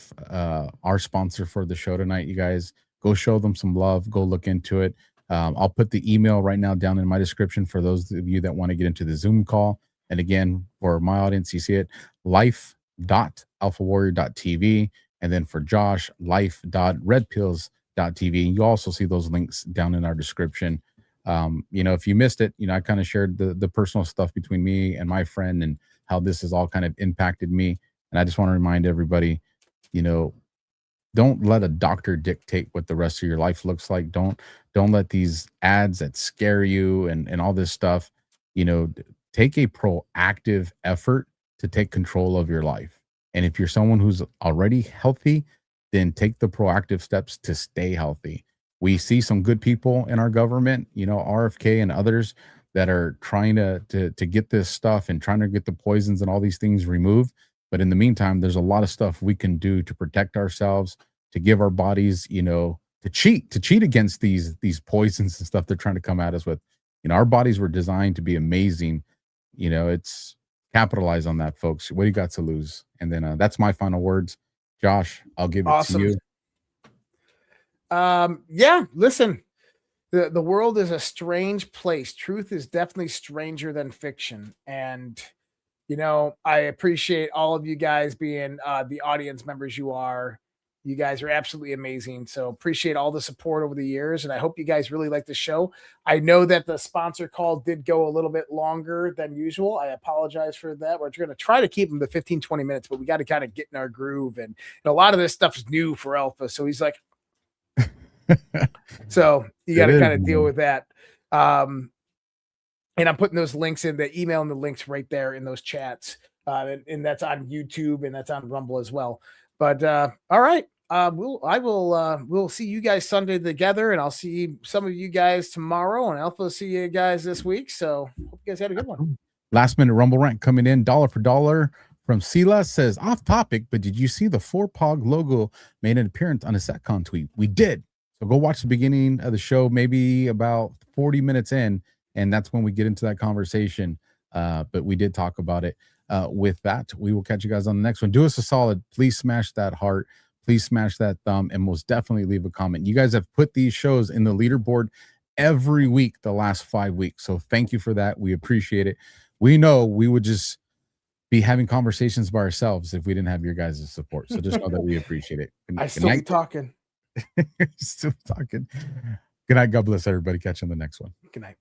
our sponsor for the show tonight. You guys go show them some love. Go look into it. I'll put the email right now down in my description for those of you that want to get into the Zoom call. And again, for my audience, you see it, life.alphawarrior.tv. And then for Josh, life.redpills.tv. You also see those links down in our description. If you missed it, I kind of shared the personal stuff between me and my friend and how this has all kind of impacted me. And I just want to remind everybody, don't let a doctor dictate what the rest of your life looks like. Don't let these ads that scare you and all this stuff, take a proactive effort to take control of your life. And if you're someone who's already healthy, then take the proactive steps to stay healthy. We see some good people in our government, RFK and others that are trying to get this stuff and trying to get the poisons and all these things removed. But in the meantime, there's a lot of stuff we can do to protect ourselves, to give our bodies, to cheat against these poisons and stuff they're trying to come at us with. Our bodies were designed to be amazing. It's capitalize on that, folks. What do you got to lose? And then that's my final words. Josh, I'll give it to you. Yeah, listen, the world is a strange place. Truth is definitely stranger than fiction. And I appreciate all of you guys being the audience members you are. You guys are absolutely amazing. So appreciate all the support over the years. And I hope you guys really like the show. I know that the sponsor call did go a little bit longer than usual. I apologize for that. We're going to try to keep them to 15, 20 minutes, but we got to kind of get in our groove. And a lot of this stuff is new for Alpha. So he's like, so you got to kind of deal with that. And I'm putting those links in the email and the links right there in those chats. And that's on YouTube and that's on Rumble as well. But all right. We'll see you guys Sunday together, and I'll see some of you guys tomorrow, and Alpha will see you guys this week. So hope you guys had a good one. Last minute Rumble rant coming in, dollar for dollar from Sela says, off topic, but did you see the 4POG logo made an appearance on a SatCon tweet? We did. So go watch the beginning of the show, maybe about 40 minutes in, and that's when we get into that conversation. But we did talk about it. With that, we will catch you guys on the next one. Do us a solid. Please smash that heart. Please smash that thumb, and most definitely leave a comment. You guys have put these shows in the leaderboard every week the last 5 weeks. So thank you for that. We appreciate it. We know we would just be having conversations by ourselves if we didn't have your guys' support. So just know that we appreciate it. I still be talking. Still talking. Good night. God bless everybody. Catch you on the next one. Good night.